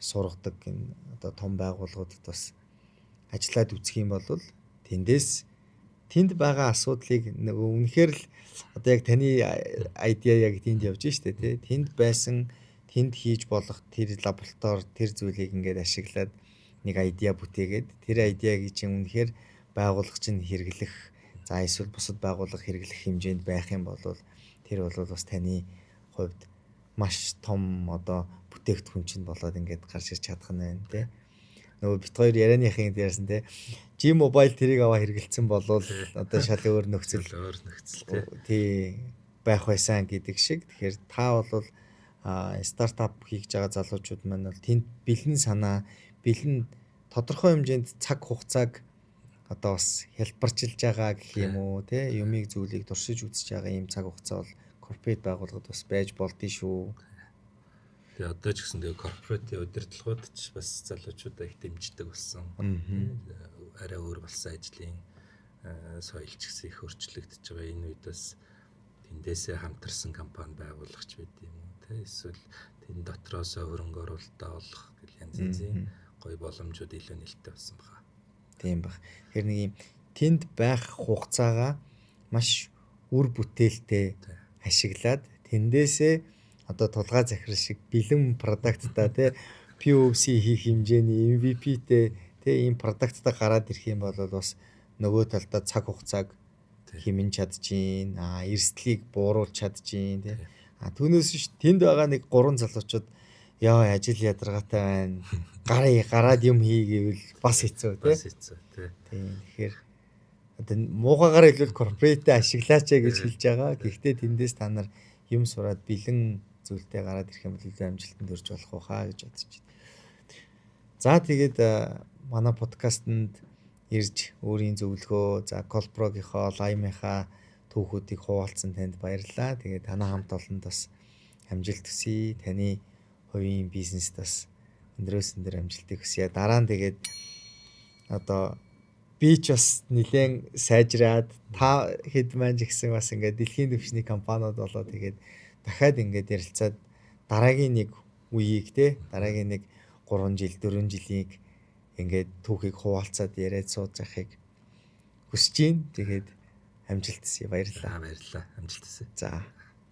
сургадаг энэ одоо том байгууллагуудад бас ажиллаад үзэх юм бол тэнд байгаа асуудлыг нөгөө үнэхээр л одоо яг таны айдиа яг тэнд явж штэ тий тэнд байсан тэнд хийж болох тэр лаборатори тэр зүйлийг ингээд ашиглаад нэг айдиа бүтээгээд тэр айдиагийн чинь үнэхээр байгууллага чинь хэрэглэх за эсвэл бусад байгууллага хэрэглэх хэмжээнд байх юм бол тэр бол бас таны хувьд маш том одоо бүтээгдэхүүн чинь болоод ингээд гарч ирж чадах нь байна тий. Нөгөө бит хоёр ярианыхын дээрсэн тий. G-Mobile тэрийг аваа хэрэгэлсэн бол одоо шал өөр нөхцөл тий байх байсан гэдэг шиг. Тэгэхээр та бол стартап хийж байгаа залуучууд маань бол тэнд бэлэн санаа, бэлэн тодорхой хэмжээнд цаг хугацааг одоо бас хялбарчилж байгаа гэх юм уу тий. Юмыг зүйлийг туршиж үзэж байгаа ийм цаг хугацаа бол корпорат байгууллагад бас байж болдгий шүү. Тэгээ одоо ч гэсэн тэгээ корпоратийн удирдлагууд ч бас залуучуудаа их дэмждэг болсон. Арай өөр болсон ажлын соёл ч гэсэн их өөрчлөгдөж байгаа. Энэ үед бас тэндээсээ хамтарсан компани байгуулах ч байд юм уу те эсвэл тэн дотроос хөрөнгө оруулалтаа олох гэл янз янзын гоё боломжууд илүү нэлээд болсон байна. Тийм баг. Тэгэхээр нэг юм тэнд байх хугацаагаа маш үр бүтээлтэй ашиглаад тэндээсээ одоо тулгай захирал шиг бэлэн продукттай те POC хийх хэмжээний MVP-тэй те ийм продукттай гараад ирэх юм бол бас нөгөө талдаа цаг хугацааг хэмнэн чадчихин, эрсдлийг бууруулж чадчихин тий. Түүнээс ш тэнд байгаа нэг 3 залуучууд яа ажил ядаргаатай байна. Гараад юм хий гэвэл бас хэцүү тий. Бас хэцүү тий. Тэгэхээр одоо муухагаар хэлбэл корпоратаа ашиглаач гэж хэлж байгаа. Гэхдээ тэндээс та нар юм сураад бэлэн зүйлтэй гараад ирэх юм бол илүү амжилтанд хүрч болох уу гэж бодож байна. За тэгээд манай подкастэнд ирж өөрийн зөвлөгөө за Колпрогийнхоо лаймынхаа түүхүүдийг хуваалцсан танд баярлалаа. Тэгээд танай хамт олонд бас амжилт хүсье. Таны хувийн бизнест бас өндрөөс өндөр амжилтыг хүсье. Дараа нь тэгээд одоо би ч бас нэлээд сайжраад та хэд маань ч гэсэн бас ингээд дэлхийн түвшний компаниуд болоо тэгээд дахиад ингээд ярилцаад дараагийн нэг үеийг те дараагийн нэг 3 жил 4 жилийг ингээд түүхийг хуваалцаад яриад сууж байхыг хүсэж байна. Тэгээд амжилт хүсье. Баярлалаа. Баярлалаа. Амжилт хүсье. За